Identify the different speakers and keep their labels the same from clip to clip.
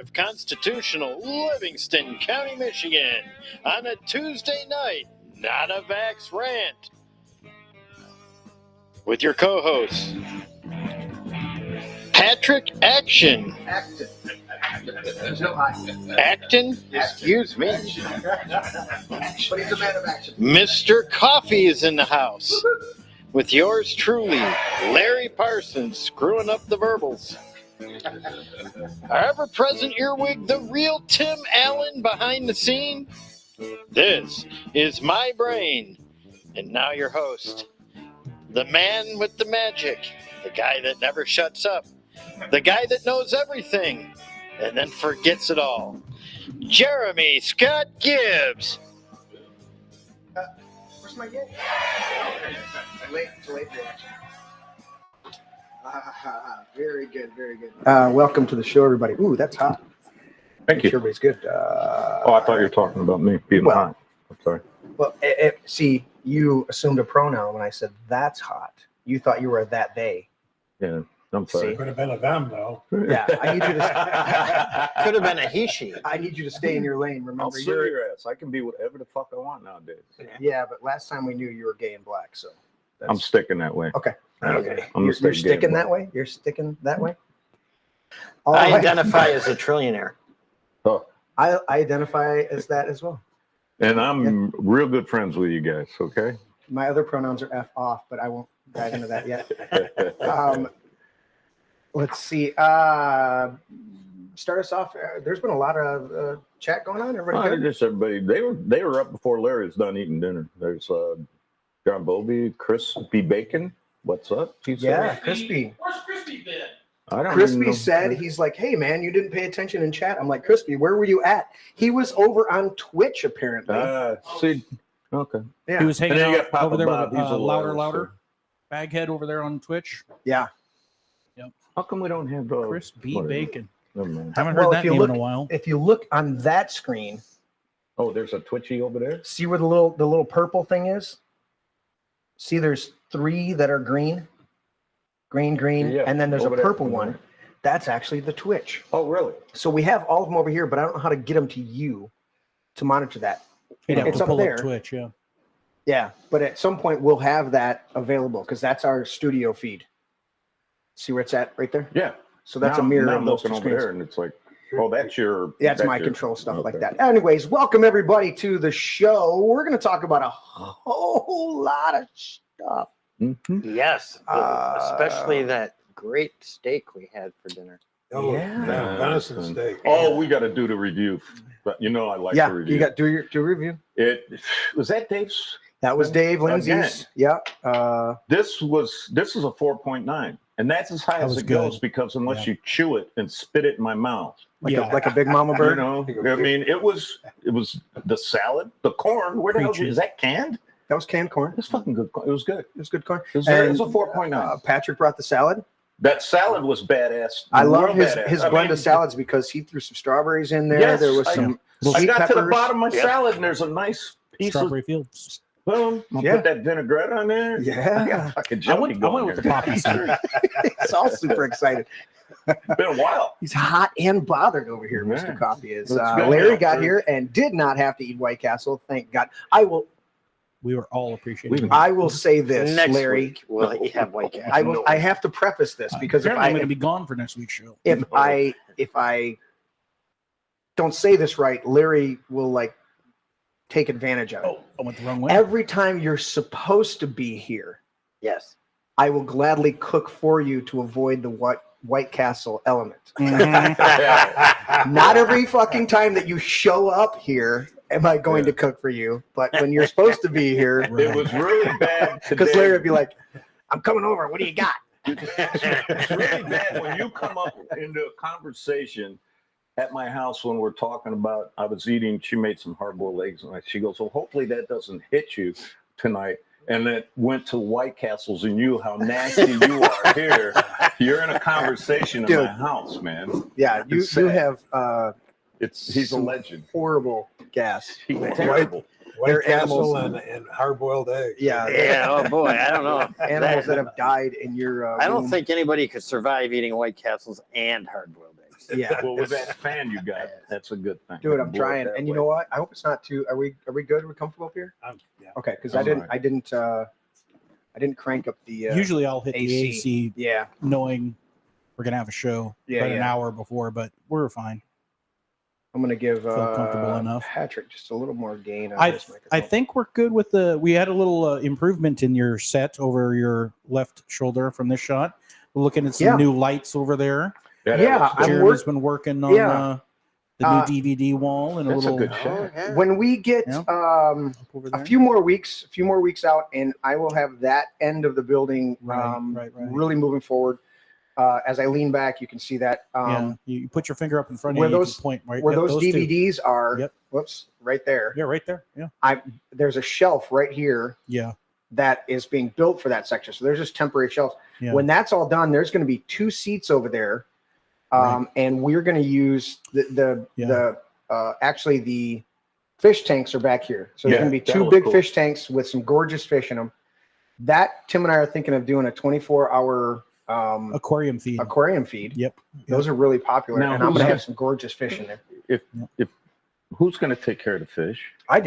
Speaker 1: of constitutional Livingston County, Michigan, on a Tuesday night, not a Vaxx Rant, with your co-hosts, Patrick Acton. Acton? Excuse me.
Speaker 2: But he's a man of action.
Speaker 1: Mr. Coffee is in the house, with yours truly, Larry Parsons, screwing up the verbals. Our ever-present earwig, the real Tim Allen behind the scene. This is my brain. And now your host, the man with the magic, the guy that never shuts up, the guy that knows everything and then forgets it all, Jeremy Scott Gibbs.
Speaker 2: Where's my game? Late reaction. Very good, very good. Welcome to the show, everybody. Ooh, that's hot.
Speaker 3: Thank you.
Speaker 2: Everybody's good.
Speaker 3: I thought you were talking about me being hot. I'm sorry.
Speaker 2: Well, see, you assumed a pronoun when I said that's hot. You thought you were that they.
Speaker 3: Yeah, I'm sorry.
Speaker 4: Could have been a them, though.
Speaker 2: Yeah, I need you to.
Speaker 1: Could have been a he, she.
Speaker 2: I need you to stay in your lane.
Speaker 3: I'll
Speaker 2: Remember,
Speaker 3: sue your ass. I can be whatever the fuck I want nowadays.
Speaker 2: Yeah, but last time we knew you were gay and black, so.
Speaker 3: I'm sticking that way.
Speaker 2: Okay.
Speaker 3: Okay.
Speaker 2: You're sticking that way? You're sticking that way?
Speaker 1: I identify as a trillionaire.
Speaker 3: Oh,
Speaker 2: I identify as that as well.
Speaker 3: and I'm real good friends with you guys, okay?
Speaker 2: My other pronouns are F off, but I won't dive into that yet. Let's see. Start us off. There's been a lot of chat going on. Everybody good?
Speaker 3: Just everybody. They were up before Larry was done eating dinner. There's John Bobby, Crispy Bacon. What's up?
Speaker 2: Yeah, Crispy.
Speaker 5: Where's Crispy been?
Speaker 3: I don't even
Speaker 2: Crispy
Speaker 3: know.
Speaker 2: said, he's like, hey, man, you didn't pay attention in chat. I'm like, Crispy, where were you at? He was over on Twitch, apparently.
Speaker 3: See, okay.
Speaker 2: Yeah.
Speaker 4: He was hanging
Speaker 3: And then you
Speaker 4: out
Speaker 3: got Papa
Speaker 4: over there
Speaker 3: Bob.
Speaker 4: with
Speaker 3: He's a lawyer,
Speaker 4: louder Baghead over there on Twitch.
Speaker 2: Yeah.
Speaker 3: How come we don't have
Speaker 4: Crispy
Speaker 3: whatever.
Speaker 4: Bacon.
Speaker 3: Never mind.
Speaker 4: Haven't heard that
Speaker 2: if you
Speaker 4: name
Speaker 2: look,
Speaker 4: in a while.
Speaker 2: if you look on that screen,
Speaker 3: Oh, there's a Twitchy over there.
Speaker 2: see where the little purple thing is? See, there's 3 that are green,
Speaker 3: Yeah,
Speaker 2: and then there's a
Speaker 3: over there.
Speaker 2: purple one. That's actually the Twitch.
Speaker 3: Oh, really?
Speaker 2: So we have all of them over here, but I don't know how to get them to you to monitor that.
Speaker 4: You'd have
Speaker 2: It's
Speaker 4: to
Speaker 2: up
Speaker 4: pull
Speaker 2: there.
Speaker 4: up Twitch, yeah.
Speaker 2: Yeah, but at some point we'll have that available because that's our studio feed. See where it's at right there?
Speaker 3: Yeah.
Speaker 2: So that's
Speaker 3: Now-
Speaker 2: a mirror
Speaker 3: now
Speaker 2: of
Speaker 3: I'm
Speaker 2: those
Speaker 3: looking
Speaker 2: two
Speaker 3: over
Speaker 2: screens.
Speaker 3: there, and it's like, oh, that's your.
Speaker 2: Yeah, it's my
Speaker 3: your-
Speaker 2: control stuff like
Speaker 3: okay.
Speaker 2: that. Anyways, welcome everybody to the show. We're going to talk about a whole lot of stuff.
Speaker 3: Mhm.
Speaker 1: Yes,
Speaker 2: Uh,
Speaker 1: especially that great steak we had for dinner.
Speaker 4: Oh,
Speaker 2: Yeah.
Speaker 4: venison steak.
Speaker 3: Oh, we got to do the review. But I like
Speaker 2: Yeah,
Speaker 3: the review.
Speaker 2: you got do your review.
Speaker 3: It was that Dave's.
Speaker 2: That was Dave Lindsay's. Yeah.
Speaker 3: This is a 4.9, and that's as high
Speaker 4: That
Speaker 3: as
Speaker 4: was
Speaker 3: it goes
Speaker 4: good.
Speaker 3: because unless
Speaker 4: Yeah.
Speaker 3: you chew it and spit it in my mouth,
Speaker 2: Like
Speaker 4: Yeah.
Speaker 2: a big mama
Speaker 3: you
Speaker 2: bird.
Speaker 3: know. I mean, it was the salad, the corn. Where the hell is that canned?
Speaker 2: That was canned corn.
Speaker 3: It's fucking good. It was good.
Speaker 2: It was good corn.
Speaker 3: It was a 4.9.
Speaker 2: Patrick brought the salad.
Speaker 3: That salad was badass.
Speaker 2: I love
Speaker 3: Real
Speaker 2: his
Speaker 3: badass.
Speaker 2: blend of salads because he threw some strawberries in there.
Speaker 3: Yes,
Speaker 2: there was
Speaker 3: I-
Speaker 2: some
Speaker 3: I
Speaker 2: sweet
Speaker 3: got
Speaker 2: peppers.
Speaker 3: to the bottom of my
Speaker 1: Yep.
Speaker 3: salad, and there's a nice piece
Speaker 4: Strawberry Fields.
Speaker 3: of boom. I'll
Speaker 2: Yeah.
Speaker 3: put that vinaigrette on there. I
Speaker 2: Yeah.
Speaker 3: got fucking
Speaker 4: I
Speaker 3: junkie
Speaker 4: went
Speaker 3: going
Speaker 4: with the
Speaker 3: here.
Speaker 4: poppy seed.
Speaker 2: It's all super excited.
Speaker 3: Been a while.
Speaker 2: He's hot and bothered over here,
Speaker 3: Yeah.
Speaker 2: Mr. Coffee is.
Speaker 3: That's good.
Speaker 2: Larry
Speaker 3: Yeah.
Speaker 2: got here and did not have to eat White Castle. Thank God.
Speaker 4: We were all appreciating.
Speaker 2: I will say this,
Speaker 1: Next
Speaker 2: Larry.
Speaker 1: week we'll have White Castle.
Speaker 2: I have to preface this because
Speaker 4: Apparently I'm going to be gone for next week's show.
Speaker 2: if I don't say this right, Larry will take advantage of it.
Speaker 4: Oh, I went the wrong way.
Speaker 2: Every time you're supposed to be here,
Speaker 1: Yes.
Speaker 2: I will gladly cook for you to avoid the White Castle element.
Speaker 4: Mhm.
Speaker 2: Not every fucking time that you show up here am I going to cook for you, but when you're supposed to be here,
Speaker 3: It was really bad
Speaker 2: because
Speaker 3: today.
Speaker 2: Larry would be like, I'm coming over. What do you got?
Speaker 3: It's really bad when you come up into a conversation at my house when we're talking about, I was eating, she made some hard-boiled eggs, and she goes, well, hopefully that doesn't hit you tonight. And it went to White Castles and you, how nasty you are here. You're in a conversation in
Speaker 2: Dude.
Speaker 3: my house, man.
Speaker 2: Yeah, you
Speaker 3: It's sad.
Speaker 2: have
Speaker 3: He's a
Speaker 2: some
Speaker 3: legend.
Speaker 2: horrible gas.
Speaker 3: He's terrible.
Speaker 2: They're
Speaker 4: White Castle
Speaker 2: animals.
Speaker 4: and hard-boiled eggs.
Speaker 2: Yeah,
Speaker 1: Yeah. Oh boy, I don't know.
Speaker 2: animals that have died in your.
Speaker 1: I don't
Speaker 2: womb.
Speaker 1: think anybody could survive eating White Castles and hard-boiled eggs.
Speaker 2: Yeah.
Speaker 3: Well, with that fan you got, that's a good thing.
Speaker 2: Dude, I'm
Speaker 3: Blow it
Speaker 2: trying.
Speaker 3: that
Speaker 2: And you
Speaker 3: way.
Speaker 2: know what? I hope it's not too. Are we good? Are we comfortable up here?
Speaker 4: Yeah.
Speaker 2: Okay, because
Speaker 3: I'm
Speaker 2: I didn't crank up the
Speaker 4: Usually I'll hit the
Speaker 2: AC.
Speaker 4: AC
Speaker 2: Yeah.
Speaker 4: knowing we're going to have a show
Speaker 2: Yeah,
Speaker 4: about an
Speaker 2: yeah.
Speaker 4: hour before, but we're fine.
Speaker 2: I'm gonna give
Speaker 4: Feel comfortable enough.
Speaker 2: Patrick just a little more gain on
Speaker 4: I
Speaker 2: his microphone.
Speaker 4: I think we're good with we had a little improvement in your set over your left shoulder from this shot. We're looking at some
Speaker 2: Yeah.
Speaker 4: new lights over there.
Speaker 3: that
Speaker 2: Yeah,
Speaker 3: looks good.
Speaker 2: I'm
Speaker 4: Jeremy's been working on
Speaker 2: Yeah.
Speaker 4: the new DVD wall and a
Speaker 3: That's a
Speaker 4: little
Speaker 3: good
Speaker 1: Oh,
Speaker 3: shot.
Speaker 1: yeah.
Speaker 2: when we get
Speaker 4: Yeah.
Speaker 2: um,
Speaker 4: over
Speaker 2: a
Speaker 4: there.
Speaker 2: few more weeks out, and I will have that end of the building
Speaker 4: Right.
Speaker 2: really moving forward. As I lean back, you can see that
Speaker 4: Yeah, you put your finger up in front of
Speaker 2: where
Speaker 4: you, you
Speaker 2: those-
Speaker 4: can point right
Speaker 2: where
Speaker 4: yep,
Speaker 2: those
Speaker 4: two.
Speaker 2: DVDs are.
Speaker 4: Yep.
Speaker 2: Whoops, right there.
Speaker 4: Yeah, right there. Yeah,
Speaker 2: There's a shelf right here
Speaker 4: yeah,
Speaker 2: that is being built for that section. So there's just temporary shelves.
Speaker 4: yeah.
Speaker 2: When that's all done, there's going to be 2 seats over there, and we're going to use actually the fish tanks are back here. So there's
Speaker 3: Yeah,
Speaker 2: going to be
Speaker 3: that
Speaker 2: 2
Speaker 3: looks
Speaker 2: big
Speaker 3: cool.
Speaker 2: fish tanks with some gorgeous fish in them. That Tim and I are thinking of doing a 24-hour
Speaker 4: Aquarium feed.
Speaker 2: aquarium feed.
Speaker 4: Yep.
Speaker 2: Those are really popular,
Speaker 3: Now,
Speaker 2: and I'm
Speaker 3: who's
Speaker 2: going to
Speaker 3: gonna-
Speaker 2: have some gorgeous fish in there.
Speaker 3: If who's going to take care of the fish?
Speaker 2: I've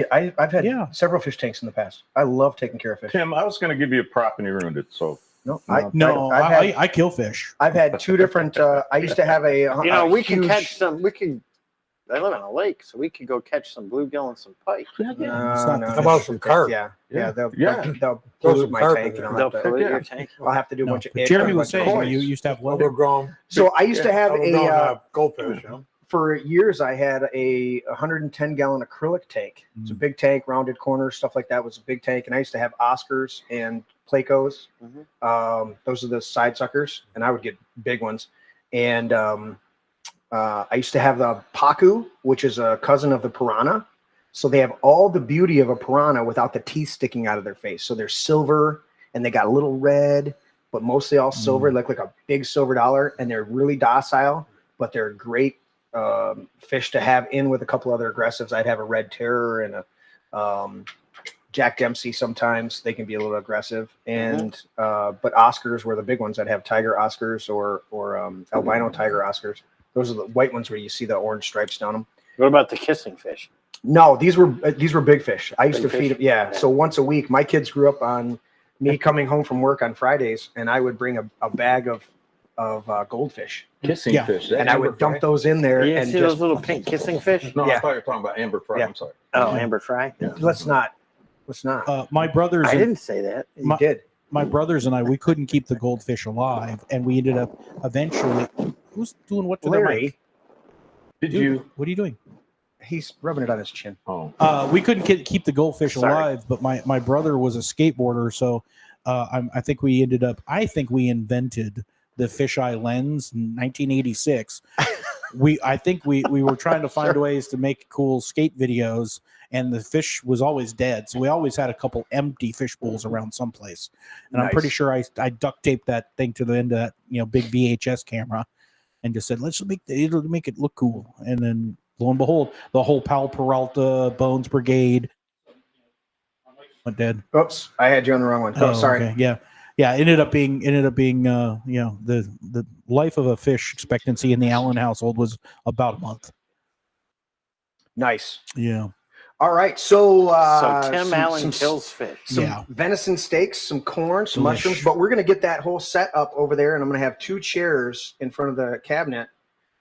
Speaker 2: had
Speaker 4: Yeah.
Speaker 2: several fish tanks in the past. I love taking care of fish.
Speaker 3: Tim, I was going to give you a prop and you ruined it. So
Speaker 2: No,
Speaker 4: No,
Speaker 2: I've had,
Speaker 4: I kill fish.
Speaker 2: I've had 2 different. I used to have a.
Speaker 1: You know,
Speaker 2: a
Speaker 1: we can
Speaker 2: huge-
Speaker 1: catch some. We can. I live on a lake, so we could go catch some bluegill and some pike.
Speaker 2: No,
Speaker 4: It's not the
Speaker 2: no,
Speaker 4: How
Speaker 2: no.
Speaker 4: about
Speaker 5: some carp?
Speaker 2: Yeah,
Speaker 3: Yeah.
Speaker 2: they'll
Speaker 5: Throw
Speaker 2: pollute
Speaker 5: some
Speaker 2: my
Speaker 5: carp
Speaker 2: tank,
Speaker 5: in
Speaker 2: and
Speaker 1: They'll
Speaker 2: I'll have to,
Speaker 1: pollute
Speaker 3: yeah.
Speaker 1: your tank.
Speaker 2: I'll have to do a
Speaker 4: No,
Speaker 2: bunch of.
Speaker 4: but Jeremy
Speaker 2: a
Speaker 4: was
Speaker 2: bunch of
Speaker 4: saying
Speaker 2: coins.
Speaker 4: you used to have leather.
Speaker 5: Overgrown.
Speaker 2: So I used to have
Speaker 5: Overgrown
Speaker 2: a.
Speaker 5: goldfish. Huh?
Speaker 2: For years, I had a 110-gallon acrylic tank. It's a big tank, rounded corners, stuff like that. It was a big tank, and I used to have Oscars and Placos. Those are the side suckers, and I would get big ones. And I used to have the Pacu, which is a cousin of the piranha. So they have all the beauty of a piranha without the teeth sticking out of their face. So they're silver, and they got a little red, but mostly all silver, like a big silver dollar, and they're really docile, but they're great fish to have in with a couple other aggressives. I'd have a red terror and a Jack Dempsey. Sometimes they can be a little aggressive, and but Oscars were the big ones. I'd have tiger Oscars or albino tiger Oscars. Those are the white ones where you see the orange stripes down them.
Speaker 1: What about the kissing fish?
Speaker 2: No, these were big fish. I used
Speaker 1: Big
Speaker 2: to feed
Speaker 1: fish?
Speaker 2: them. Yeah.
Speaker 1: Yeah.
Speaker 2: So once a week, my kids grew up on me coming home from work on Fridays, and I would bring a bag of goldfish,
Speaker 3: kissing
Speaker 4: Yeah.
Speaker 3: fish.
Speaker 2: and I would dump those in there
Speaker 1: You
Speaker 2: and
Speaker 1: see
Speaker 2: just
Speaker 1: those little pink kissing fish?
Speaker 3: No,
Speaker 2: Yeah.
Speaker 3: I thought you were talking about amber fry.
Speaker 2: Yeah.
Speaker 3: I'm sorry.
Speaker 1: Oh, amber fry.
Speaker 2: let's not.
Speaker 4: My brothers.
Speaker 1: I didn't say that.
Speaker 2: You did.
Speaker 4: My brothers and I, we couldn't keep the goldfish alive, and we ended up eventually. Who's doing what to their
Speaker 2: Larry,
Speaker 4: mic?
Speaker 3: Did
Speaker 4: Dude,
Speaker 3: you?
Speaker 4: What are you doing?
Speaker 2: he's rubbing it on his chin.
Speaker 3: Oh,
Speaker 4: We couldn't keep the goldfish
Speaker 1: Sorry.
Speaker 4: alive, but my brother was a skateboarder, so I think we ended up. I think we invented the fisheye lens in 1986. I think we were trying to find ways to make cool skate videos, and the fish was always dead, so we always had a couple empty fish bowls around someplace. And I'm pretty
Speaker 2: Nice.
Speaker 4: sure I duct taped that thing to the end of that big VHS camera, and just said it'll make it look cool. And then lo and behold, the whole Pal Peralta Bones Brigade went dead.
Speaker 2: Oops, I had you on the wrong one. Oh, sorry.
Speaker 4: Okay. Yeah. It ended up being the life of a fish expectancy in the Allen household was about a month.
Speaker 2: Nice.
Speaker 4: Yeah.
Speaker 2: All right. So
Speaker 1: Tim Allen kills fish.
Speaker 2: some
Speaker 4: Yeah.
Speaker 2: venison steaks, some corn, some
Speaker 4: Delish.
Speaker 2: mushrooms, but we're going to get that whole set up over there, and I'm going to have 2 chairs in front of the cabinet,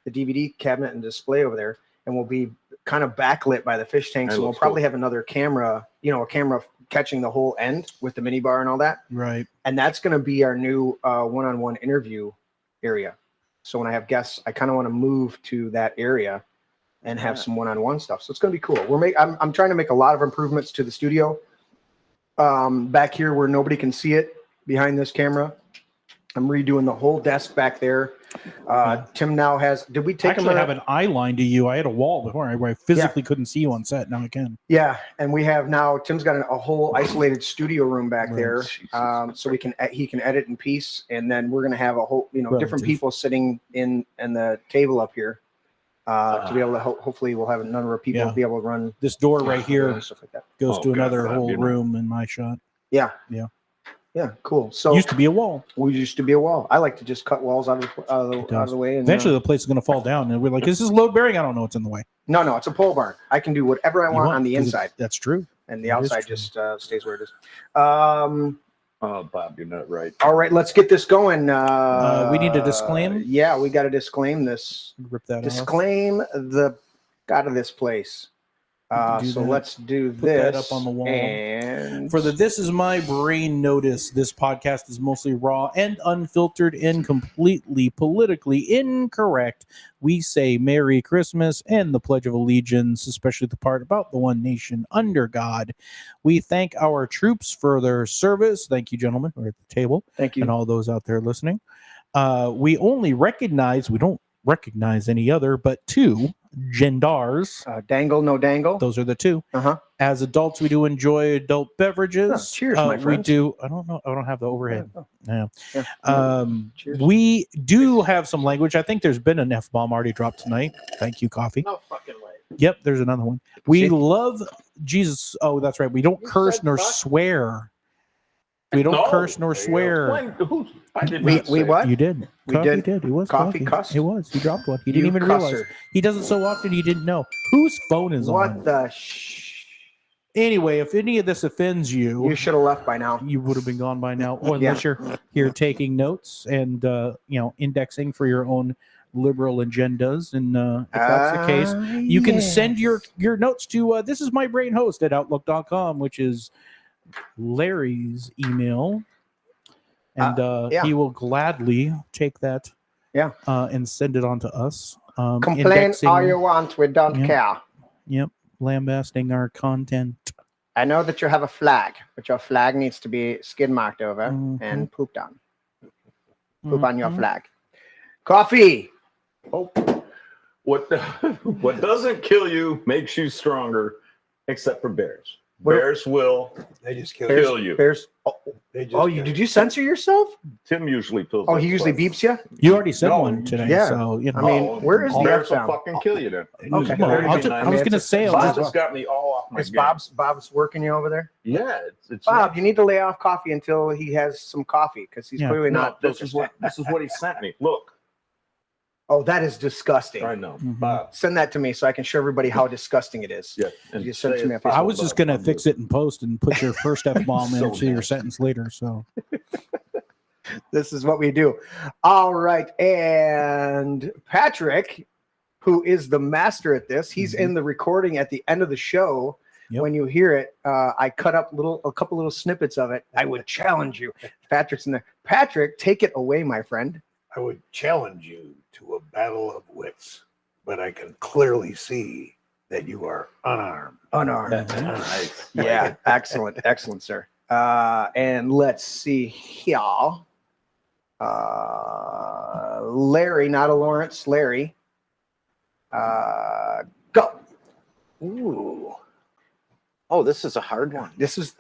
Speaker 2: the DVD cabinet and display over there, and we'll be kind of backlit by the fish tank.
Speaker 3: That
Speaker 2: So we'll
Speaker 3: looks
Speaker 2: probably
Speaker 3: cool.
Speaker 2: have another camera, a camera catching the whole end with the mini bar and all that.
Speaker 4: Right.
Speaker 2: And that's going to be our new one-on-one interview area. So when I have guests, I kind of want to move to that area and have some one-on-one stuff. So it's going to be cool. I'm trying to make a lot of improvements to the studio. Back here where nobody can see it behind this camera, I'm redoing the whole desk back there. Tim now has. Did we
Speaker 4: I
Speaker 2: take him?
Speaker 4: actually have an eye line to you. I had a wall before where I physically couldn't see you on set. Now I can.
Speaker 2: Yeah, and we have now. Tim's got a whole isolated studio room back
Speaker 4: Right.
Speaker 2: there, so he can edit in peace. And then we're gonna have a whole, different
Speaker 4: Relative.
Speaker 2: people sitting in the table up here to be able to. Hopefully, we'll have a number of people
Speaker 4: Yeah.
Speaker 2: be able to run
Speaker 4: This door right here
Speaker 2: and stuff like that.
Speaker 4: goes
Speaker 3: Oh,
Speaker 4: to
Speaker 3: God,
Speaker 4: another
Speaker 3: that'd
Speaker 4: whole
Speaker 3: be nice.
Speaker 4: room in my shot.
Speaker 2: Yeah,
Speaker 4: Yeah.
Speaker 2: Yeah, cool. So
Speaker 4: Used to be a wall.
Speaker 2: we used to be a wall. I like to just cut walls out of the way. And,
Speaker 4: Eventually, the place is going to fall down, and we're like, "This is load bearing." I don't know what's in the way.
Speaker 2: no, it's a pole barn. I can do whatever I
Speaker 4: You
Speaker 2: want on the
Speaker 4: 'cause
Speaker 2: inside,
Speaker 4: That's true.
Speaker 2: and the
Speaker 4: That is
Speaker 2: outside
Speaker 4: true.
Speaker 2: just stays where it is.
Speaker 3: Oh, Bob, you're not right.
Speaker 2: All right, let's get this going.
Speaker 4: We need to disclaim?
Speaker 2: Yeah, we got to disclaim this.
Speaker 4: Rip that off.
Speaker 2: Disclaim the out of this place.
Speaker 4: Do
Speaker 2: So
Speaker 4: that.
Speaker 2: let's do
Speaker 4: Put
Speaker 2: this
Speaker 4: that up on the wall.
Speaker 2: And
Speaker 4: For the This Is My Brain notice, this podcast is mostly raw and unfiltered and completely politically incorrect. We say Merry Christmas and the Pledge of Allegiance, especially the part about the one nation under God. We thank our troops for their service. Thank you, gentlemen, we're at the table,
Speaker 2: thank you.
Speaker 4: and all those out there listening. We don't recognize any other but two gendars.
Speaker 2: Dangle, no dangle.
Speaker 4: Those are the two.
Speaker 2: Uh-huh.
Speaker 4: As adults, we do enjoy adult beverages.
Speaker 2: Oh, cheers, my
Speaker 4: We
Speaker 2: friends.
Speaker 4: do. I don't know. I don't have the overhead. Yeah.
Speaker 2: Yeah. Cheers.
Speaker 4: We do have some language. I think there's been an F-bomb already dropped tonight. Thank you, coffee.
Speaker 1: No fucking way.
Speaker 4: Yep, there's another one. We
Speaker 2: See?
Speaker 4: love Jesus. Oh, that's right. We don't
Speaker 1: You
Speaker 4: curse
Speaker 1: said
Speaker 4: nor
Speaker 1: fuck?
Speaker 4: swear. We don't
Speaker 3: No.
Speaker 4: curse nor swear.
Speaker 3: I did
Speaker 2: We
Speaker 3: not say.
Speaker 2: what?
Speaker 4: You did.
Speaker 2: We
Speaker 4: Coffee
Speaker 2: did.
Speaker 4: did. It was
Speaker 2: Coffee
Speaker 4: coffee.
Speaker 2: cussed?
Speaker 4: It was. He dropped one. He didn't
Speaker 2: You
Speaker 4: even realize.
Speaker 2: cusser.
Speaker 4: He does it so often he didn't know. Whose phone is
Speaker 2: What
Speaker 4: on?
Speaker 2: the
Speaker 4: Anyway, if any of this offends
Speaker 2: You should have left by now.
Speaker 4: you would have been gone by now, or unless you're here taking notes and indexing for your own liberal agendas. And if that's the case, you can send your notes to this is my brain host at outlook.com, which is Larry's email, and
Speaker 2: yeah.
Speaker 4: he will gladly take that
Speaker 2: Yeah.
Speaker 4: and send it on to us.
Speaker 2: Complain
Speaker 4: Indexing-
Speaker 2: all you want. We don't
Speaker 4: Yeah.
Speaker 2: care.
Speaker 4: Yep, lambasting our content.
Speaker 2: I know that you have a flag, but your flag needs to be skid marked over
Speaker 4: Mhm.
Speaker 2: and pooped on. Poop on your
Speaker 4: Mhm.
Speaker 2: flag. Coffee.
Speaker 3: Oh, what doesn't kill you makes you stronger, except for bears.
Speaker 2: What-
Speaker 3: Bears will
Speaker 5: They just kill
Speaker 3: kill you.
Speaker 2: Bears.
Speaker 5: They just
Speaker 2: Oh,
Speaker 5: kill
Speaker 2: did you censor yourself?
Speaker 3: Tim usually pills.
Speaker 2: Oh,
Speaker 3: that
Speaker 2: he usually
Speaker 3: stuff.
Speaker 2: beeps you?
Speaker 4: You already said
Speaker 3: No,
Speaker 4: one today,
Speaker 2: yeah.
Speaker 4: so you know.
Speaker 2: I mean, where is the
Speaker 3: bears will
Speaker 2: F-down?
Speaker 3: fucking kill you then?
Speaker 2: Okay.
Speaker 4: Come on,
Speaker 2: Very
Speaker 4: I
Speaker 2: good.
Speaker 4: was going to say, I'll
Speaker 3: Bob
Speaker 4: just-
Speaker 3: has got me all off my
Speaker 2: Is
Speaker 3: game.
Speaker 2: Bob's working you over there?
Speaker 3: Yeah, it's
Speaker 2: Bob, you need to lay off coffee until he has some coffee because he's
Speaker 4: Yeah.
Speaker 2: clearly
Speaker 3: no,
Speaker 2: not.
Speaker 3: this is what he sent me. Look,
Speaker 2: Oh, that is disgusting.
Speaker 3: I know,
Speaker 4: Mhm.
Speaker 3: Bob.
Speaker 2: Send that to me so I can show everybody how disgusting it is.
Speaker 3: Yeah, and
Speaker 2: You sent it
Speaker 3: say
Speaker 2: to me.
Speaker 3: it's
Speaker 4: I was just
Speaker 3: about
Speaker 4: going to fix it in post and put your first F bomb
Speaker 3: So
Speaker 4: into your
Speaker 3: nasty.
Speaker 4: sentence later. So
Speaker 2: This is what we do. All right. And Patrick, who is the master at this, he's in the recording at the end of the show.
Speaker 4: Yep.
Speaker 2: When you hear it, I cut up a couple little snippets of it. I would challenge you. Patrick's in there. Patrick, take it away, my friend.
Speaker 5: I would challenge you to a battle of wits, but I can clearly see that you are unarmed.
Speaker 2: Unarmed.
Speaker 3: Nice.
Speaker 2: Yeah, excellent, excellent, sir. And let's see here. Larry, not a Lawrence, Larry. Go.
Speaker 1: Ooh. Oh, this is a hard one.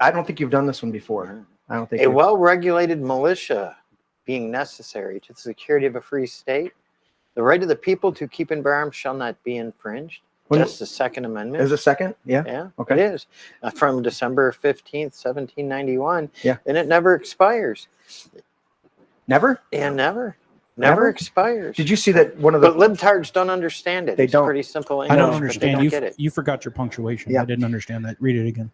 Speaker 2: I don't think you've done this one before. I don't think
Speaker 1: A
Speaker 2: you've-
Speaker 1: well-regulated militia being necessary to the security of a free state. The right of the people to keep and bear arms shall not be infringed.
Speaker 2: When-
Speaker 1: That's the Second Amendment.
Speaker 2: Is a second? Yeah.
Speaker 1: Yeah,
Speaker 2: Okay.
Speaker 1: it is. From December 15th, 1791.
Speaker 2: Yeah.
Speaker 1: And it never expires.
Speaker 2: Never?
Speaker 1: And never
Speaker 2: Never?
Speaker 1: expires.
Speaker 2: Did you see that one of the
Speaker 1: But libtards don't understand it.
Speaker 2: They
Speaker 1: It's
Speaker 2: don't.
Speaker 1: pretty simple
Speaker 4: I
Speaker 1: English,
Speaker 4: don't
Speaker 1: but they
Speaker 4: understand.
Speaker 1: don't
Speaker 4: You
Speaker 1: get it.
Speaker 4: you forgot your punctuation.
Speaker 2: Yeah.
Speaker 4: I didn't understand that. Read it again.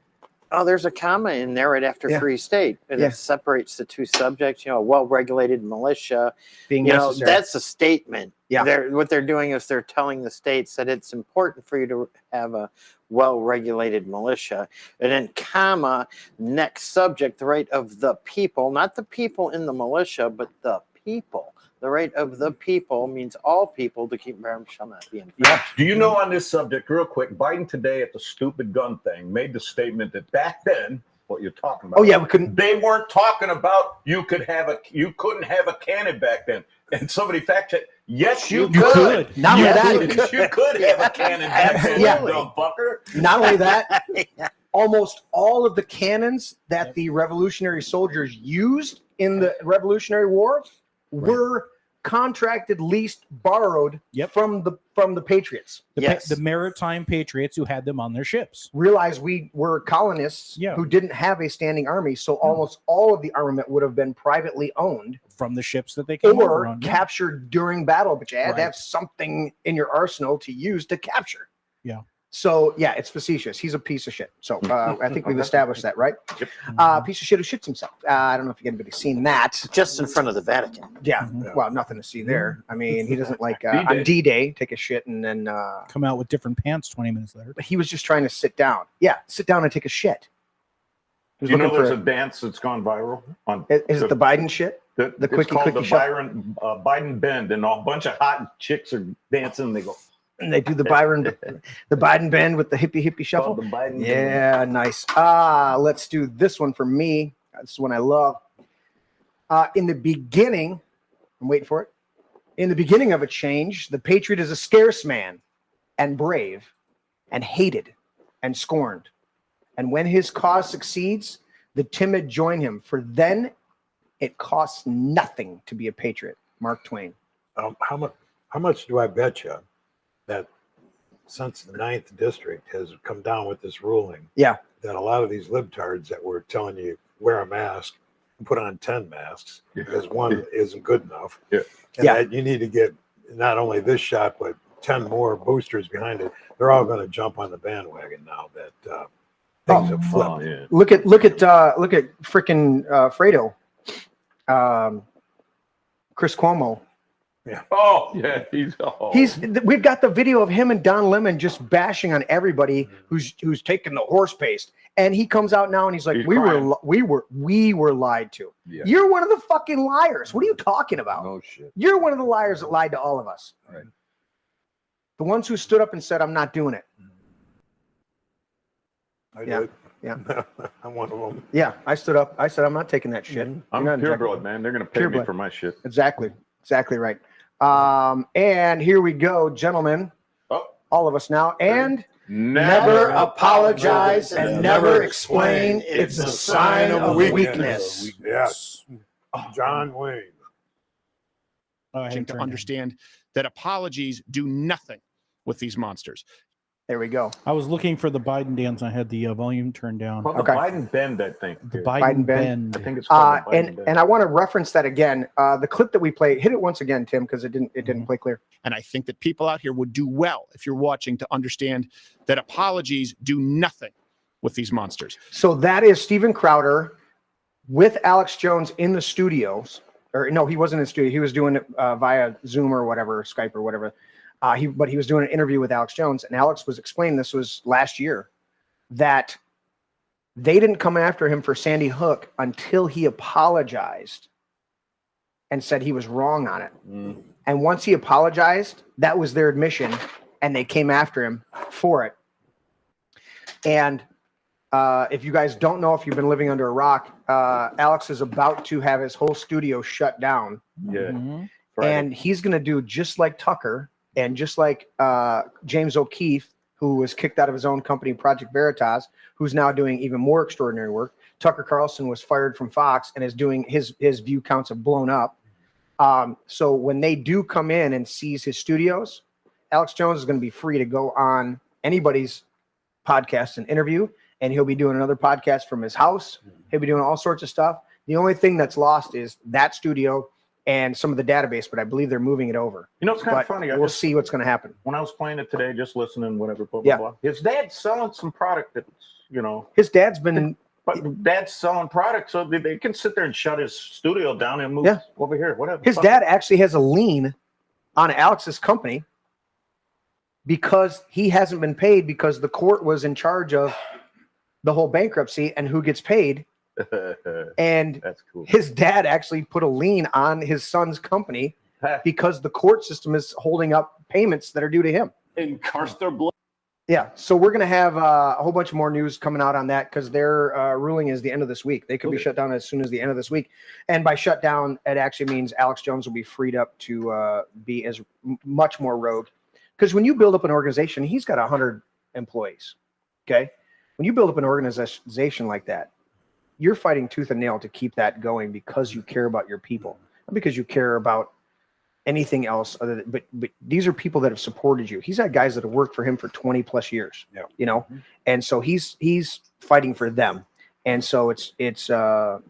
Speaker 1: Oh, there's a comma in there right after
Speaker 2: Yeah.
Speaker 1: free state, and
Speaker 2: Yeah.
Speaker 1: it separates the two subjects. You know, well-regulated militia.
Speaker 2: being
Speaker 1: You know,
Speaker 2: necessary?
Speaker 1: that's a statement.
Speaker 2: Yeah.
Speaker 1: What they're doing is they're telling the states that it's important for you to have a well-regulated militia. And then comma, next subject, the right of the people, not the people in the militia, but the people. The right of the people means all people to keep and bear arms shall not be infringed.
Speaker 3: Yeah. Do you know on this subject, real quick, Biden today at the stupid gun thing made the statement that back then, what you're talking about.
Speaker 2: Oh, yeah, we couldn't.
Speaker 3: They weren't talking about you couldn't have a cannon back then. And somebody fact checked. Yes, you
Speaker 4: You
Speaker 3: could.
Speaker 4: could.
Speaker 2: Not only
Speaker 3: Yes,
Speaker 2: that,
Speaker 3: you could have a cannon back then,
Speaker 2: Yeah.
Speaker 3: you dumb fucker.
Speaker 2: not only that, almost all of the cannons that the revolutionary soldiers used in the Revolutionary War were contracted, leased, borrowed from the Patriots.
Speaker 4: The maritime Patriots who had them on their ships.
Speaker 2: Realize we were colonists who didn't have a standing army, so almost all of the armament would have been privately owned
Speaker 4: from the ships that they came over on,
Speaker 2: captured during battle. But you had to have something in your arsenal to use to capture.
Speaker 4: Yeah.
Speaker 2: So yeah, it's facetious. He's a piece of shit. So I think we've established that, right? Yep. Piece of shit who shits himself. I don't know if anybody's seen that.
Speaker 1: Just in front of the Vatican.
Speaker 2: Yeah. Well, nothing to see there. I mean, he doesn't like on D-Day take a shit and then
Speaker 4: come out with different pants 20 minutes later.
Speaker 2: But he was just trying to sit down. Yeah, sit down and take a shit.
Speaker 3: You know, there's a dance that's gone viral on.
Speaker 2: Is it the Biden shit?
Speaker 3: The
Speaker 2: quickie
Speaker 3: the Biden bend, and a bunch of hot chicks are dancing. And they go.
Speaker 2: And they do the Biden bend with the hippie shuffle.
Speaker 3: The Biden
Speaker 2: bend. Nice. Let's do this one for me. This is one I love. In the beginning, I'm waiting for it. In the beginning of a change, the patriot is a scarce man and brave and hated and scorned. And when his cause succeeds, the timid join him. For then it costs nothing to be a patriot. Mark Twain.
Speaker 5: How much do I bet you that since the 9th district has come down with this ruling, that a lot of these libtards that were telling you wear a mask and put on 10 masks because one isn't good enough, and that you need to get not only this shot but 10 more boosters behind it, they're all going to jump on the bandwagon now that things have flipped.
Speaker 2: Look at frickin' Fredo, Chris Cuomo.
Speaker 3: Yeah. Oh, yeah.
Speaker 2: We've got the video of him and Don Lemon just bashing on everybody who's taking the horse paste, and he comes out now and he's like, we were lied to. Yeah. You're one of the fucking liars. What are you talking about?
Speaker 5: No shit.
Speaker 2: You're one of the liars that lied to all of us.
Speaker 5: Right.
Speaker 2: The ones who stood up and said, "I'm not doing it."
Speaker 5: I did.
Speaker 2: Yeah.
Speaker 5: I'm one of them.
Speaker 2: Yeah, I stood up. I said, "I'm not taking that shit."
Speaker 3: I'm pureblood, man. They're gonna pay me for my shit.
Speaker 2: Exactly right. And here we go, gentlemen. All of us now. And never apologize and never explain. It's a sign of weakness.
Speaker 5: Yes. John Wayne.
Speaker 6: To understand that apologies do nothing with these monsters.
Speaker 2: There we go.
Speaker 4: I was looking for the Biden dance. I had the volume turned down.
Speaker 3: Well, the Biden bend, I think.
Speaker 4: The Biden bend.
Speaker 3: I think it's called the Biden bend.
Speaker 2: And I want to reference that again. The clip that we played, hit it once again, Tim, because it didn't play clear.
Speaker 6: And I think that people out here would do well, if you're watching, to understand that apologies do nothing with these monsters.
Speaker 2: So that is Steven Crowder with Alex Jones in the studios. Or no, he wasn't in the studio. He was doing it via Zoom or whatever, Skype or whatever. But he was doing an interview with Alex Jones, and Alex was explaining, this was last year, that they didn't come after him for Sandy Hook until he apologized and said he was wrong on it. And once he apologized, that was their admission, and they came after him for it. And if you guys don't know, if you've been living under a rock, Alex is about to have his whole studio shut down.
Speaker 3: Yeah.
Speaker 2: And he's going to do just like Tucker. And just like James O'Keefe, who was kicked out of his own company, Project Veritas, who's now doing even more extraordinary work. Tucker Carlson was fired from Fox and is doing his view counts have blown up. So when they do come in and seize his studios, Alex Jones is going to be free to go on anybody's podcast and interview, and he'll be doing another podcast from his house. He'll be doing all sorts of stuff. The only thing that's lost is that studio and some of the database, but I believe they're moving it over.
Speaker 3: You know, it's kind of funny.
Speaker 2: We'll see what's going to happen.
Speaker 3: When I was playing it today, just listening, whatever, blah, blah, blah. His dad's selling some product that's,
Speaker 2: His dad's been...
Speaker 3: But dad's selling product, so they can sit there and shut his studio down and move over here, whatever.
Speaker 2: His dad actually has a lien on Alex's company because he hasn't been paid because the court was in charge of the whole bankruptcy and who gets paid. And
Speaker 3: that's cool.
Speaker 2: His dad actually put a lien on his son's company because the court system is holding up payments that are due to him.
Speaker 3: And curse their blood.
Speaker 2: Yeah, so we're going to have a whole bunch more news coming out on that because their ruling is the end of this week. They could be shut down as soon as the end of this week. And by shut down, it actually means Alex Jones will be freed up to be as much more rogue. Because when you build up an organization, he's got 100 employees, okay? When you build up an organization like that, you're fighting tooth and nail to keep that going because you care about your people, not because you care about anything else other than, but these are people that have supported you. He's had guys that have worked for him for 20 plus years, you know, and so he's fighting for them. And so it's a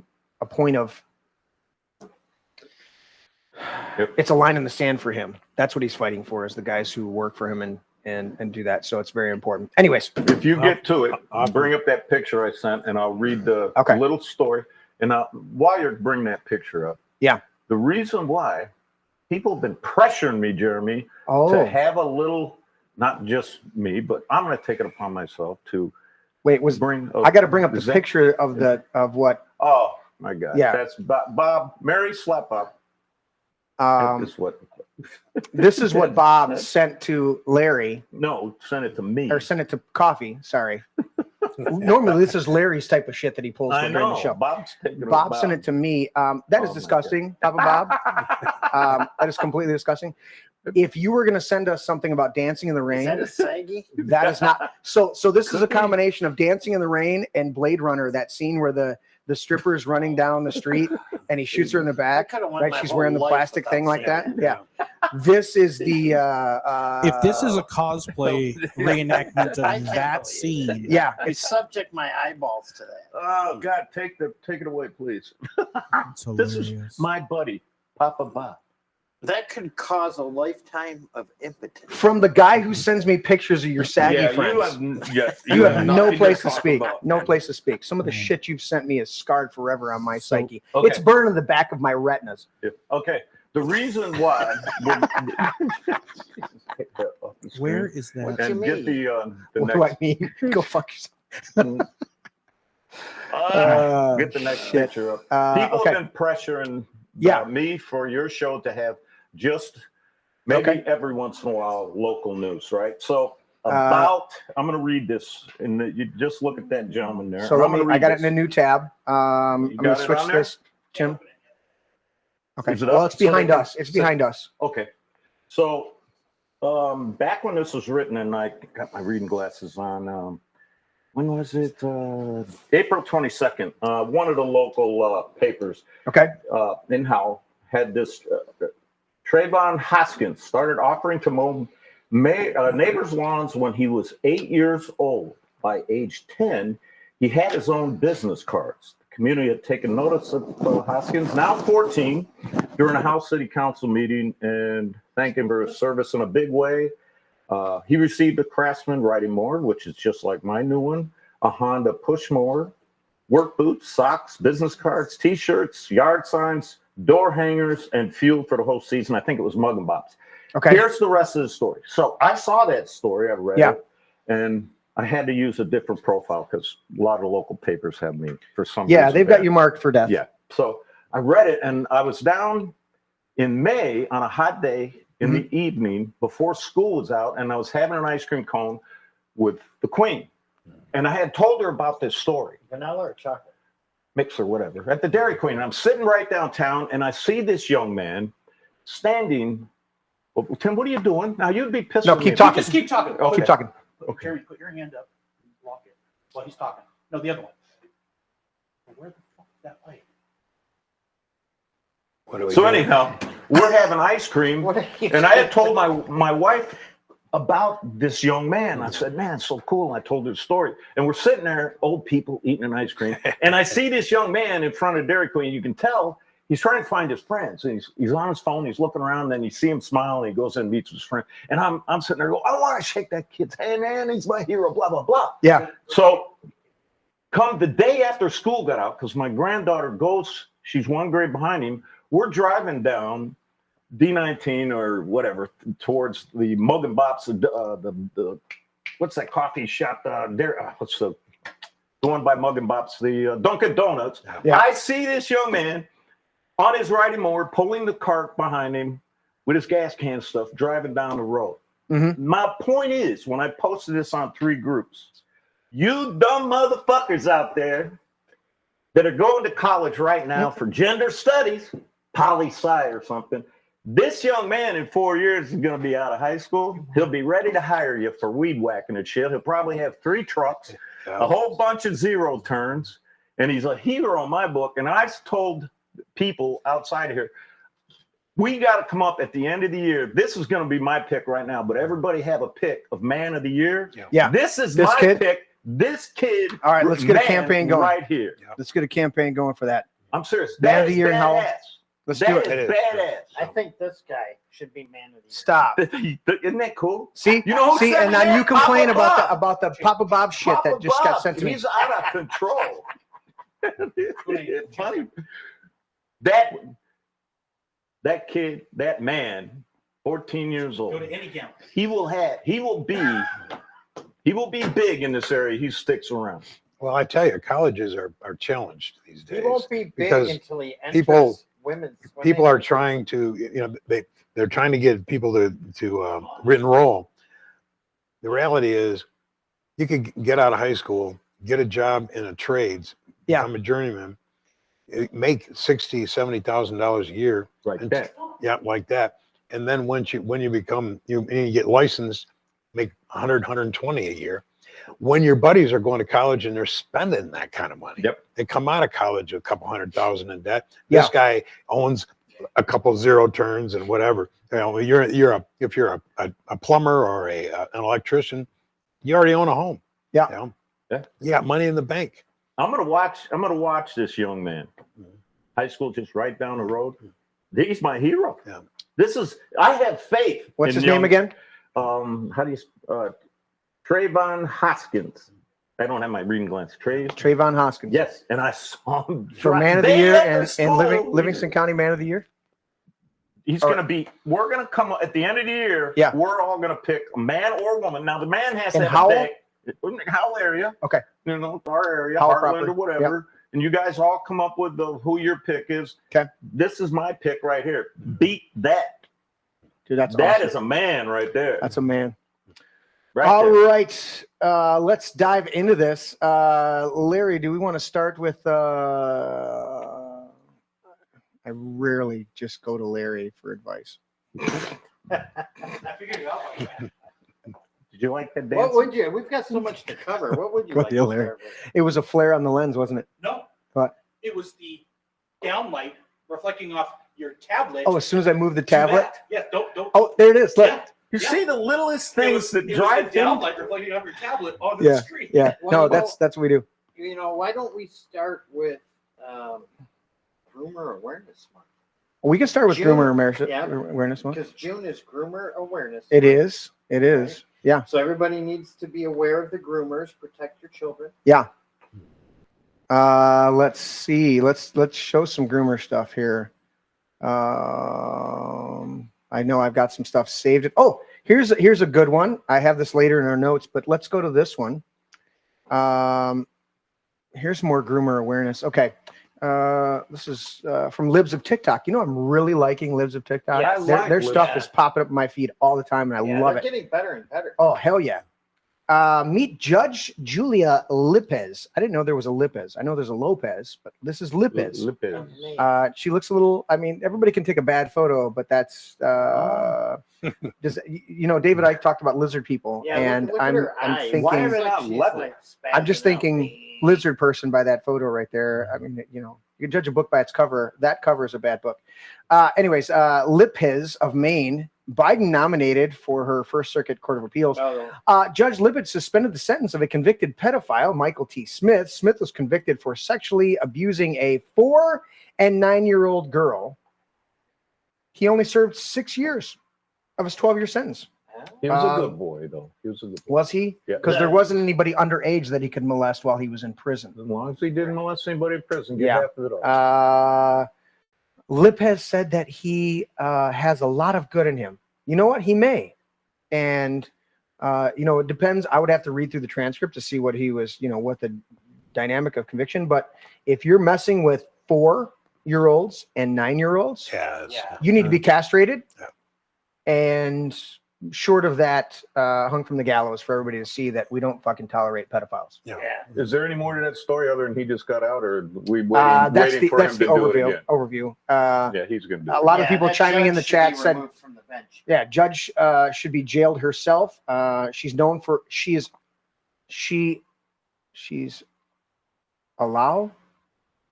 Speaker 2: point of, it's a line in the sand for him. That's what he's fighting for, is the guys who work for him and do that. So it's very important. Anyways,
Speaker 3: if you get to it, I'll bring up that picture I sent and I'll read the little story. And while you're bringing that picture up, the reason why people have been pressuring me, Jeremy, to have a little, not just me, but I'm going to take it upon myself to bring.
Speaker 2: I got to bring up the picture of what?
Speaker 3: Oh my God!
Speaker 2: Yeah,
Speaker 3: that's Bob. Mary slap up.
Speaker 2: This is what Bob sent to Larry.
Speaker 3: No, sent it to me.
Speaker 2: Or sent it to Coffee. Sorry. Normally, this is Larry's type of shit that he pulls during the show. Bob sent it to me. That is disgusting, Papa Bob. That is completely disgusting. If you were going to send us something about Dancing in the Rain, that is not. So this is a combination of Dancing in the Rain and Blade Runner. That scene where the stripper is running down the street and he shoots her in the back. Right, she's wearing the plastic thing like that. Yeah. This is the.
Speaker 4: If this is a cosplay reenactment of that scene,
Speaker 1: I subject my eyeballs to that.
Speaker 3: Oh God, take it away, please. This is my buddy, Papa Bob.
Speaker 1: That could cause a lifetime of impotence.
Speaker 2: From the guy who sends me pictures of your saggy friends. You have no place to speak. No place to speak. Some of the shit you've sent me is scarred forever on my psyche. It's burned in the back of my retinas.
Speaker 3: Okay. The reason why.
Speaker 4: Where is that?
Speaker 3: What and get the
Speaker 2: what do I mean? Go fuck yourself.
Speaker 3: Get the next picture up. People have been pressuring me for your show to have just maybe every once in a while local news, right? So I'm going to read this, and you just look at that gentleman there.
Speaker 2: So I got it in a new tab. I'm going to switch this, Tim. Okay. Well, it's behind us. It's behind us.
Speaker 3: Okay. So back when this was written, and I got my reading glasses on. When was it? April 22nd. One of the local papers. In Howell had this. Trayvon Hoskins started offering to mow neighbors' lawns when he was 8 years old. By age 10, he had his own business cards. The community had taken notice of Hoskins, now 14, during a House City Council meeting, and thanked him for his service in a big way. He received a Craftsman riding mower, which is just like my new one, a Honda push mower, work boots, socks, business cards, T-shirts, yard signs, door hangers, and fuel for the whole season. I think it was Mug and Bob's. Okay. Here's the rest of the story. So I saw that story. I read it, and I had to use a different profile because a lot of local papers have me for some reason.
Speaker 2: Yeah, they've got you marked for death.
Speaker 3: Yeah. So I read it, and I was down in May on a hot day in the evening before school was out, and I was having an ice cream cone with the Queen. And I had told her about this story.
Speaker 1: Vanilla or chocolate?
Speaker 3: Mix or whatever. At the Dairy Queen. And I'm sitting right downtown, and I see this young man standing. Well, Tim, what are you doing? Now, you'd be pissed.
Speaker 2: No, keep talking.
Speaker 6: Just keep talking.
Speaker 3: Okay.
Speaker 2: Keep talking.
Speaker 3: Okay.
Speaker 6: Jerry, put your hand up. Block it. While he's talking. No, the other one. Where the fuck is that light?
Speaker 3: So anyhow, we're having ice cream, and I had told my wife about this young man. I said, man, it's so cool. And I told her the story. And we're sitting there, old people eating an ice cream. And I see this young man in front of Dairy Queen. You can tell he's trying to find his friends. And he's on his phone. He's looking around. Then you see him smile, and he goes in and meets his friend. And I'm sitting there going, I want to shake that kid's hand, man. He's my hero, blah, blah, blah.
Speaker 2: Yeah.
Speaker 3: So come the day after school got out, because my granddaughter goes, she's one grade behind him. We're driving down D19 or whatever towards the Mug and Bop's, the what's that coffee shop there? What's the one by Mug and Bop's? The Dunkin' Donuts. Yeah. I see this young man on his riding mower pulling the cart behind him with his gas can stuff, driving down the road. My point is, when I posted this on 3 groups, you dumb motherfuckers out there that are going to college right now for gender studies, poli-sci or something, this young man in 4 years is going to be out of high school. He'll be ready to hire you for weed whacking and shit. He'll probably have 3 trucks, a whole bunch of 0 turns, and he's a hero in my book. And I told people outside of here, We got to come up at the end of the year. This is going to be my pick right now, but everybody have a pick of man of the year.
Speaker 2: Yeah.
Speaker 3: This is
Speaker 2: This
Speaker 3: my
Speaker 2: kid?
Speaker 3: pick. This kid.
Speaker 2: All right, let's get a
Speaker 3: man
Speaker 2: campaign going.
Speaker 3: right here.
Speaker 2: Let's get a campaign going for that.
Speaker 3: I'm serious.
Speaker 2: Man
Speaker 3: That
Speaker 2: of the
Speaker 3: is
Speaker 2: year and how old?
Speaker 3: badass.
Speaker 2: Let's
Speaker 3: That
Speaker 2: do it.
Speaker 3: is badass.
Speaker 1: I think this guy should be man of the year.
Speaker 2: Stop.
Speaker 3: Isn't that cool?
Speaker 2: See,
Speaker 3: You know who
Speaker 2: see,
Speaker 3: said
Speaker 2: and then
Speaker 3: that?
Speaker 2: you complain
Speaker 3: Papa
Speaker 2: about
Speaker 3: Bob.
Speaker 2: the Papa Bob shit
Speaker 3: Papa
Speaker 2: that just got
Speaker 3: Bob,
Speaker 2: sent to me.
Speaker 3: He's out of control. It's funny. That kid, that man, 14 years old.
Speaker 4: Go to any camp.
Speaker 3: He will be big in this area. He sticks around.
Speaker 5: Well, I tell you, colleges are challenged these days.
Speaker 1: He won't be big
Speaker 5: because
Speaker 1: until he enters
Speaker 5: people-
Speaker 1: women's. when
Speaker 5: People
Speaker 1: they
Speaker 5: are
Speaker 1: enter-
Speaker 5: trying to, they're trying to get people to enroll. The reality is, you could get out of high school, get a job in a trades,
Speaker 2: Yeah.
Speaker 5: become a journeyman, make $60,000-$70,000 a year.
Speaker 3: Like
Speaker 5: And-
Speaker 3: that.
Speaker 5: Yeah, like that. And then when you become you get licensed, make 120 a year. When your buddies are going to college and they're spending that kind of money,
Speaker 3: Yep.
Speaker 5: they come out of college a couple $100,000 in debt.
Speaker 2: Yeah.
Speaker 5: This guy owns a couple zero turns and whatever. You know, if you're a plumber or an electrician, you already own a home.
Speaker 2: Yeah.
Speaker 5: You know?
Speaker 3: Yeah.
Speaker 5: You got money in the bank.
Speaker 3: I'm gonna watch this young man. High school just right down the road. He's my hero.
Speaker 5: Yeah.
Speaker 3: I have faith.
Speaker 2: What's
Speaker 3: in
Speaker 2: his name again?
Speaker 3: How do you Trayvon Hoskins. I don't have my reading glasses.
Speaker 2: Trayvon Hoskins.
Speaker 3: Yes, and I saw him
Speaker 2: For
Speaker 3: drive-
Speaker 2: Man of the
Speaker 3: They
Speaker 2: Year
Speaker 3: let the
Speaker 2: and
Speaker 3: school-
Speaker 2: Livingston County Man of the Year.
Speaker 3: He's
Speaker 2: Or-
Speaker 3: going to be. We're going to come at the end of the year.
Speaker 2: Yeah.
Speaker 3: We're all going to pick a man or a woman. Now the man has to
Speaker 2: In
Speaker 3: have
Speaker 2: Howell?
Speaker 3: a big. Howell area.
Speaker 2: Okay.
Speaker 3: You know, our area,
Speaker 2: Howell
Speaker 3: Heartland
Speaker 2: proper.
Speaker 3: or whatever. And you guys all come up with who your pick is.
Speaker 2: Okay.
Speaker 3: This is my pick right here. Beat that.
Speaker 2: Dude, that's
Speaker 3: That
Speaker 2: awesome.
Speaker 3: is a man right there.
Speaker 2: That's a man.
Speaker 3: Right
Speaker 2: All
Speaker 3: there.
Speaker 2: right. Let's dive into this. Larry, do we want to start with I rarely just go to Larry for advice.
Speaker 4: I figured it out like that.
Speaker 3: Did you like that
Speaker 1: What
Speaker 3: dance?
Speaker 1: would you? We've got so much to cover. What would you
Speaker 2: Go
Speaker 1: like
Speaker 2: deal
Speaker 1: to
Speaker 2: there.
Speaker 1: start with?
Speaker 2: It was a flare on the lens, wasn't it?
Speaker 4: No.
Speaker 2: What?
Speaker 4: It was the downlight reflecting off your tablet.
Speaker 2: Oh, as soon as I moved the
Speaker 4: to
Speaker 2: tablet.
Speaker 4: that. Yeah, don't.
Speaker 2: Oh, there it is. Look.
Speaker 4: Yeah.
Speaker 3: You
Speaker 4: Yeah.
Speaker 3: see the littlest
Speaker 4: It
Speaker 3: things
Speaker 4: was,
Speaker 3: that
Speaker 4: it was
Speaker 3: drive
Speaker 4: the
Speaker 3: him.
Speaker 4: downlight reflecting off your tablet onto
Speaker 2: Yeah.
Speaker 4: the screen.
Speaker 2: Yeah.
Speaker 1: Well,
Speaker 2: No, that's what we do.
Speaker 1: You know, why don't we start with Groomer Awareness Month?
Speaker 2: We can start with
Speaker 1: June.
Speaker 2: Groomer Awareness
Speaker 1: Yeah.
Speaker 2: Awareness Month.
Speaker 1: Because June is Groomer Awareness.
Speaker 2: It
Speaker 1: Month.
Speaker 2: is. It is. Yeah.
Speaker 1: So everybody needs to be aware of the groomers. Protect your children.
Speaker 2: Yeah. Let's see. Let's show some groomer stuff here. I know I've got some stuff saved. Oh, here's a good one. I have this later in our notes, but let's go to this one. Here's more groomer awareness. Okay. This is from Libs of TikTok. You know, I'm really liking Libs of TikTok.
Speaker 1: Yeah, I
Speaker 3: like
Speaker 2: their
Speaker 3: Libs.
Speaker 2: stuff is popping up in my feed all the time, and I love
Speaker 1: they're
Speaker 2: it.
Speaker 1: getting better and better.
Speaker 2: Oh, hell yeah. Meet Judge Julia Lipez. I didn't know there was a Lipez. I know there's a Lopez, but this is Lipez. She looks a little, I mean, everybody can take a bad photo, but that's, David, I talked about lizard people,
Speaker 1: Yeah,
Speaker 2: and
Speaker 1: look at
Speaker 2: I'm
Speaker 1: her eyes.
Speaker 2: thinking,
Speaker 3: Why are they
Speaker 1: It's
Speaker 3: not
Speaker 1: she's
Speaker 3: level?
Speaker 2: I'm just
Speaker 1: spazzing
Speaker 2: thinking
Speaker 1: out.
Speaker 2: lizard person by that photo right there. I mean, you can judge a book by its cover. That cover is a bad book. Anyways, Lipez of Maine, Biden nominated for her First Circuit Court of Appeals.
Speaker 1: Oh,
Speaker 2: Judge Lippitt suspended the sentence of a convicted pedophile, Michael T. Smith. Smith was convicted for sexually abusing a 4- and 9-year-old girl. He only served 6 years of his 12-year sentence.
Speaker 3: He was a good boy, though. He was a good boy.
Speaker 2: Was he?
Speaker 3: Yeah.
Speaker 2: Because there wasn't anybody underage that he could molest while he was in prison.
Speaker 3: As long as he didn't molest anybody in prison, get
Speaker 2: Yeah.
Speaker 3: half of it off.
Speaker 2: Lipez said that he has a lot of good in him. You know what? He may. And, it depends. I would have to read through the transcript to see what he was, what the dynamic of conviction. But if you're messing with 4-year-olds and 9-year-olds, you need to be castrated.
Speaker 5: Yeah.
Speaker 2: And short of that, hung from the gallows for everybody to see that we don't fucking tolerate pedophiles.
Speaker 5: Yeah.
Speaker 3: Is there any more to that story other than he just got out, or we waiting,
Speaker 2: That's
Speaker 3: waiting
Speaker 2: the
Speaker 3: for
Speaker 2: that's
Speaker 3: him
Speaker 2: the
Speaker 3: to do it
Speaker 2: overview.
Speaker 3: again?
Speaker 2: Overview.
Speaker 3: Yeah, he's going to do
Speaker 2: A
Speaker 3: it.
Speaker 2: lot of people chiming in the chat said,
Speaker 1: from the bench.
Speaker 2: "Yeah, Judge should be jailed herself. She's known for she's allow."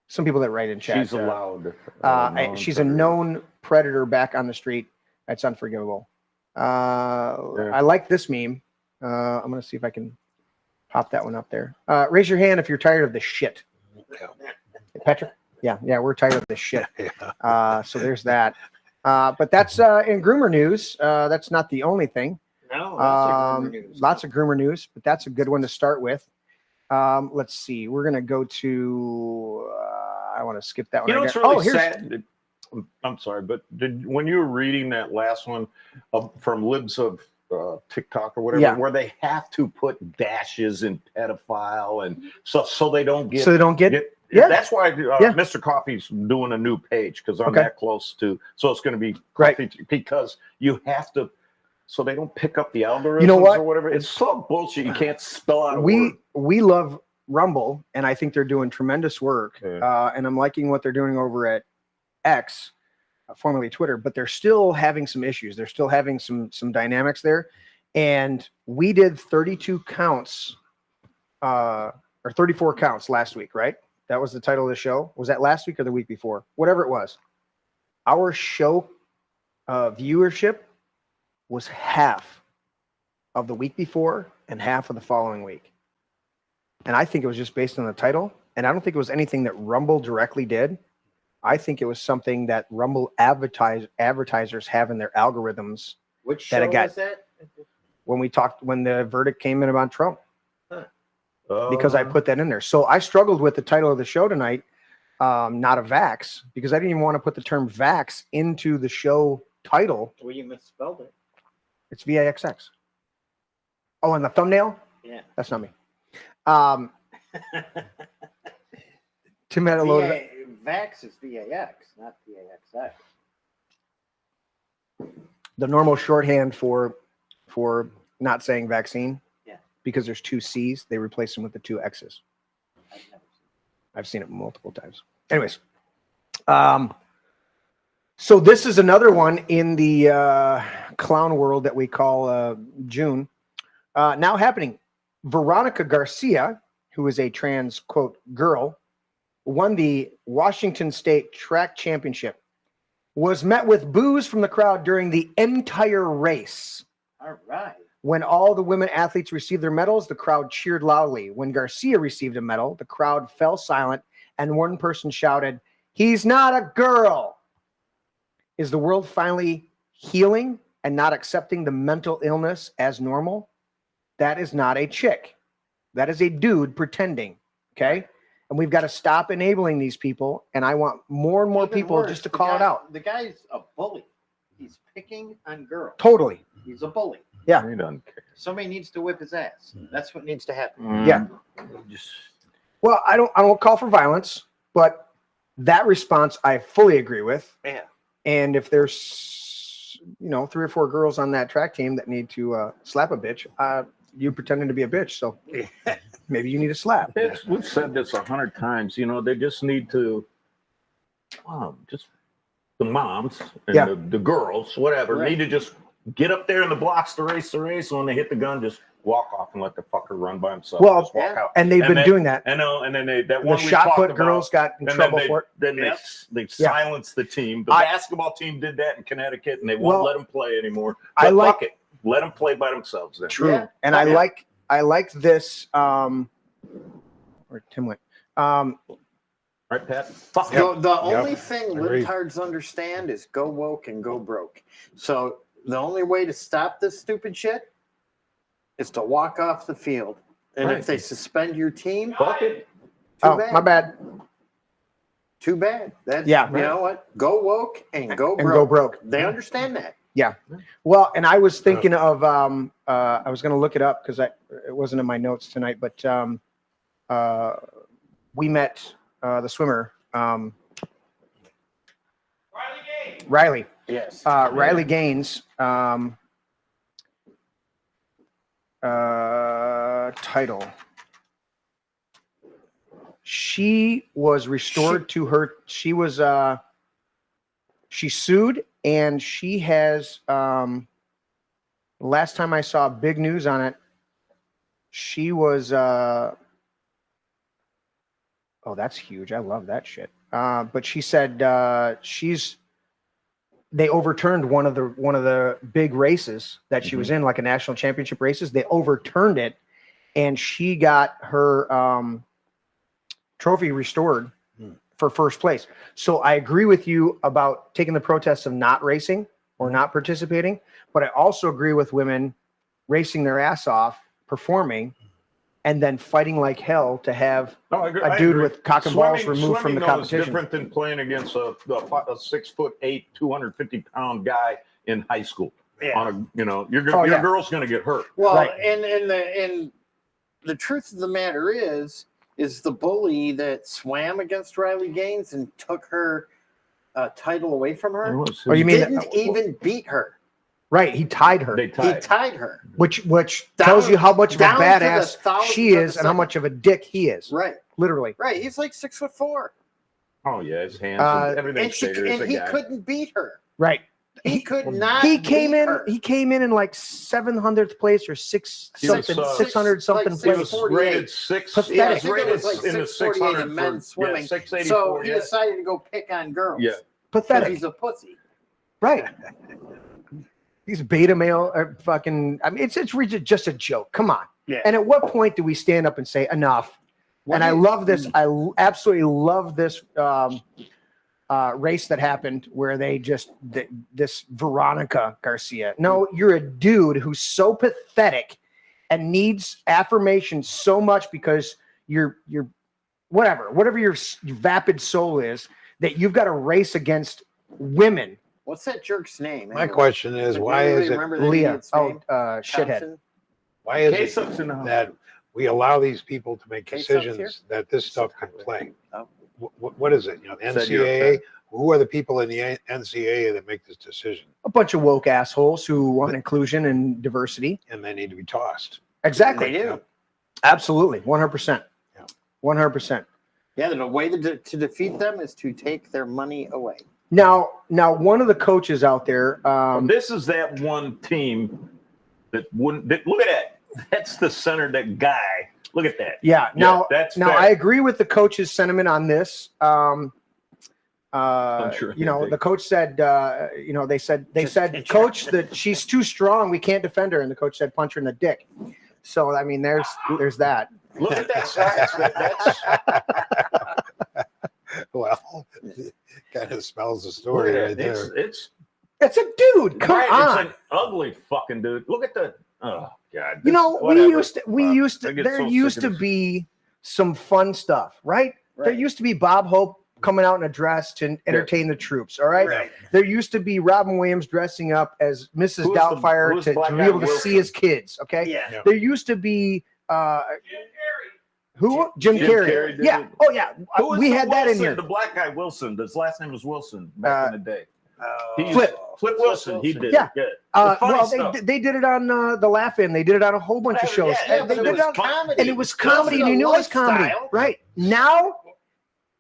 Speaker 2: Some people that write in chat.
Speaker 3: She's allowed.
Speaker 2: She's a known predator back on the street. That's unforgivable. I like this meme. I'm going to see if I can pop that one up there. Raise your hand if you're tired of this shit. Patrick? Yeah, we're tired of this shit. So there's that. But that's in groomer news. That's not the only thing.
Speaker 1: No,
Speaker 2: lots of groomer news, but that's a good one to start with. Let's see. We're going to go to, I want to skip that one.
Speaker 3: You know, it's really sad. I'm sorry, but when you were reading that last one from Libs of TikTok or whatever, where they have to put dashes in pedophile and so they don't get. That's why Mr. Coffee's doing a new page because I'm that close to. So it's going to be because you have to. So they don't pick up the algorithms or whatever. It's so bullshit. You can't spell out a word.
Speaker 2: We love Rumble, and I think they're doing tremendous work. And I'm liking what they're doing over at X, formerly Twitter, but they're still having some issues. They're still having some dynamics there. And we did 32 counts, or 34 counts last week, right? That was the title of the show. Was that last week or the week before? Whatever it was. Our show viewership was half of the week before and half of the following week. And I think it was just based on the title. And I don't think it was anything that Rumble directly did. I think it was something that Rumble advertisers have in their algorithms.
Speaker 1: Which show was that?
Speaker 2: When the verdict came in about Trump. Because I put that in there. So I struggled with the title of the show tonight, not a Vaxx, because I didn't even want to put the term Vaxx into the show title.
Speaker 1: Well, you misspelled it.
Speaker 2: It's VAXX. Oh, and the thumbnail?
Speaker 1: Yeah.
Speaker 2: That's not me. Tim had a load.
Speaker 1: Vaxx is VAX, not VAXX.
Speaker 2: The normal shorthand for not saying vaccine.
Speaker 1: Yeah.
Speaker 2: Because there's two C's, they replace them with the two X's. I've seen it multiple times. Anyways. So this is another one in the clown world that we call June. Now happening. Veronica Garcia, who is a trans, quote, girl, won the Washington State Track Championship, was met with boos from the crowd during the entire race.
Speaker 1: All right.
Speaker 2: When all the women athletes received their medals, the crowd cheered loudly. When Garcia received a medal, the crowd fell silent, and one person shouted, "He's not a girl." Is the world finally healing and not accepting the mental illness as normal? That is not a chick. That is a dude pretending, okay? And we've got to stop enabling these people, and I want more and more
Speaker 1: Even
Speaker 2: people
Speaker 1: worse,
Speaker 2: just to call it out.
Speaker 1: The guy's a bully. He's picking on girls.
Speaker 2: Totally.
Speaker 1: He's a bully.
Speaker 2: Yeah.
Speaker 3: He doesn't care.
Speaker 1: Somebody needs to whip his ass. That's what needs to happen.
Speaker 2: Yeah. Well, I don't call for violence, but that response I fully agree with.
Speaker 1: Yeah.
Speaker 2: And if there's 3 or 4 girls on that track team that need to slap a bitch, you pretending to be a bitch, so maybe you need a slap.
Speaker 3: We've said this 100 times. They just need to, just the moms and the girls, whatever, need to just get up there in the blocks to race the race. When they hit the gun, just walk off and let the fucker run by himself.
Speaker 2: Well,
Speaker 3: just walk out.
Speaker 2: And they've been doing that.
Speaker 3: I know. And then that
Speaker 2: the
Speaker 3: one we
Speaker 2: shot
Speaker 3: talked
Speaker 2: put
Speaker 3: about,
Speaker 2: girls got in trouble for it.
Speaker 3: Then they silenced the team. The basketball team did that in Connecticut, and they won't let them play anymore. But fuck it. Let them play by themselves. Then.
Speaker 2: True. Yeah. And I like this. Where Tim went.
Speaker 3: Right, Pat?
Speaker 1: The only thing libtards understand is go woke and go broke. So the only way to stop this stupid shit is to walk off the field. And if they suspend your team, fuck it. Too bad.
Speaker 2: My bad.
Speaker 1: Too bad. That's,
Speaker 2: you
Speaker 1: know what? Go woke and go broke.
Speaker 2: And go broke.
Speaker 1: They understand that.
Speaker 2: Yeah. Well, and I was thinking of, I was going to look it up because it wasn't in my notes tonight, but we met the swimmer, Riley.
Speaker 1: Yes.
Speaker 2: Riley Gaines, title. She was restored to her. She was, she sued, and she has, last time I saw big news on it, she was, oh, that's huge. I love that shit. But she said she's they overturned one of the big races that she was in, like a national championship races. They overturned it, and she got her trophy restored for first place. So I agree with you about taking the protests of not racing or not participating, but I also agree with women racing their ass off, performing, and then fighting like hell to have a dude with cock and balls removed from the competition.
Speaker 3: Is different than playing against a 6'8", 250-pound guy in high school.
Speaker 1: Yeah.
Speaker 3: On a, your girl's going to get hurt.
Speaker 1: Well,
Speaker 2: Right.
Speaker 1: and the truth of the matter is the bully that swam against Riley Gaines and took her title away from her.
Speaker 2: Or you mean
Speaker 1: didn't even beat her.
Speaker 2: Right, he tied her.
Speaker 3: They
Speaker 1: He
Speaker 3: tied.
Speaker 1: tied her.
Speaker 2: Which
Speaker 1: Down-
Speaker 2: tells you how much of a
Speaker 1: down to the
Speaker 2: badass
Speaker 1: thousands
Speaker 2: she
Speaker 1: of
Speaker 2: is
Speaker 1: the
Speaker 2: and how
Speaker 1: second.
Speaker 2: much of a dick he is.
Speaker 1: Right.
Speaker 2: Literally.
Speaker 1: Right. He's like 6'4",
Speaker 3: Oh yeah, his hands, everything.
Speaker 1: and he couldn't beat her.
Speaker 2: Right.
Speaker 1: He could not.
Speaker 2: He came
Speaker 1: beat
Speaker 2: in.
Speaker 1: her.
Speaker 2: He came in like 700th place or
Speaker 3: He was,
Speaker 2: 600 something
Speaker 1: like
Speaker 3: He
Speaker 2: place.
Speaker 3: was
Speaker 1: 648.
Speaker 3: rated six.
Speaker 2: Pathetic.
Speaker 3: He
Speaker 1: I
Speaker 3: was
Speaker 1: think it
Speaker 3: rated
Speaker 1: was like
Speaker 3: in the
Speaker 1: 648
Speaker 3: 600
Speaker 1: in men's swimming.
Speaker 3: Yeah, 684.
Speaker 1: So he
Speaker 3: Yeah.
Speaker 1: decided to go pick on girls.
Speaker 3: Yeah.
Speaker 1: Because
Speaker 2: Pathetic.
Speaker 1: he's a pussy.
Speaker 2: Right. These beta male are fucking. I mean, it's really just a joke. Come on.
Speaker 1: Yeah.
Speaker 2: And at what point do we stand up and say enough? And I love this. I absolutely love this race that happened where they just this Veronica Garcia. No, you're a dude who's so pathetic and needs affirmation so much because you're whatever your vapid soul is that you've got to race against women.
Speaker 1: What's that jerk's name?
Speaker 5: My question is, why is it
Speaker 1: Remember the
Speaker 2: Leah.
Speaker 1: idiot's
Speaker 2: Oh,
Speaker 1: name?
Speaker 2: shithead.
Speaker 1: Thompson?
Speaker 5: why is
Speaker 3: K-Sub's in the
Speaker 5: it
Speaker 3: house.
Speaker 5: that we allow these people to make
Speaker 1: K-Sub's
Speaker 5: decisions that this stuff can play?
Speaker 1: Oh.
Speaker 5: What is it? The
Speaker 3: Said you're
Speaker 5: NCAA? Who are the people in the NCAA that make this decision?
Speaker 2: A bunch of woke assholes who want inclusion and diversity.
Speaker 5: And they need to be tossed.
Speaker 2: Exactly.
Speaker 1: They do.
Speaker 2: Absolutely. 100%.
Speaker 5: Yeah.
Speaker 2: 100%.
Speaker 1: Yeah, the way to defeat them is to take their money away.
Speaker 2: Now, one of the coaches out there,
Speaker 3: This is that one team that wouldn't. Look at that. That's the center. That guy. Look at that.
Speaker 2: yeah. Now,
Speaker 3: that's
Speaker 2: now
Speaker 3: fair.
Speaker 2: I agree with the coach's sentiment on this.
Speaker 3: I'm sure he did.
Speaker 2: The coach said, they said,
Speaker 1: Just-
Speaker 2: coach, that she's too strong. We can't defend her. And the coach said, punch her in the dick. So, I mean, there's that.
Speaker 3: Look at that size. That's
Speaker 5: Well, kind of spells the story right there.
Speaker 3: It's
Speaker 2: It's a dude. Come
Speaker 3: right,
Speaker 2: on.
Speaker 3: It's an ugly fucking dude. Look at the. Oh God.
Speaker 2: You know,
Speaker 3: Whatever.
Speaker 2: we used to
Speaker 3: I get
Speaker 2: there
Speaker 3: so
Speaker 2: used
Speaker 3: sick
Speaker 2: to
Speaker 3: of this.
Speaker 2: be some fun stuff, right? There
Speaker 1: Right.
Speaker 2: used to be Bob Hope coming out in a dress to entertain the troops, all right?
Speaker 1: Right.
Speaker 2: There used to be Robin Williams dressing up as Mrs.
Speaker 3: Who's the-
Speaker 2: Doubtfire
Speaker 3: who's
Speaker 2: to
Speaker 3: Black
Speaker 2: be
Speaker 3: Guy
Speaker 2: able to
Speaker 3: Wilson?
Speaker 2: see his kids, okay?
Speaker 1: Yeah.
Speaker 5: Yeah.
Speaker 2: There used to be who? Jim
Speaker 3: Jim
Speaker 2: Carrey.
Speaker 3: Carrey did
Speaker 2: Yeah.
Speaker 3: it.
Speaker 2: Oh yeah.
Speaker 3: Who was
Speaker 2: We
Speaker 3: the
Speaker 2: had that in
Speaker 3: Wilson?
Speaker 2: here.
Speaker 3: The black guy Wilson. His last name was Wilson back in the day. He
Speaker 2: Flip.
Speaker 3: Flip Wilson. He did.
Speaker 2: Yeah.
Speaker 3: It. Good. The funny
Speaker 2: Well,
Speaker 3: stuff.
Speaker 2: they did it on the Laugh-In. They did it on a whole bunch of shows.
Speaker 3: Yeah,
Speaker 2: And they
Speaker 3: but
Speaker 2: did
Speaker 3: it
Speaker 2: it on
Speaker 3: was fun.
Speaker 2: and it was comedy, and you knew it was comedy, right? Now,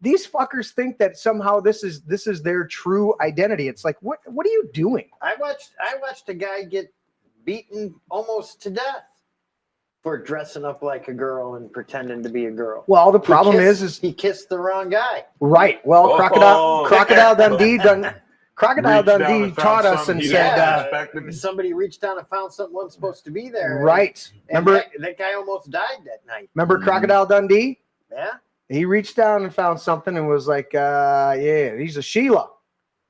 Speaker 2: these fuckers think that somehow this is their true identity. It's like, what are you doing?
Speaker 1: I watched a guy get beaten almost to death for dressing up like a girl and pretending to be a girl.
Speaker 2: Well, the problem is
Speaker 1: he kissed the wrong guy.
Speaker 2: right. Well,
Speaker 3: Oh.
Speaker 2: Crocodile Dundee
Speaker 3: Reached down and found
Speaker 2: taught us
Speaker 3: something
Speaker 2: and
Speaker 3: he
Speaker 2: said,
Speaker 3: didn't expect.
Speaker 1: Somebody reached down and found something wasn't supposed to be there.
Speaker 2: right.
Speaker 1: And
Speaker 2: Remember
Speaker 1: that guy almost died that night.
Speaker 2: Crocodile Dundee?
Speaker 1: Yeah.
Speaker 2: He reached down and found something and was like, yeah, he's a Sheila.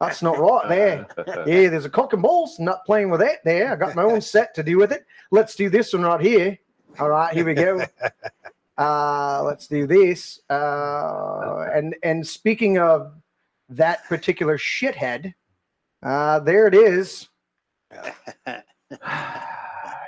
Speaker 2: That's not right there. Yeah, there's a cock and balls. Not playing with that there. I got my own set to do with it. Let's do this one right here. All right, here we go. Let's do this. And speaking of that particular shithead, there it is.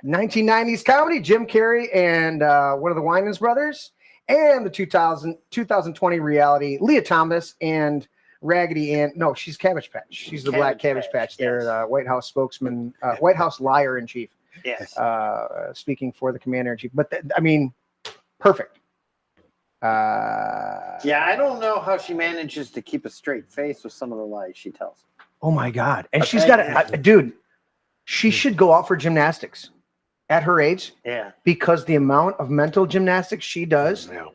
Speaker 2: 1990s comedy, Jim Carrey and one of the Winans brothers, and the 2020 reality, Leah Thomas and Raggedy Ann. No, she's Cabbage Patch. She's the black Cabbage Patch. They're the White House spokesman, White House liar in chief.
Speaker 1: Yes.
Speaker 2: Speaking for the commander in chief. But I mean, perfect.
Speaker 1: Yeah, I don't know how she manages to keep a straight face with some of the lies she tells.
Speaker 2: Oh my God. And she's got a dude, she should go out for gymnastics at her age
Speaker 1: Yeah.
Speaker 2: because the amount of mental gymnastics she does
Speaker 5: Yeah.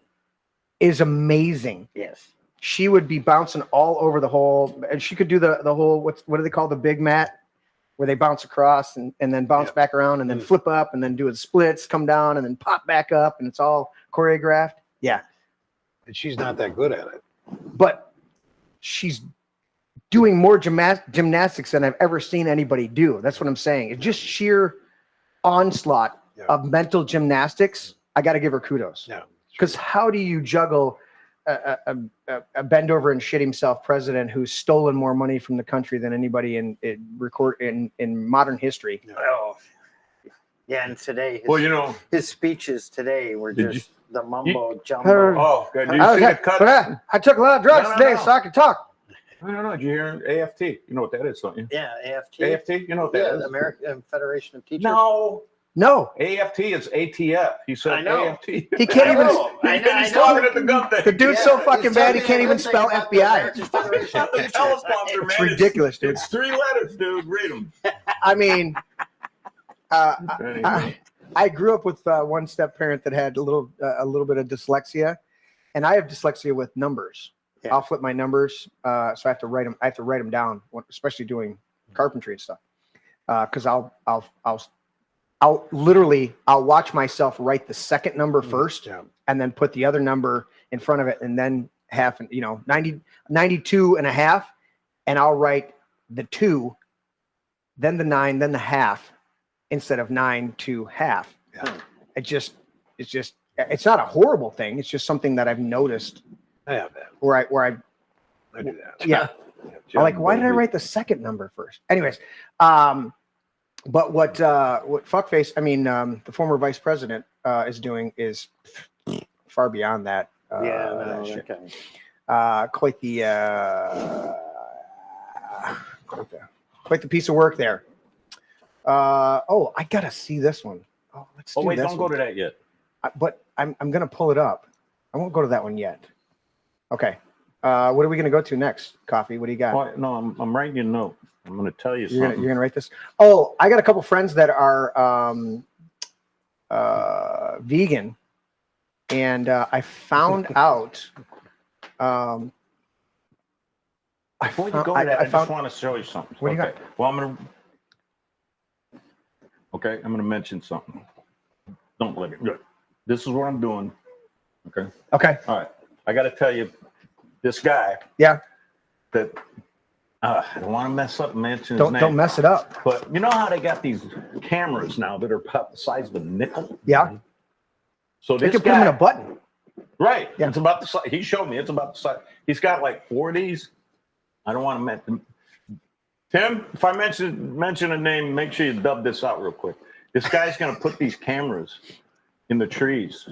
Speaker 2: is amazing.
Speaker 1: Yes.
Speaker 2: she would be bouncing all over the hole, and she could do the whole what do they call the big mat, where they bounce across and then bounce back around and then flip up and then do the splits, come down and then pop back up, and it's all choreographed. Yeah,
Speaker 5: And she's not that good at it.
Speaker 2: but she's doing more gymnastics than I've ever seen anybody do. That's what I'm saying. It's just sheer onslaught of mental gymnastics. I got to give her kudos.
Speaker 5: Yeah.
Speaker 2: Because how do you juggle a bend over and shit himself president who's stolen more money from the country than anybody in modern history?
Speaker 5: Yeah.
Speaker 7: Oh, yeah. And today, his speeches today were just the mumbo jumbo.
Speaker 3: Oh, good. Did you see the cut?
Speaker 2: I took a lot of drugs today, so I could talk.
Speaker 3: No. Did you hear AFT? You know what that is, don't you?
Speaker 7: Yeah, AFT.
Speaker 3: AFT? You know what that is?
Speaker 7: The American Federation of Teachers.
Speaker 2: No,
Speaker 3: AFT is ATF. He said
Speaker 7: I know.
Speaker 3: AFT.
Speaker 2: he can't even.
Speaker 3: He's talking at the gun thing.
Speaker 2: The dude's so fucking bad he can't even spell FBI.
Speaker 3: Shut the teleprompter, man.
Speaker 2: It's ridiculous, dude.
Speaker 3: It's 3 letters, dude. Read them.
Speaker 2: I mean, I grew up with one step parent that had a little bit of dyslexia, and I have dyslexia with numbers.
Speaker 7: Yeah.
Speaker 2: I'll flip my numbers, so I have to write them. I have to write them down, especially doing carpentry and stuff, because I'll watch myself write the second number first, and then put the other number in front of it, and then 92 and a half, and I'll write the 2, then the 9, then the half, instead of 9 to half.
Speaker 5: Yeah.
Speaker 2: It's not a horrible thing. It's just something that I've noticed.
Speaker 5: I have that.
Speaker 2: Where I
Speaker 5: I do that.
Speaker 2: yeah. I'm like, why did I write the second number first? Anyways, but what fuckface, I mean, the former vice president is doing is far beyond that. That shit. Quite the piece of work there. I gotta see this one. Oh, let's.
Speaker 3: Oh, wait, don't go to that yet.
Speaker 2: But I'm gonna pull it up. I won't go to that one yet. Okay. What are we gonna go to next? Coffee. What do you got?
Speaker 3: Well, no, I'm writing you a note. I'm going to tell you
Speaker 2: You're
Speaker 3: something.
Speaker 2: gonna write this. Oh, I got a couple friends that are vegan, and I found out.
Speaker 3: Before you go to that, I just want to show you something.
Speaker 2: What do you got?
Speaker 3: Well, I'm gonna mention something. Don't let it. Good. This is what I'm doing. Okay.
Speaker 2: Okay.
Speaker 3: All right. I got to tell you, this guy.
Speaker 2: Yeah.
Speaker 3: That I don't want to mess up mention his name.
Speaker 2: Don't mess it up.
Speaker 3: But you know how they got these cameras now that are about the size of a nickel?
Speaker 2: Yeah.
Speaker 3: So
Speaker 2: They
Speaker 3: this
Speaker 2: can put
Speaker 3: guy,
Speaker 2: them in a button.
Speaker 3: right?
Speaker 2: Yeah.
Speaker 3: It's about the size. He showed me. It's about the size. He's got like 4 of these. I don't want to mention. Tim, if I mention a name, make sure you dub this out real quick. This guy's going to put these cameras in the trees.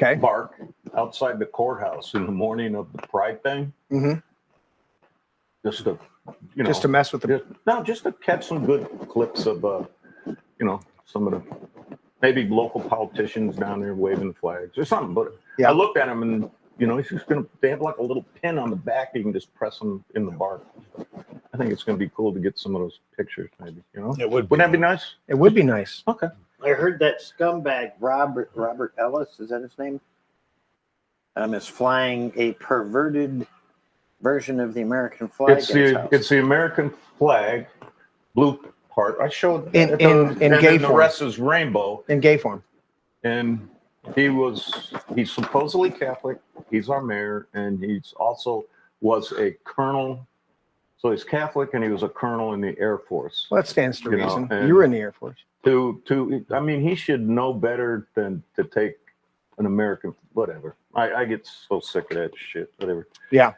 Speaker 2: Okay.
Speaker 3: Bark outside the courthouse in the morning of the Pride thing.
Speaker 2: Mm-hmm.
Speaker 3: Just to,
Speaker 2: Just to mess with the.
Speaker 3: just to catch some good clips of, some of the maybe local politicians down there waving flags or something. But
Speaker 2: Yeah.
Speaker 3: I looked at him and, he's just they have like a little pin on the back. You can just press them in the bark. I think it's going to be cool to get some of those pictures, maybe,
Speaker 5: It would.
Speaker 3: Wouldn't that be nice?
Speaker 2: It would be nice.
Speaker 3: Okay.
Speaker 7: I heard that scumbag Robert Ellis, is that his name? Is flying a perverted version of the American flag.
Speaker 3: It's the American flag, blue part. I showed
Speaker 2: In
Speaker 3: and
Speaker 2: gay
Speaker 3: then the
Speaker 2: form.
Speaker 3: rest is rainbow.
Speaker 2: In gay form.
Speaker 3: And he's supposedly Catholic. He's our mayor, and he's also was a colonel. So he's Catholic, and he was a colonel in the Air Force.
Speaker 2: Well, that stands to reason.
Speaker 3: and-
Speaker 2: You were in the Air Force.
Speaker 3: He should know better than to take an American, whatever. I get so sick of that shit, whatever.
Speaker 2: Yeah.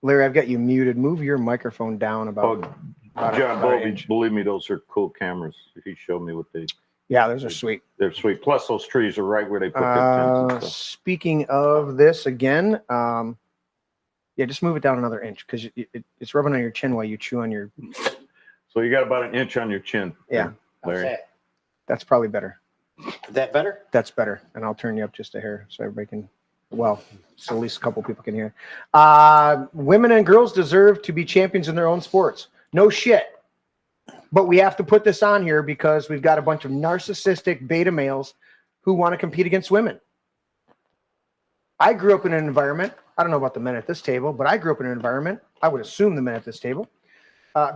Speaker 2: Larry, I've got you muted. Move your microphone down about.
Speaker 3: John
Speaker 2: about an
Speaker 3: Bovey,
Speaker 2: inch.
Speaker 3: believe me, those are cool cameras. He showed me what
Speaker 2: Yeah, those are sweet.
Speaker 3: they're sweet. Plus, those trees are right where they put their tents and stuff.
Speaker 2: Speaking of this again, just move it down another inch because it's rubbing on your chin while you chew on your.
Speaker 3: So you got about an inch on your chin.
Speaker 2: Yeah.
Speaker 3: Larry.
Speaker 7: Okay.
Speaker 2: That's probably better.
Speaker 7: Is that better?
Speaker 2: That's better, and I'll turn you up just a hair so everybody can. Well, so at least a couple people can hear. Women and girls deserve to be champions in their own sports. No shit. But we have to put this on here because we've got a bunch of narcissistic beta males who want to compete against women. I grew up in an environment. I don't know about the men at this table, but I grew up in an environment. I would assume the men at this table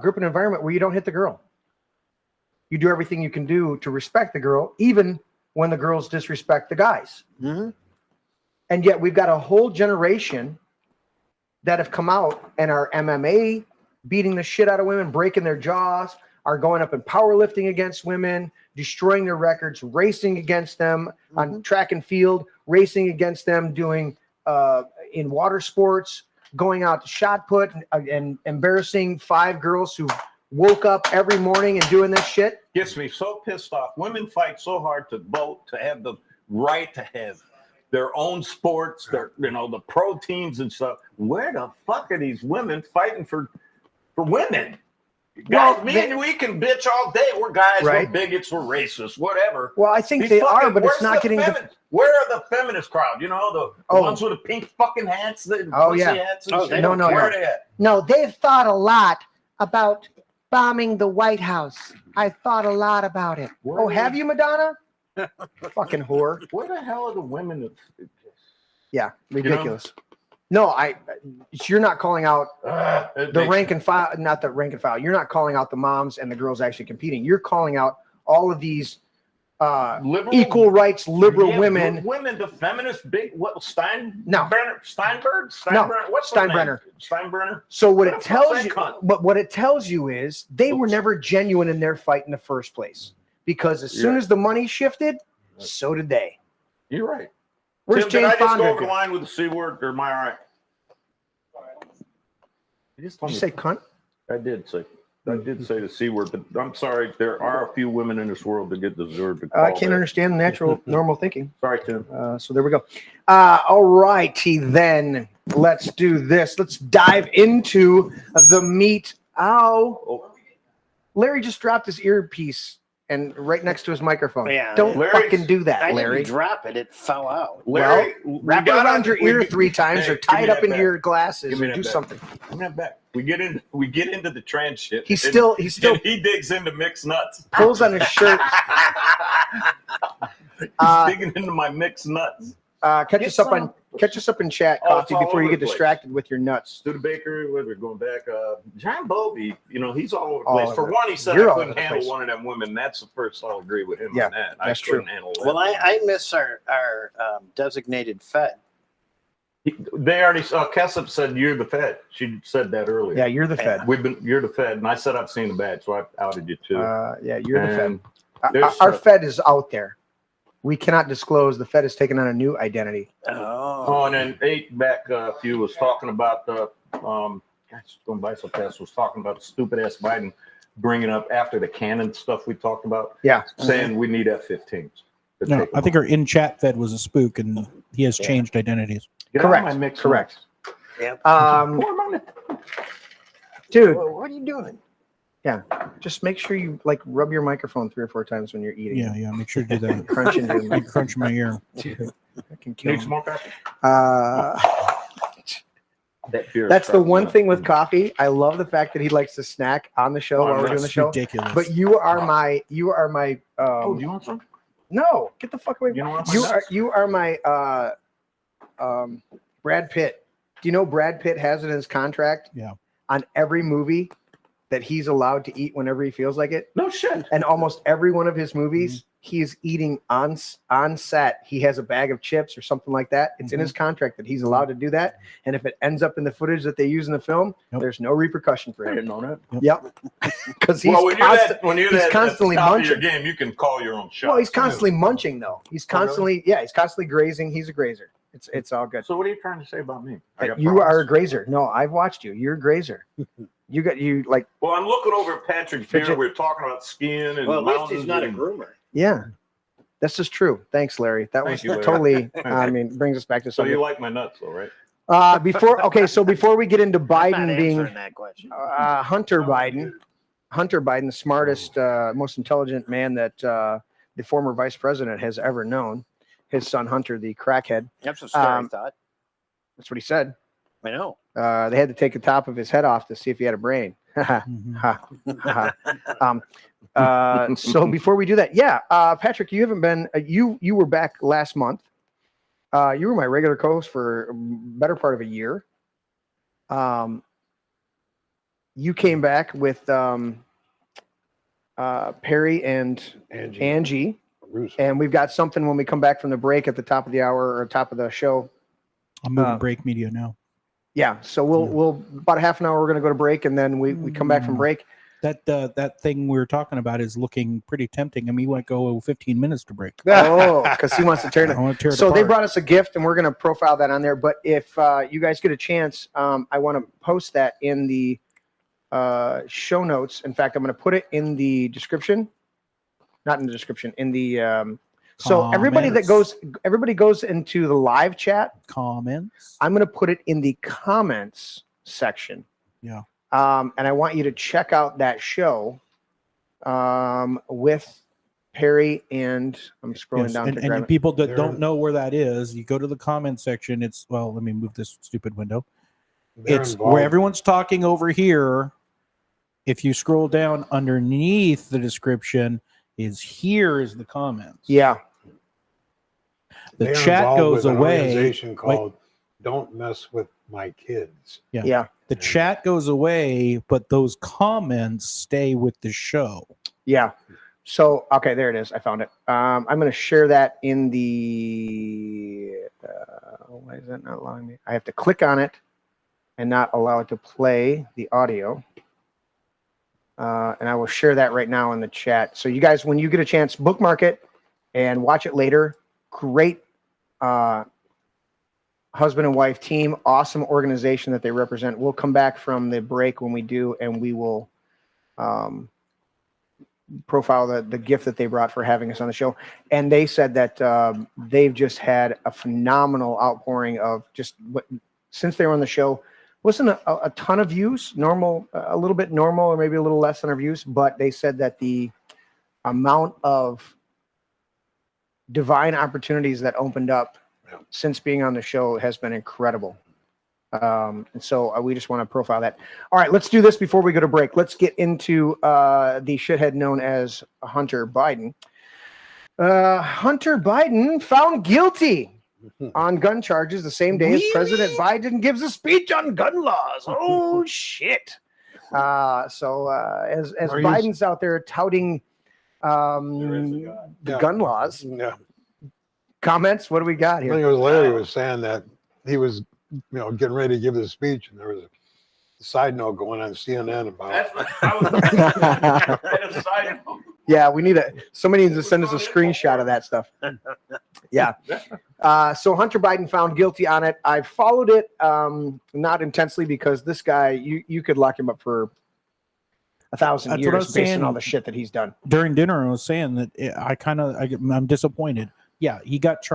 Speaker 2: grew up in an environment where you don't hit the girl. You do everything you can do to respect the girl, even when the girls disrespect the guys.
Speaker 7: Mm-hmm.
Speaker 2: And yet we've got a whole generation that have come out and are MMA, beating the shit out of women, breaking their jaws, are going up in powerlifting against women, destroying their records, racing against them on track and field, racing against them, doing in water sports, going out to shot put and embarrassing 5 girls who woke up every morning and doing this shit.
Speaker 3: Gets me so pissed off. Women fight so hard to vote, to have the right to have their own sports, their the pro teams and stuff. Where the fuck are these women fighting for women? Guys,
Speaker 2: Well,
Speaker 3: me and we can bitch all day. We're guys,
Speaker 2: Right.
Speaker 3: we're bigots, we're racists, whatever.
Speaker 2: Well, I think
Speaker 3: These
Speaker 2: they are,
Speaker 3: fucking-
Speaker 2: but it's
Speaker 3: where's
Speaker 2: not
Speaker 3: the
Speaker 2: getting
Speaker 3: Where are the feminist crowd? The ones with the pink fucking hats, the pussy
Speaker 2: yeah.
Speaker 3: hats and
Speaker 7: Oh,
Speaker 3: shit.
Speaker 7: they
Speaker 2: don't
Speaker 3: Where
Speaker 2: know.
Speaker 3: are they at?
Speaker 2: No, they've thought a lot about bombing the White House. I thought a lot about it.
Speaker 3: Where
Speaker 2: Oh,
Speaker 3: are
Speaker 2: have
Speaker 3: they?
Speaker 2: you, Madonna? Fucking whore.
Speaker 3: Where the hell are the women?
Speaker 2: Yeah, ridiculous. No, you're not calling out the rank and file, not the rank and file. You're not calling out the moms and the girls actually competing. You're calling out all of these
Speaker 3: liberal,
Speaker 2: equal rights, liberal
Speaker 3: Yeah,
Speaker 2: women.
Speaker 3: good women, the feminist big what Steinberg?
Speaker 2: No,
Speaker 3: What's her name?
Speaker 2: Steinbrenner.
Speaker 3: Steinbrenner.
Speaker 2: So what
Speaker 3: What
Speaker 2: it
Speaker 3: the fuck's
Speaker 2: tells
Speaker 3: that
Speaker 2: you,
Speaker 3: cunt?
Speaker 2: but what it tells you is they were never genuine in their fight in the first place. Because as soon
Speaker 3: Yeah.
Speaker 2: as the money shifted, so did they.
Speaker 3: You're right.
Speaker 2: Where's
Speaker 3: Tim,
Speaker 2: Jane
Speaker 3: did I just go
Speaker 2: Fonda?
Speaker 3: over the line with the C word, or am I all right?
Speaker 2: Did you say cunt?
Speaker 3: I did say the C word, but I'm sorry. There are a few women in this world that get deserved to call
Speaker 2: I can't
Speaker 3: that.
Speaker 2: understand natural, normal thinking.
Speaker 3: Sorry, Tim.
Speaker 2: So there we go. All righty then. Let's do this. Let's dive into the meat. Ow.
Speaker 3: Oh,
Speaker 2: Larry just dropped his earpiece and right next to his microphone.
Speaker 7: Yeah.
Speaker 2: Don't
Speaker 3: Larry's-
Speaker 2: fucking do that,
Speaker 7: I
Speaker 2: Larry.
Speaker 7: didn't drop it. It fell out.
Speaker 3: Larry,
Speaker 2: Wrap it around your ear 3 times or tie it up into your
Speaker 3: Give
Speaker 2: glasses
Speaker 3: me
Speaker 2: or
Speaker 3: that
Speaker 2: do
Speaker 3: back.
Speaker 2: something.
Speaker 3: Give me that back. We get into the trans shit.
Speaker 2: He's
Speaker 3: and-
Speaker 2: still
Speaker 3: and he digs into mixed nuts.
Speaker 2: pulls on his shirt.
Speaker 3: He's
Speaker 2: Uh,
Speaker 3: digging into my mixed nuts.
Speaker 2: Catch us up in chat,
Speaker 3: Oh, it's
Speaker 2: Coffee,
Speaker 3: all
Speaker 2: before you
Speaker 3: over
Speaker 2: get
Speaker 3: the place.
Speaker 2: distracted with your nuts.
Speaker 3: Stu Baker, we're going back. John Bovey, he's all over the
Speaker 2: All
Speaker 3: place.
Speaker 2: over
Speaker 3: For
Speaker 2: the-
Speaker 3: one, he said
Speaker 2: You're
Speaker 3: I
Speaker 2: all
Speaker 3: couldn't
Speaker 2: over the
Speaker 3: handle
Speaker 2: place.
Speaker 3: one of them women. That's the first I'll agree with him
Speaker 2: Yeah,
Speaker 3: on that.
Speaker 2: that's
Speaker 3: I couldn't
Speaker 2: true.
Speaker 3: handle that.
Speaker 7: Well, I miss our designated Fed.
Speaker 3: They already Kessup said you're the Fed. She said that earlier.
Speaker 2: Yeah, you're the Fed.
Speaker 3: You're the Fed, and I said I've seen the badge, so I've outed you too.
Speaker 2: Yeah, you're the Fed.
Speaker 3: And there's
Speaker 2: Our Fed is out there. We cannot disclose. The Fed has taken on a new identity.
Speaker 3: Oh, and then 8 back a few was talking about the gosh, going by so fast. Was talking about the stupid ass Biden bringing up after the cannon stuff we talked about.
Speaker 2: Yeah.
Speaker 3: Saying we need F-15s. to
Speaker 4: No,
Speaker 3: take
Speaker 4: I
Speaker 3: them
Speaker 4: think
Speaker 3: on.
Speaker 4: our in-chat Fed was a spook, and he has changed identities.
Speaker 3: Get out of
Speaker 2: Correct.
Speaker 3: my mix,
Speaker 2: Correct.
Speaker 7: Yep.
Speaker 2: Dude,
Speaker 7: What are you doing?
Speaker 2: just make sure you rub your microphone 3 or 4 times when you're eating.
Speaker 4: Yeah, make sure to do that.
Speaker 2: Crunch into your
Speaker 4: I
Speaker 2: mic.
Speaker 4: crunch my ear.
Speaker 2: Fucking kill
Speaker 3: Need
Speaker 2: me.
Speaker 3: some more coffee? That beer
Speaker 2: That's the
Speaker 3: starts
Speaker 2: one
Speaker 3: up.
Speaker 2: thing with Coffee. I love the fact that he likes to snack on the show while we're doing the
Speaker 4: That's
Speaker 2: show.
Speaker 4: ridiculous.
Speaker 2: But you are my
Speaker 3: Oh, do you want some?
Speaker 2: no, get the fuck away.
Speaker 3: You know what?
Speaker 2: You are my Brad Pitt. Do you know Brad Pitt has it in his contract?
Speaker 4: Yeah.
Speaker 2: On every movie that he's allowed to eat whenever he feels like it.
Speaker 3: No shit.
Speaker 2: And almost every one of his movies, he is eating on set. He has a bag of chips or something like that. It's in his contract that he's allowed to do that. And if it ends up in the footage that they use in the film, there's no repercussion for
Speaker 3: I
Speaker 2: him.
Speaker 3: didn't know that.
Speaker 2: Yep. Because he's
Speaker 3: Well, when you're
Speaker 2: he's
Speaker 3: that
Speaker 2: constantly
Speaker 3: at the top of your
Speaker 2: munching.
Speaker 3: game, you can call your own shot.
Speaker 2: Well, he's constantly munching though. He's constantly he's constantly grazing. He's a grazer. It's all good.
Speaker 3: So what are you trying to say about me? I got
Speaker 2: You
Speaker 3: problems.
Speaker 2: are a grazer. No, I've watched you. You're a grazer. You like
Speaker 3: Well, I'm looking over at Patrick
Speaker 2: Fidget.
Speaker 3: here. We're talking about skiing and
Speaker 7: Well, at least
Speaker 3: mountains
Speaker 7: he's not a
Speaker 3: and-
Speaker 7: groomer.
Speaker 2: yeah. This is true. Thanks, Larry. That
Speaker 3: Thank
Speaker 2: was
Speaker 3: you, Larry.
Speaker 2: totally. I mean, brings us back to
Speaker 3: So
Speaker 2: something.
Speaker 3: you like my nuts, though, right?
Speaker 2: Before we get into
Speaker 7: I'm not
Speaker 2: Biden being
Speaker 7: answering that question.
Speaker 2: Hunter Biden, the smartest, most intelligent man that the former vice president has ever known. His son Hunter, the crackhead.
Speaker 7: That's a scary
Speaker 2: Um,
Speaker 7: thought.
Speaker 2: That's what he said.
Speaker 7: I know.
Speaker 2: They had to take the top of his head off to see if he had a brain.
Speaker 4: Mhm.
Speaker 2: So before we do that, Patrick, you haven't been. You were back last month. You were my regular co-host for a better part of a year. You came back with Perry and Angie. And we've got something when we come back from the break at the top of the hour or top of the show.
Speaker 4: I'm moving break media now.
Speaker 2: Yeah, so we'll about a half an hour. We're going to go to break, and then we come back from break.
Speaker 4: That thing we were talking about is looking pretty tempting. I mean, we might go 15 minutes to break.
Speaker 2: Oh, because he wants to tear it.
Speaker 4: I want to tear it
Speaker 2: So they
Speaker 4: apart.
Speaker 2: brought us a gift, and we're going to profile that on there. But if you guys get a chance, I want to post that in the show notes. In fact, I'm going to put it in the description. Not in the description. In the so everybody goes into the live chat.
Speaker 4: Comments.
Speaker 2: I'm going to put it in the comments section.
Speaker 4: Yeah.
Speaker 2: And I want you to check out that show with Perry and I'm scrolling down to grab
Speaker 4: and
Speaker 2: it.
Speaker 4: people that don't know where that is, you go to the comment section. It's let me move this stupid window. It's where everyone's talking over here. If you scroll down underneath the description, here is the comments.
Speaker 2: Yeah.
Speaker 5: They're
Speaker 4: chat
Speaker 5: involved
Speaker 4: goes
Speaker 5: with an
Speaker 4: away.
Speaker 5: Organization called "Don't Mess with My Kids."
Speaker 2: Yeah.
Speaker 4: The chat goes away, but those comments stay with the show.
Speaker 2: Yeah. So, okay, there it is. I found it. I'm going to share that in the, why is that not allowing me? I have to click on it and not allow it to play the audio. And I will share that right now in the chat. So you guys, when you get a chance, bookmark it and watch it later. Great husband and wife team, awesome organization that they represent. We'll come back from the break when we do, and we will profile the gift that they brought for having us on the show. And they said that they've just had a phenomenal outpouring of just since they were on the show. Wasn't a ton of views, normal, a little bit normal, or maybe a little less than our views, but they said that the amount of divine opportunities that opened up since being on the show has been incredible. And so we just want to profile that. All right, let's do this before we go to break. Let's get into the shithead known as Hunter Biden. Hunter Biden found guilty on gun charges the same day as President Biden gives a speech on gun laws. Oh, shit. As Biden's out there touting the gun laws.
Speaker 5: Yeah.
Speaker 2: Comments? What do we got
Speaker 5: I
Speaker 2: here?
Speaker 5: think it was Larry was saying that he was, getting ready to give his speech, and there was a side note going on CNN about.
Speaker 2: Yeah, we need somebody needs to send us a screenshot of that stuff. Yeah. So Hunter Biden found guilty on it. I followed it not intensely because this guy, you could lock him up for 1,000 years based on all the shit that he's done.
Speaker 4: During dinner, I was saying that I'm disappointed. Yeah, he got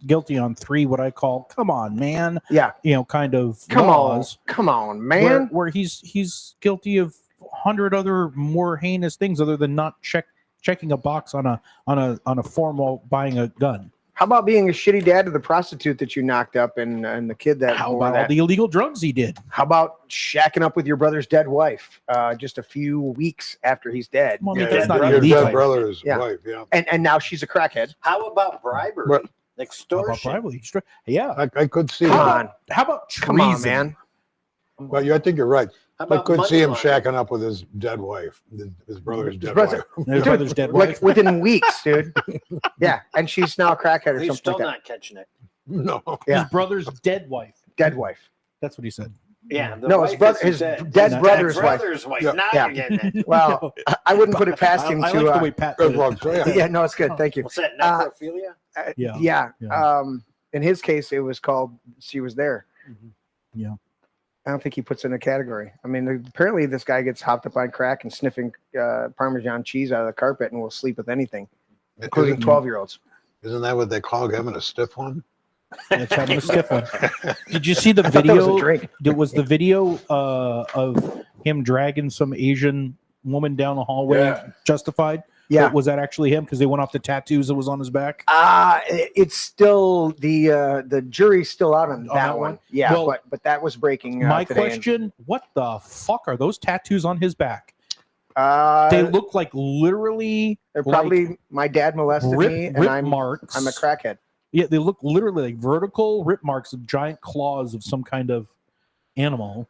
Speaker 4: guilty on 3 what I call come on, man.
Speaker 2: Yeah,
Speaker 4: kind of
Speaker 2: come
Speaker 4: laws.
Speaker 2: Come on, man.
Speaker 4: Where he's guilty of 100 other more heinous things other than not checking a box on a form while buying a gun.
Speaker 2: How about being a shitty dad to the prostitute that you knocked up and the kid that?
Speaker 4: How about all the illegal drugs he did?
Speaker 2: How about shacking up with your brother's dead wife just a few weeks after he's dead?
Speaker 4: Well,
Speaker 5: That's
Speaker 4: not
Speaker 5: your
Speaker 4: illegal.
Speaker 5: dead brother's
Speaker 2: Yeah.
Speaker 5: wife. Yeah.
Speaker 2: And now she's a crackhead.
Speaker 7: How about bribery?
Speaker 5: But-
Speaker 7: Extortion.
Speaker 4: Yeah.
Speaker 5: I could see
Speaker 2: Come
Speaker 5: that.
Speaker 2: on.
Speaker 4: How about treason?
Speaker 2: Come on, man.
Speaker 5: But I think you're right.
Speaker 7: How
Speaker 5: I
Speaker 7: about
Speaker 5: could see him
Speaker 7: money
Speaker 5: shacking up with his dead wife, his brother's dead
Speaker 2: brother-
Speaker 5: wife.
Speaker 4: His brother's dead
Speaker 2: Like
Speaker 4: wife.
Speaker 2: within weeks, dude. Yeah, and she's now a crackhead or
Speaker 7: He's
Speaker 2: something
Speaker 7: still
Speaker 2: like that.
Speaker 7: not catching it.
Speaker 5: No.
Speaker 2: Yeah.
Speaker 4: His brother's dead wife.
Speaker 2: Dead wife.
Speaker 4: That's what he said.
Speaker 7: Yeah. the
Speaker 2: No, his
Speaker 7: wife
Speaker 2: brother,
Speaker 7: isn't
Speaker 2: his
Speaker 7: dead.
Speaker 2: dead
Speaker 4: Not
Speaker 2: brother's wife.
Speaker 7: Brother's wife.
Speaker 5: Yeah.
Speaker 7: Now
Speaker 2: Yeah.
Speaker 7: you're getting it.
Speaker 2: Well, I wouldn't put it past him
Speaker 4: I
Speaker 2: to.
Speaker 4: like the way Pat
Speaker 5: Good
Speaker 4: did it.
Speaker 5: luck. So, yeah.
Speaker 2: Yeah, no, it's good. Thank you.
Speaker 7: What's that? Necrophilia?
Speaker 4: Yeah.
Speaker 2: In his case, it was called "She Was There."
Speaker 4: Yeah.
Speaker 2: I don't think he puts in a category. I mean, apparently this guy gets hopped up on crack and sniffing Parmesan cheese out of the carpet and will sleep with anything, including 12-year-olds.
Speaker 5: Isn't that what they call having a stiff one?
Speaker 4: That's having a stiff one. Did you see the
Speaker 2: I thought that was
Speaker 4: video?
Speaker 2: a drink.
Speaker 4: Was the video of him dragging some Asian woman down the hallway justified?
Speaker 2: Yeah.
Speaker 4: But was that actually him? Because they went off the tattoos that was on his back.
Speaker 2: It's still the jury's still out on that one. Yeah,
Speaker 4: Well,
Speaker 2: but that was breaking.
Speaker 4: My
Speaker 2: today.
Speaker 4: question: what the fuck are those tattoos on his back?
Speaker 2: And,
Speaker 4: They look like literally
Speaker 2: they're probably my dad molested me, and
Speaker 4: rip
Speaker 2: I'm
Speaker 4: marks.
Speaker 2: a crackhead.
Speaker 4: Yeah, they look literally like vertical rip marks of giant claws of some kind of animal.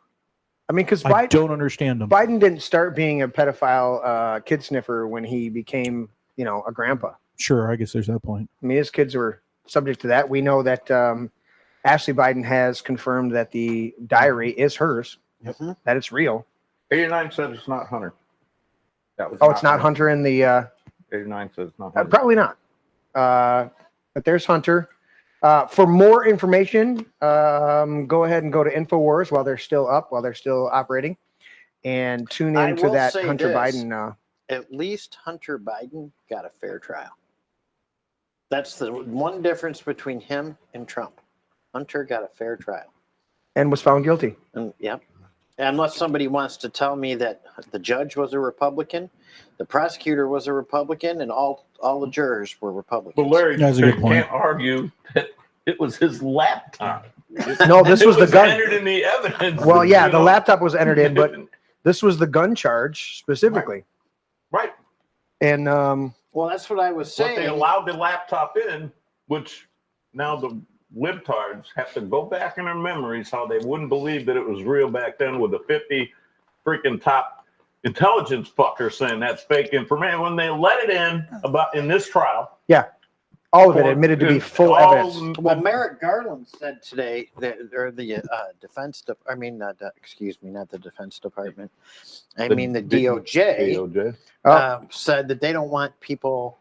Speaker 2: I mean, because
Speaker 4: I don't understand them.
Speaker 2: Biden didn't start being a pedophile kid sniffer when he became, a grandpa.
Speaker 4: Sure, I guess there's that point.
Speaker 2: I mean, his kids were subject to that. We know that Ashley Biden has confirmed that the diary is hers, that it's real.
Speaker 3: 89 said it's not Hunter.
Speaker 2: It's not Hunter in the...
Speaker 3: 89 says it's not Hunter.
Speaker 2: Probably not. But there's Hunter. For more information, go ahead and go to InfoWars while they're still up, while they're still operating, and tune
Speaker 7: I
Speaker 2: into
Speaker 7: will
Speaker 2: that
Speaker 7: say
Speaker 2: Hunter
Speaker 7: this.
Speaker 2: Biden.
Speaker 7: At least Hunter Biden got a fair trial. That's the one difference between him and Trump. Hunter got a fair trial.
Speaker 2: And was found guilty.
Speaker 7: And, yep. Unless somebody wants to tell me that the judge was a Republican, the prosecutor was a Republican, and all the jurors were Republicans.
Speaker 3: But Larry,
Speaker 4: That's a
Speaker 3: you
Speaker 4: good point.
Speaker 3: can't argue that it was his laptop.
Speaker 2: No, this
Speaker 3: It
Speaker 2: was the gun.
Speaker 3: entered in the evidence.
Speaker 2: Well, yeah,
Speaker 3: You
Speaker 2: the
Speaker 3: know?
Speaker 2: laptop was entered in, but this was the gun charge specifically.
Speaker 3: Right.
Speaker 2: And
Speaker 7: Well, that's what I was
Speaker 3: But
Speaker 7: saying.
Speaker 3: they allowed the laptop in, which now the libtards have to go back in their memories how they wouldn't believe that it was real back then with the 50 freaking top intelligence fucker saying that's fake information. When they let it in this trial,
Speaker 2: all of it admitted to be full evidence.
Speaker 7: Well, Merrick Garland said today that, or the not the Defense Department. I mean the DOJ. Said that they don't want people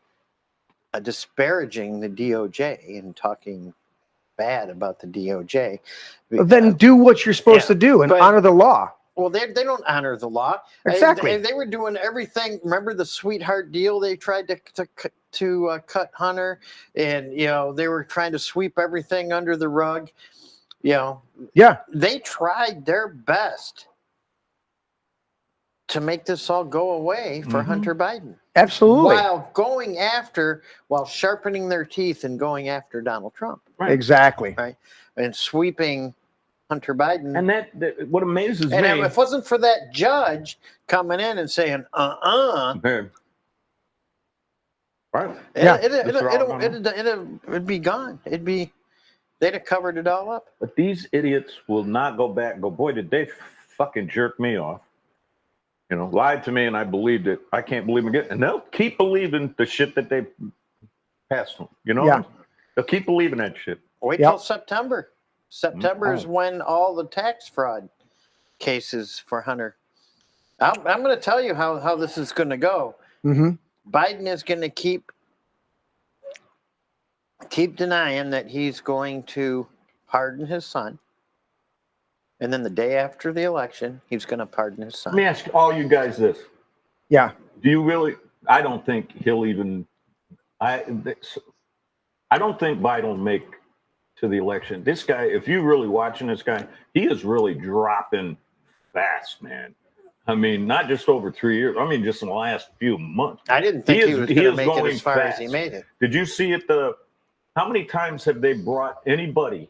Speaker 7: disparaging the DOJ and talking bad about the DOJ.
Speaker 2: Then do what you're supposed to do and honor the law.
Speaker 7: Well, they don't honor the law.
Speaker 2: Exactly.
Speaker 7: They were doing everything. Remember the sweetheart deal? They tried to cut Hunter, and they were trying to sweep everything under the rug.
Speaker 2: Yeah.
Speaker 7: They tried their best to make this all go away for Hunter Biden.
Speaker 2: Absolutely.
Speaker 7: While sharpening their teeth and going after Donald Trump.
Speaker 3: Right.
Speaker 2: Exactly.
Speaker 7: Right. And sweeping Hunter Biden.
Speaker 3: And that what amazes
Speaker 7: and
Speaker 3: me.
Speaker 7: if it wasn't for that judge coming in and saying,
Speaker 3: Right.
Speaker 7: it'd be gone. They'd have covered it all up.
Speaker 3: But these idiots will not go back and go, boy, did they fucking jerk me off. Lied to me and I believed it. I can't believe it again. And they'll keep believing the shit that they passed them.
Speaker 2: Yeah.
Speaker 3: They'll keep believing that shit.
Speaker 7: Wait till September. September is when all the tax fraud cases for Hunter. I'm going to tell you how this is going to go.
Speaker 2: Mm-hmm.
Speaker 7: Biden is going to keep denying that he's going to pardon his son. And then the day after the election, he's going to pardon his son.
Speaker 3: Let me ask all you guys this.
Speaker 2: Yeah.
Speaker 3: Do you really? I don't think he'll even. I don't think Biden will make to the election. This guy, if you're really watching this guy, he is really dropping fast, man. I mean, not just over 3 years. I mean, just in the last few months.
Speaker 7: I didn't think he was going to make it as far as he made it.
Speaker 3: Did you see it? How many times have they brought anybody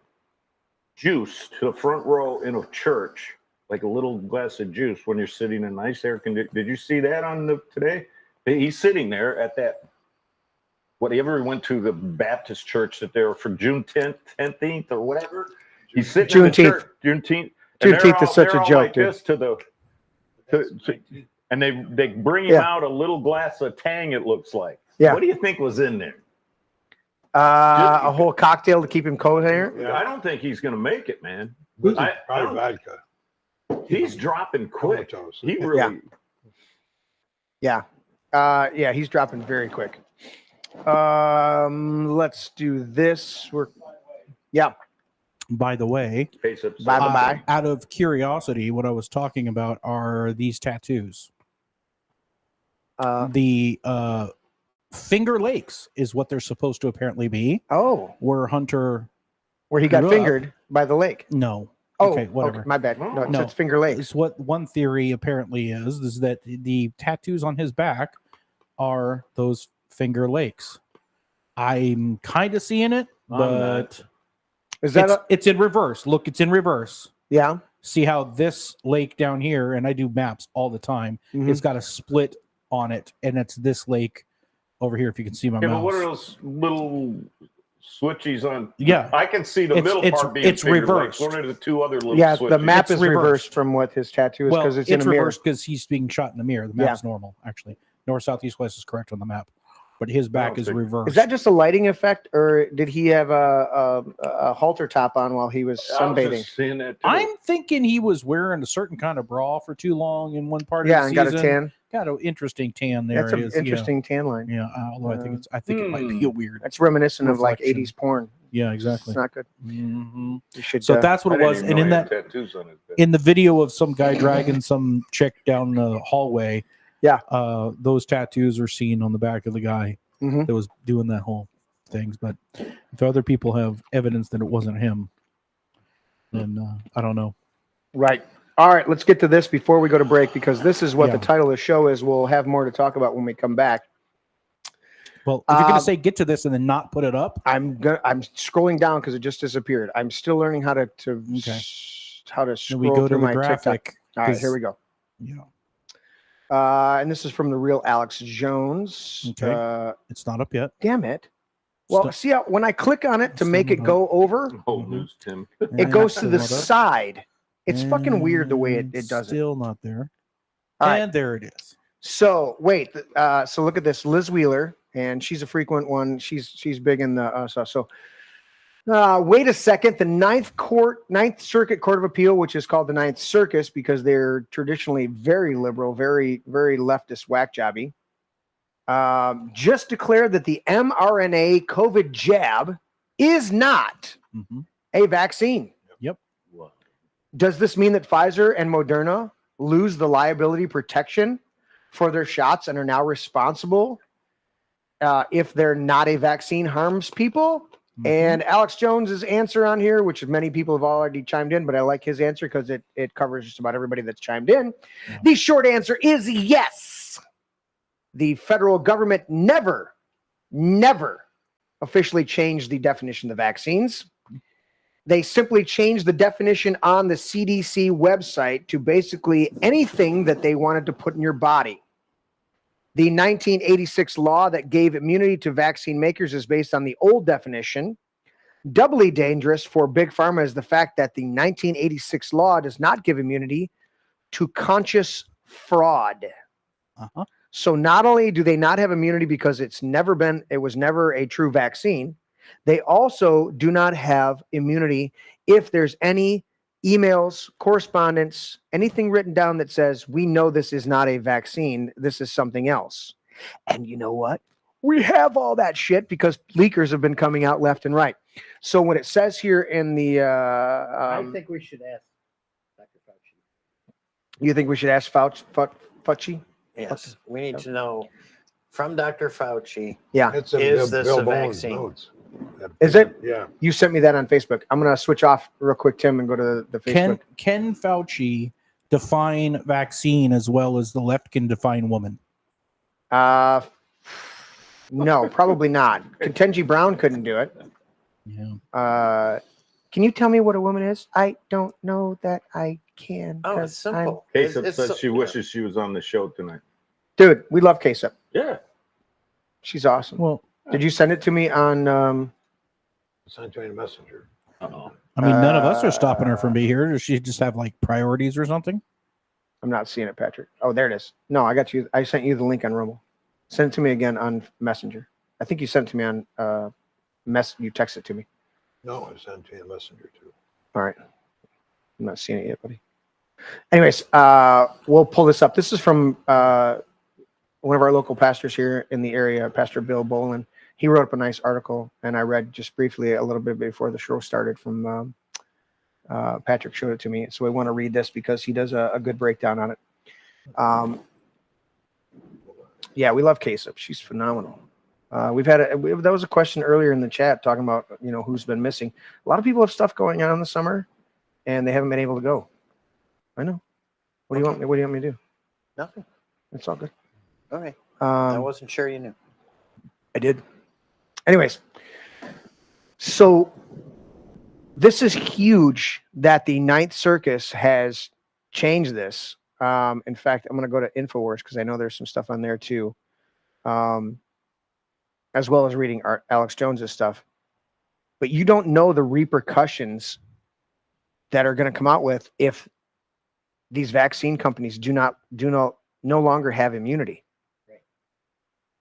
Speaker 3: juice to the front row in a church, like a little glass of juice when you're sitting in nice air conditioning? Did you see that today? He's sitting there at that. Whatever he went to the Baptist church that they were for June 10th or whatever. He's sitting in the church, Juneteenth.
Speaker 2: Juneteenth is such a joke,
Speaker 3: like
Speaker 2: dude.
Speaker 3: this and they bring him out a little glass of Tang. It looks like.
Speaker 2: Yeah.
Speaker 3: What do you think was in there?
Speaker 2: A whole cocktail to keep him coherent.
Speaker 3: Yeah. I don't think he's going to make it, man.
Speaker 5: Probably vodka.
Speaker 3: He's dropping quick.
Speaker 5: Comatose.
Speaker 3: He really.
Speaker 2: Yeah. He's dropping very quick. Let's do this.
Speaker 4: By the way,
Speaker 2: Bye.
Speaker 4: out of curiosity, what I was talking about are these tattoos. The Finger Lakes is what they're supposed to apparently be.
Speaker 2: Oh,
Speaker 4: where Hunter,
Speaker 2: where he got
Speaker 4: grew up.
Speaker 2: fingered by the lake.
Speaker 4: No.
Speaker 2: Oh,
Speaker 4: okay, whatever.
Speaker 2: my bad.
Speaker 4: No.
Speaker 2: It's Finger Lakes.
Speaker 4: It's what one theory apparently is that the tattoos on his back are those Finger Lakes. I'm kind of seeing it, but
Speaker 2: is that
Speaker 4: it's in reverse. Look, it's in reverse.
Speaker 2: Yeah.
Speaker 4: See how this lake down here, and I do maps all the time.
Speaker 2: Mhm.
Speaker 4: It's got a split on it, and it's this lake over here. If you can see my
Speaker 3: Yeah,
Speaker 4: mouse.
Speaker 3: but what are those little switchies on.
Speaker 4: Yeah.
Speaker 3: I can see the middle part being
Speaker 4: it's
Speaker 3: Finger
Speaker 4: reversed.
Speaker 3: Lakes. What are the two other little
Speaker 2: Yeah,
Speaker 3: switchies?
Speaker 2: the map
Speaker 4: It's
Speaker 2: is reversed
Speaker 4: reversed.
Speaker 2: from what his tattoo is
Speaker 4: Well,
Speaker 2: because it's in
Speaker 4: it's
Speaker 2: a mirror.
Speaker 4: reversed because he's being shot in the mirror. The map's normal, actually. North, south, east, west is correct on the map, but his back is reversed.
Speaker 2: Is that just a lighting effect, or did he have a halter top on while he was sunbathing?
Speaker 3: just seeing that too.
Speaker 4: I'm thinking he was wearing a certain kind of bra for too long in one part
Speaker 2: Yeah,
Speaker 4: of
Speaker 2: and
Speaker 4: the
Speaker 2: got
Speaker 4: season.
Speaker 2: a tan.
Speaker 4: Got an interesting tan there.
Speaker 2: That's an interesting tan line.
Speaker 4: Yeah, although I think it might be a weird.
Speaker 2: That's reminiscent of like
Speaker 4: reflection.
Speaker 2: 80s porn.
Speaker 4: Yeah, exactly.
Speaker 2: It's not good.
Speaker 4: Mm-hmm.
Speaker 2: You should.
Speaker 4: So that's what
Speaker 3: I
Speaker 4: it
Speaker 3: didn't
Speaker 4: was.
Speaker 3: even
Speaker 4: And
Speaker 3: know
Speaker 4: in
Speaker 3: he had
Speaker 4: that,
Speaker 3: tattoos on his back.
Speaker 4: in the video of some guy dragging some chick down the hallway, those tattoos are seen on the back of the guy that was doing that whole things. But if other people have evidence that it wasn't him, then I don't know.
Speaker 2: Right. All right, let's get to this before we go to break, because this is what the title of the show is. We'll have more to talk about when we come back.
Speaker 4: Well, if you're going to say get to this and then not put it up,
Speaker 2: I'm scrolling down because it just disappeared. I'm still learning how to scroll
Speaker 4: we go to
Speaker 2: through
Speaker 4: the
Speaker 2: my
Speaker 4: graphic.
Speaker 2: TikTok. All right, here we go.
Speaker 4: Yeah.
Speaker 2: And this is from the real Alex Jones.
Speaker 4: Okay. It's not up yet.
Speaker 2: Damn it. Well, see how when I click on it to make it go over,
Speaker 3: Old news, Tim.
Speaker 2: it goes to the side. It's fucking weird the way it does it.
Speaker 4: Still not there.
Speaker 2: All right.
Speaker 4: And there it is.
Speaker 2: So wait, so look at this, Liz Wheeler, and she's a frequent one. She's big in the stuff. So wait a second, the Ninth Circuit Court of Appeal, which is called the Ninth Circus because they're traditionally very liberal, very very leftist whack jobby, just declared that the mRNA COVID jab is not a vaccine.
Speaker 4: Yep.
Speaker 2: Does this mean that Pfizer and Moderna lose the liability protection for their shots and are now responsible if they're not a vaccine harms people? And Alex Jones's answer on here, which many people have already chimed in, but I like his answer because it covers just about everybody that's chimed in. Yeah. The short answer is yes. The federal government never officially changed the definition of vaccines. They simply changed the definition on the CDC website to basically anything that they wanted to put in your body. The 1986 law that gave immunity to vaccine makers is based on the old definition. Doubly dangerous for Big Pharma is the fact that the 1986 law does not give immunity to conscious fraud. So not only do they not have immunity because it was never a true vaccine, they also do not have immunity if there's any emails, correspondence, anything written down that says, we know this is not a vaccine, this is something else. And you know what? We have all that shit because leakers have been coming out left and right. So what it says here in the...
Speaker 7: I think we should ask Dr. Fauci.
Speaker 2: You think we should ask Fauci?
Speaker 7: Yes. We need to know from Dr. Fauci,
Speaker 5: It's
Speaker 7: is this
Speaker 5: Bill
Speaker 7: a
Speaker 5: Bowen's
Speaker 7: vaccine?
Speaker 5: notes.
Speaker 2: Is it?
Speaker 5: Yeah.
Speaker 2: You sent me that on Facebook. I'm going to switch off real quick, Tim, and go to the Facebook.
Speaker 4: Can Fauci define vaccine as well as the left can define woman?
Speaker 2: No, probably not. Ketanji Brown couldn't do it.
Speaker 4: Yeah.
Speaker 2: Can you tell me what a woman is? I don't know that I can.
Speaker 7: Oh, it's simple.
Speaker 3: Kasip says she wishes she was on the show tonight.
Speaker 2: Dude, we love Kasip.
Speaker 3: Yeah.
Speaker 2: She's awesome.
Speaker 4: Well,
Speaker 2: did you send it to me on...
Speaker 5: Sent to a messenger.
Speaker 3: Uh-oh.
Speaker 4: I mean, none of us are stopping her from being here. Does she just have like priorities or something?
Speaker 2: I'm not seeing it, Patrick. Oh, there it is. No, I got you. I sent you the link on Rumble. Send it to me again on Messenger. I think you sent it to me on you texted it to me.
Speaker 5: No, I sent to a messenger too.
Speaker 2: All right. I'm not seeing it yet, buddy. Anyways, we'll pull this up. This is from one of our local pastors here in the area, Pastor Bill Bolin. He wrote up a nice article, and I read just briefly a little bit before the show started from Patrick showed it to me. So I want to read this because he does a good breakdown on it. Yeah, we love Kasip. She's phenomenal. We've had that was a question earlier in the chat talking about who's been missing. A lot of people have stuff going on in the summer, and they haven't been able to go. I know. What do you want? What do you want me to do?
Speaker 7: Nothing.
Speaker 2: It's all good.
Speaker 7: Okay. I wasn't sure you knew.
Speaker 2: I did. Anyways, so this is huge that the Ninth Circus has changed this. In fact, I'm going to go to InfoWars because I know there's some stuff on there too, as well as reading Alex Jones's stuff. but you don't know the repercussions that are going to come out with if these vaccine companies no longer have immunity.
Speaker 7: Right.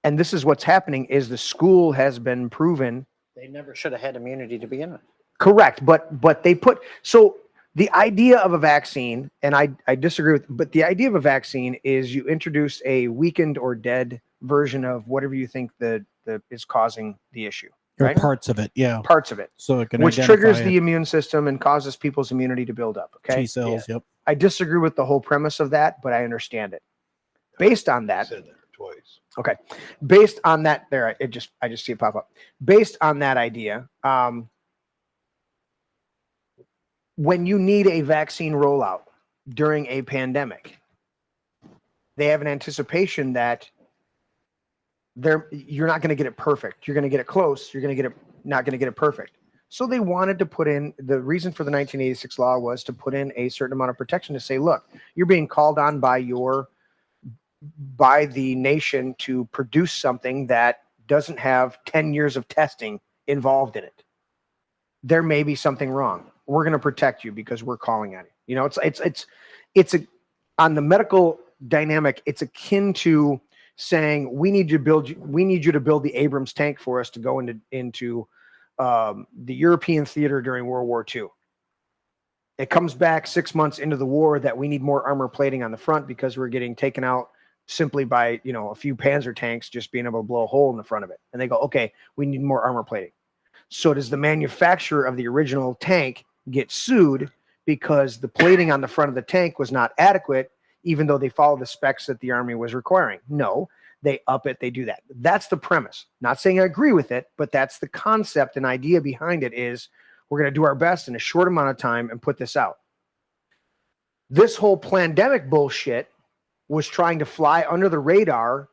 Speaker 2: And this is what's happening is the school has been proven.
Speaker 7: They never should have had immunity to begin with.
Speaker 2: Correct. But they put, so the idea of a vaccine, and I disagree with, but the idea of a vaccine is you introduce a weakened or dead version of whatever you think that is causing the issue.
Speaker 4: Or
Speaker 2: Right?
Speaker 4: parts of it, yeah.
Speaker 2: Parts of it.
Speaker 4: So it can
Speaker 2: Which
Speaker 4: identify
Speaker 2: triggers
Speaker 4: it.
Speaker 2: the immune system and causes people's immunity to build up. Okay.
Speaker 4: T cells. Yep.
Speaker 2: I disagree with the whole premise of that, but I understand it. Based on that,
Speaker 5: Said that twice.
Speaker 2: okay. Based on that, I just see it pop up. Based on that idea, when you need a vaccine rollout during a pandemic, they have an anticipation that you're not going to get it perfect. You're going to get it close. You're going to get it, not going to get it perfect. So they wanted to put in, the reason for the 1986 law was to put in a certain amount of protection to say, look, you're being called on by the nation to produce something that doesn't have 10 years of testing involved in it. There may be something wrong. We're going to protect you because we're calling on it. You know, it's on the medical dynamic, it's akin to saying we need you to build the Abrams tank for us to go into the European theater during World War II. It comes back 6 months into the war that we need more armor plating on the front because we're getting taken out simply by, a few Panzer tanks just being able to blow a hole in the front of it. And they go, okay, we need more armor plating. So does the manufacturer of the original tank get sued because the plating on the front of the tank was not adequate, even though they followed the specs that the Army was requiring? No, they up it, they do that. That's the premise. Not saying I agree with it, but that's the concept and idea behind it is we're going to do our best in a short amount of time and put this out. This whole pandemic bullshit was trying to fly under the radar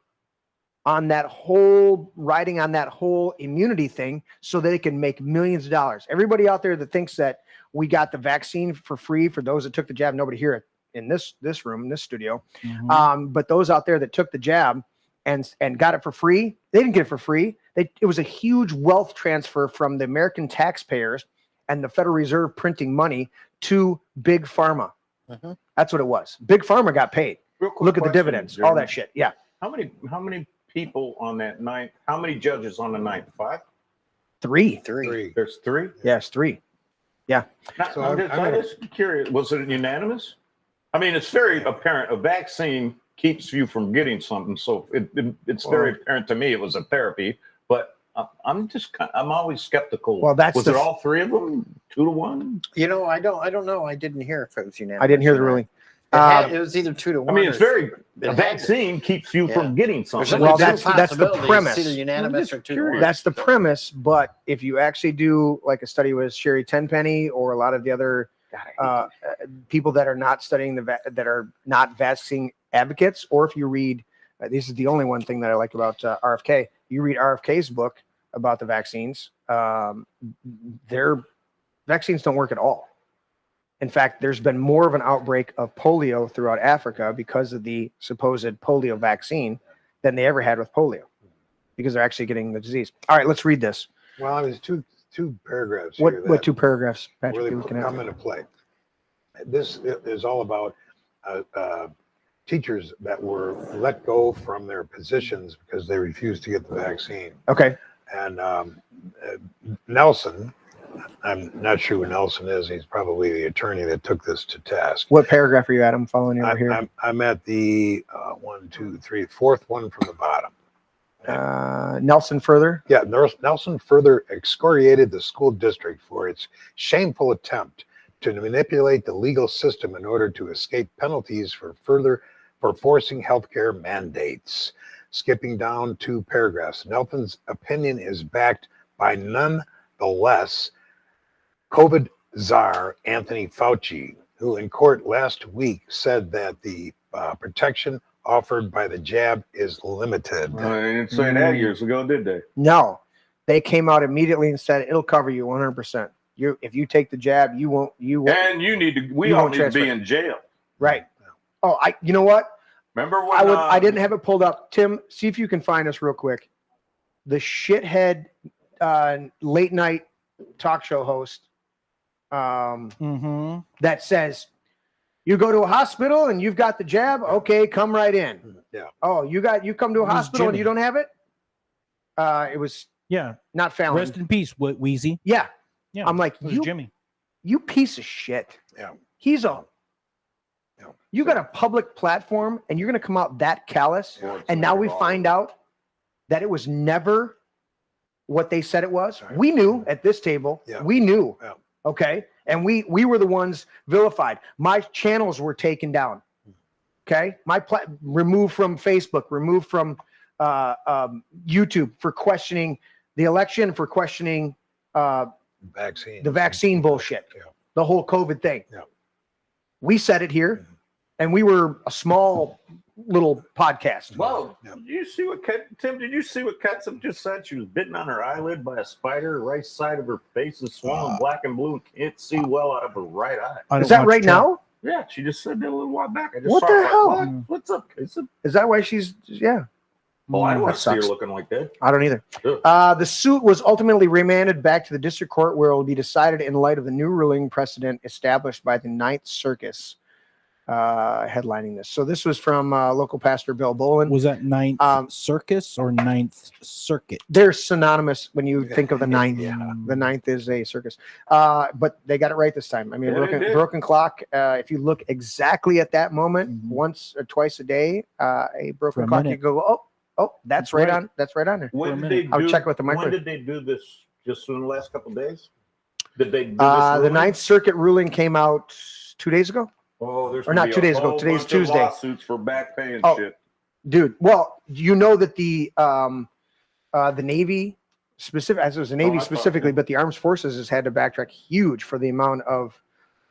Speaker 2: on that whole, riding on that whole immunity thing so that it can make millions of dollars. Everybody out there that thinks that we got the vaccine for free for those that took the jab, nobody here in this room, in this studio.
Speaker 4: Mhm.
Speaker 2: But those out there that took the jab and got it for free, they didn't get it for free. It was a huge wealth transfer from the American taxpayers and the Federal Reserve printing money to Big Pharma.
Speaker 7: Mhm.
Speaker 2: That's what it was. Big Pharma got paid.
Speaker 3: Real quick
Speaker 2: Look at the
Speaker 3: question,
Speaker 2: dividends,
Speaker 3: Jeremy.
Speaker 2: all that shit. Yeah.
Speaker 3: How many people on that night? How many judges on the night? 5?
Speaker 2: Three.
Speaker 5: Three.
Speaker 3: There's 3.
Speaker 2: Yes, 3.
Speaker 3: Now,
Speaker 5: So
Speaker 3: I'm
Speaker 5: I'm
Speaker 3: just curious. Was it unanimous? I mean, it's very apparent. A vaccine keeps you from getting something, so it's very apparent to me it was a therapy. But I'm always skeptical.
Speaker 2: Well, that's
Speaker 3: was it all 3 of them, 2-1?
Speaker 7: I don't know. I didn't hear if it was unanimous.
Speaker 2: I didn't hear the
Speaker 7: or not.
Speaker 2: ruling.
Speaker 7: It was either 2-1.
Speaker 3: I mean, it's very.
Speaker 7: it
Speaker 3: A
Speaker 7: had-
Speaker 3: vaccine keeps you from getting something.
Speaker 2: Well,
Speaker 7: There's
Speaker 2: that's
Speaker 7: two
Speaker 2: the
Speaker 7: possibilities.
Speaker 2: premise.
Speaker 7: It's either unanimous or 2-1.
Speaker 2: That's the premise. But if you actually do like a study with Sherry Tenpenny or a lot of the other people that are not studying that are not vaccine advocates, or if you read, this is the only one thing that I like about RFK. You read RFK's book about the vaccines. Their vaccines don't work at all. In fact, there's been more of an outbreak of polio throughout Africa because of the supposed polio vaccine than they ever had with polio, because they're actually getting the disease. All right, let's read this.
Speaker 5: Well, there's two paragraphs here.
Speaker 2: What 2 paragraphs, Patrick?
Speaker 5: really
Speaker 2: you looking at?
Speaker 5: come into play. This is all about teachers that were let go from their positions because they refused to get the vaccine.
Speaker 2: Okay.
Speaker 5: And Nelson, I'm not sure who Nelson is. He's probably the attorney that took this to task.
Speaker 2: What paragraph are you at? I'm following you over here.
Speaker 5: I'm at the 4th one from the bottom.
Speaker 2: Nelson further.
Speaker 5: Yeah, Nelson further excoriated the school district for its shameful attempt to manipulate the legal system in order to escape penalties for forcing healthcare mandates. Skipping down 2 paragraphs. Nelson's opinion is backed by none the less COVID czar Anthony Fauci, who in court last week said that the protection offered by the jab is limited.
Speaker 3: They didn't say that years ago, did they?
Speaker 2: No, they came out immediately and said it'll cover you 100%. If you take the jab, you won't.
Speaker 3: And we all need to be in jail.
Speaker 2: Right. Oh, you know what?
Speaker 3: Remember when
Speaker 2: I didn't have it pulled up. Tim, see if you can find us real quick. The shithead late night talk show host
Speaker 4: Mm-hmm.
Speaker 2: that says, you go to a hospital and you've got the jab. Okay, come right in.
Speaker 5: Yeah.
Speaker 2: Oh, you come to a
Speaker 4: It was
Speaker 2: hospital and
Speaker 4: Jimmy.
Speaker 2: you don't have it? It was
Speaker 4: Yeah.
Speaker 2: not Fallon.
Speaker 4: Rest in peace, Wheezy.
Speaker 2: Yeah.
Speaker 4: Yeah.
Speaker 2: I'm like,
Speaker 4: it was
Speaker 2: you
Speaker 4: Jimmy.
Speaker 2: piece of shit.
Speaker 5: Yeah.
Speaker 2: He's a.
Speaker 5: Yeah.
Speaker 2: You got a public platform and you're going to come out that callous. And now we find out that it was never what they said it was.
Speaker 5: Right.
Speaker 2: We knew at this table.
Speaker 5: Yeah.
Speaker 2: We knew.
Speaker 5: Yeah.
Speaker 2: Okay. And we were the ones vilified. My channels were taken down. Okay. Removed from Facebook, removed from YouTube for questioning the election, for questioning
Speaker 5: Vaccine.
Speaker 2: the vaccine bullshit,
Speaker 5: Yeah.
Speaker 2: the whole COVID thing.
Speaker 5: Yeah.
Speaker 2: We said it here, and we were a small little podcast.
Speaker 3: Whoa!
Speaker 5: Yeah.
Speaker 3: Did you see what Tim? Did you see what Ketchup just said? She was bitten on her eyelid by a spider. Right side of her face is swollen black and blue, and can't see well out of her right eye.
Speaker 4: I
Speaker 2: Is
Speaker 4: don't
Speaker 2: that
Speaker 4: watch
Speaker 2: right
Speaker 4: Trump.
Speaker 2: now?
Speaker 3: Yeah, she just said that a little while back. I just
Speaker 2: What
Speaker 3: saw
Speaker 2: the
Speaker 3: it, like,
Speaker 2: hell?
Speaker 3: what? What's up, Ketchup?
Speaker 2: Is that why she's? Yeah,
Speaker 3: Oh, I don't
Speaker 2: That
Speaker 3: want to see her
Speaker 2: sucks.
Speaker 3: looking like that.
Speaker 2: I don't either.
Speaker 3: Ugh.
Speaker 2: The suit was ultimately remanded back to the district court, where it will be decided in light of the new ruling precedent established by the Ninth Circus. Headlining this. So this was from local pastor Bill Bolin.
Speaker 4: Was that Ninth Circus or Ninth Circuit?
Speaker 2: They're synonymous when you think of the ninth.
Speaker 5: Yeah.
Speaker 2: The ninth is a circus. But they got it right this time. I mean,
Speaker 3: Yeah, they did.
Speaker 2: broken clock. If you look exactly at that moment,
Speaker 4: Mhm.
Speaker 2: once or twice a day, a
Speaker 4: For
Speaker 2: broken
Speaker 4: a
Speaker 2: clock, you
Speaker 4: minute.
Speaker 2: go, oh, that's
Speaker 4: That's
Speaker 2: right
Speaker 4: right.
Speaker 2: on. That's right on there.
Speaker 3: When
Speaker 4: a
Speaker 3: did
Speaker 4: minute.
Speaker 3: they
Speaker 2: I
Speaker 3: do?
Speaker 2: would check with the
Speaker 3: When
Speaker 2: micro.
Speaker 3: did they do this? Just in the last couple of days? Did they do this?
Speaker 2: The
Speaker 3: ruling?
Speaker 2: Ninth Circuit ruling came out 2 days ago.
Speaker 3: Oh, there's
Speaker 2: or
Speaker 3: gonna
Speaker 2: not
Speaker 3: be
Speaker 2: 2
Speaker 3: a
Speaker 2: days ago.
Speaker 3: whole
Speaker 2: Today's
Speaker 3: bunch of
Speaker 2: Tuesday.
Speaker 3: Lawsuits for back pay and
Speaker 2: Oh.
Speaker 3: shit.
Speaker 2: Dude, well, you know that the Navy specific, as it was the Navy
Speaker 3: I thought-
Speaker 2: specifically, but the Armed Forces has had to backtrack huge for the amount of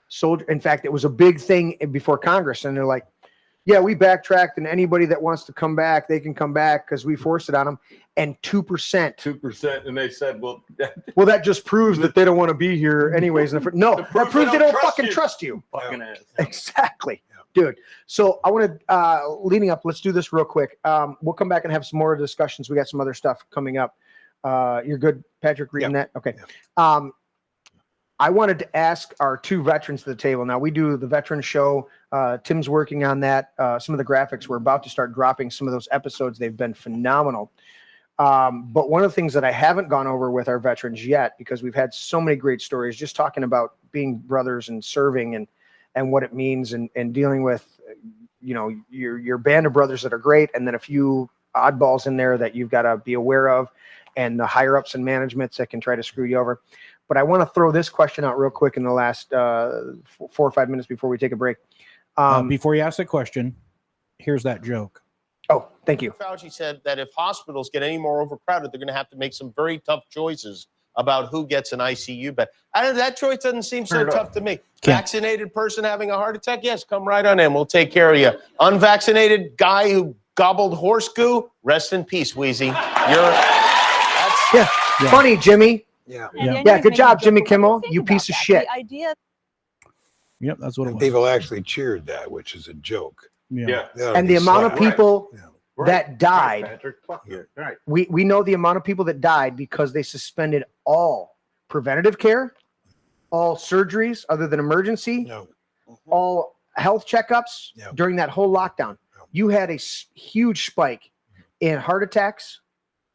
Speaker 2: soldier. In fact, it was a big thing before Congress, and they're like, "Yeah, we backtracked, and anybody that wants to come back, they can come back because we forced it on them." And 2%.
Speaker 3: 2%, and they said, "Well,
Speaker 2: Well, that just proves that they don't want to be here anyways. No, that proves they don't fucking trust you.
Speaker 3: fucking ass."
Speaker 2: Exactly, dude. So I want to, leading up, let's do this real quick. We'll come back and have some more discussions. We got some other stuff coming up. You're good, Patrick, reading that? Okay. I wanted to ask our two veterans at the table. Now, we do the veteran show. Tim's working on that. Some of the graphics, we're about to start dropping some of those episodes. They've been phenomenal. But one of the things that I haven't gone over with our veterans yet, because we've had so many great stories, just talking about being brothers and serving and what it means and dealing with, your band of brothers that are great. And then a few oddballs in there that you've got to be aware of, and the higher ups and managements that can try to screw you over. But I want to throw this question out real quick in the last 4 or 5 minutes before we take a break.
Speaker 4: Before you ask the question, here's that joke.
Speaker 2: Oh, thank you.
Speaker 8: Fauci said that if hospitals get any more overcrowded, they're going to have to make some very tough choices about who gets an ICU bed. That choice doesn't seem so tough to me. Vaccinated person having a heart attack, yes, come right on in. We'll take care of you. Unvaccinated guy who gobbled horse goo, rest in peace, Wheezy.
Speaker 2: Yeah. Funny, Jimmy.
Speaker 5: Yeah.
Speaker 2: Yeah, good job, Jimmy Kimmel. You piece of shit.
Speaker 9: The idea
Speaker 4: Yep, that's what it
Speaker 5: And
Speaker 4: was.
Speaker 5: people actually cheered that, which is a joke.
Speaker 4: Yeah.
Speaker 3: Yeah.
Speaker 2: And the amount of people
Speaker 3: Right.
Speaker 2: that died,
Speaker 3: Right, Patrick. Fuck
Speaker 5: Yeah.
Speaker 3: you. Right.
Speaker 2: we know the amount of people that died because they suspended all preventative care, all surgeries other than emergency,
Speaker 5: No.
Speaker 2: all health checkups
Speaker 5: Yeah.
Speaker 2: during that whole lockdown.
Speaker 5: Yeah.
Speaker 2: You had a huge spike in heart attacks,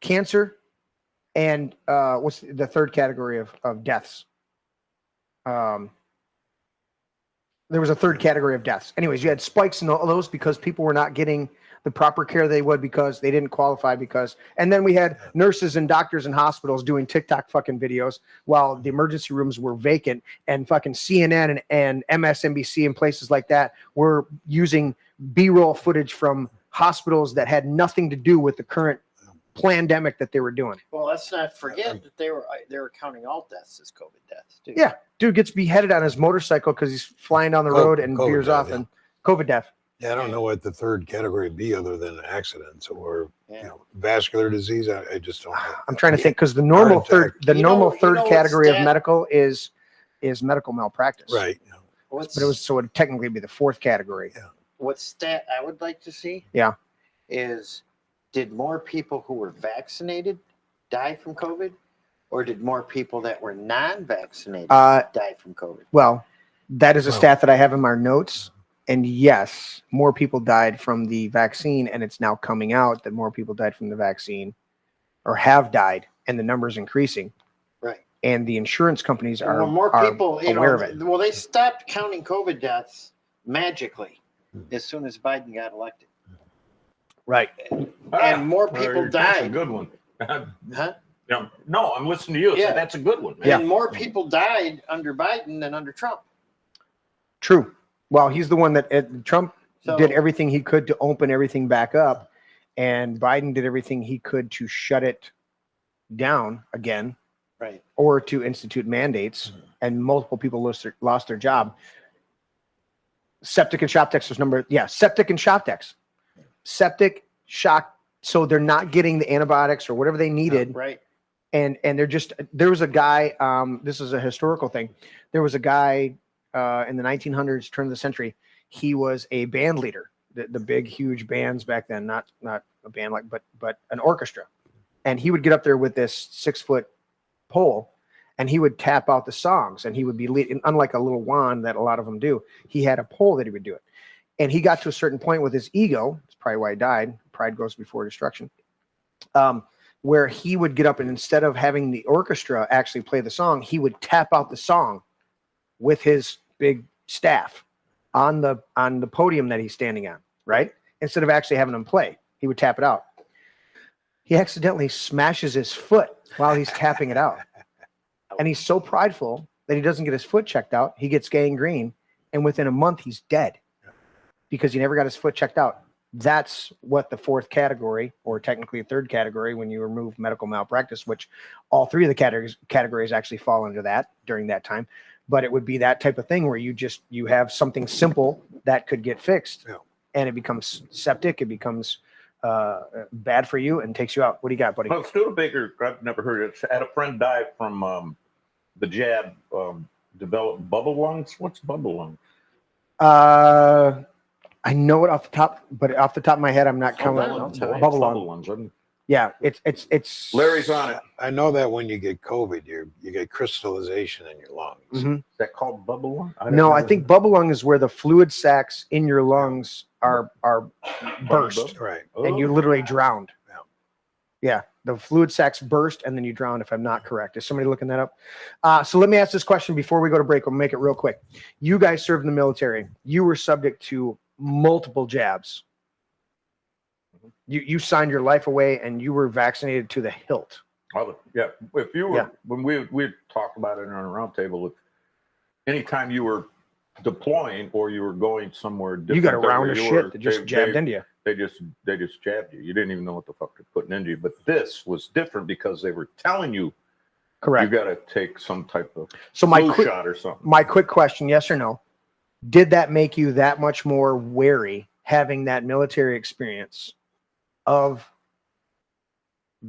Speaker 2: cancer, and what's the third category of deaths? There was a third category of deaths. Anyways, you had spikes in all those because people were not getting the proper care they would because they didn't qualify and then we had nurses and doctors in hospitals doing TikTok fucking videos while the emergency rooms were vacant, and fucking CNN and MSNBC and places like that were using B-roll footage from hospitals that had nothing to do with the current pandemic that they were doing.
Speaker 7: Well, let's not forget that they were counting all deaths as COVID deaths too.
Speaker 2: Yeah, dude gets beheaded on his motorcycle because he's flying down the road and
Speaker 5: COVID
Speaker 2: veers
Speaker 5: death,
Speaker 2: off
Speaker 5: yeah.
Speaker 2: and COVID death.
Speaker 5: Yeah, I don't know what the third category would be other than accidents or vascular disease. I just don't know.
Speaker 2: I'm trying to think because the normal
Speaker 5: Heart attack.
Speaker 2: third
Speaker 7: You know
Speaker 2: category of
Speaker 7: what's
Speaker 2: medical is medical malpractice.
Speaker 5: Right.
Speaker 7: What's,
Speaker 2: But it would technically be the fourth category.
Speaker 7: what stat I would like to see?
Speaker 2: Yeah.
Speaker 7: Is did more people who were vaccinated die from COVID, Or did more people that were non-vaccinated die from COVID?
Speaker 2: Well, that is a stat that I have in my notes. And yes, more people died from the vaccine, and it's now coming out that more people died from the vaccine or have died, and the number is increasing.
Speaker 7: Right.
Speaker 2: And the insurance companies are,
Speaker 7: more people,
Speaker 2: aware of it.
Speaker 7: Well, they stopped counting COVID deaths magically as soon as Biden got elected.
Speaker 2: Right.
Speaker 7: And more people
Speaker 3: That's a
Speaker 7: died.
Speaker 3: good one.
Speaker 7: Huh?
Speaker 3: Yeah. No, I'm listening to you.
Speaker 7: Yeah.
Speaker 3: So that's a good one. Man.
Speaker 2: Yeah.
Speaker 7: And more people died under Biden than under Trump.
Speaker 2: True. Well, he's the one that Trump
Speaker 7: So,
Speaker 2: did everything he could to open everything back up, and Biden did everything he could to shut it down again,
Speaker 7: right.
Speaker 2: or to institute mandates, and multiple people lost their job. Septic and shop techs was septic and shop techs. Septic, shock, so they're not getting the antibiotics or whatever they needed.
Speaker 7: Right.
Speaker 2: And there was a guy, this is a historical thing. There was a guy in the 1900s, turn of the century. He was a band leader, the big, huge bands back then, not a band but an orchestra. And he would get up there with this 6-foot pole, and he would tap out the songs, and he would be leading, unlike a little wand that a lot of them do. He had a pole that he would do it. And he got to a certain point with his ego. That's probably why he died. Pride goes before destruction. Where he would get up, and instead of having the orchestra actually play the song, he would tap out the song with his big staff on the podium that he's standing on, right? Instead of actually having them play, he would tap it out. He accidentally smashes his foot while he's tapping it out. And he's so prideful that he doesn't get his foot checked out. He gets gangrene, and within a month he's dead because he never got his foot checked out. That's what the fourth category, or technically a third category, when you remove medical malpractice, which all three of the categories actually fall into that during that time. But it would be that type of thing where you have something simple that could get fixed, and it becomes septic. It becomes bad for you and takes you out. What do you got, buddy?
Speaker 3: Well, Studebaker, I've never heard it. I had a friend die from the jab, developed bubble lungs. What's bubble lung?
Speaker 2: I know it off the top, but off the top of my head, I'm not coming. Bubble lungs. Yeah, it's.
Speaker 3: Larry's on it.
Speaker 5: I know that when you get COVID, you get crystallization in your lungs.
Speaker 2: Mm-hmm.
Speaker 3: Is that called bubble lung?
Speaker 2: I think bubble lung is where the fluid sacs in your lungs are burst,
Speaker 5: Right.
Speaker 2: and you literally drowned. Yeah, the fluid sacs burst, and then you drown. If I'm not correct, is somebody looking that up? So let me ask this question before we go to break. We'll make it real quick. You guys served in the military. You were subject to multiple jabs. You signed your life away, and you were vaccinated to the hilt.
Speaker 3: Yeah. If you were, when we talked about it on a round table, if anytime you were deploying or you were going somewhere different,
Speaker 2: you got a round of shit that just jabbed into you.
Speaker 3: They just jabbed you. You didn't even know what the fuck they're putting into you. But this was different because they were telling you,
Speaker 2: correct,
Speaker 3: you got to take some type of
Speaker 2: flu
Speaker 3: shot or something.
Speaker 2: My quick question, yes or no? Did that make you that much more wary having that military experience of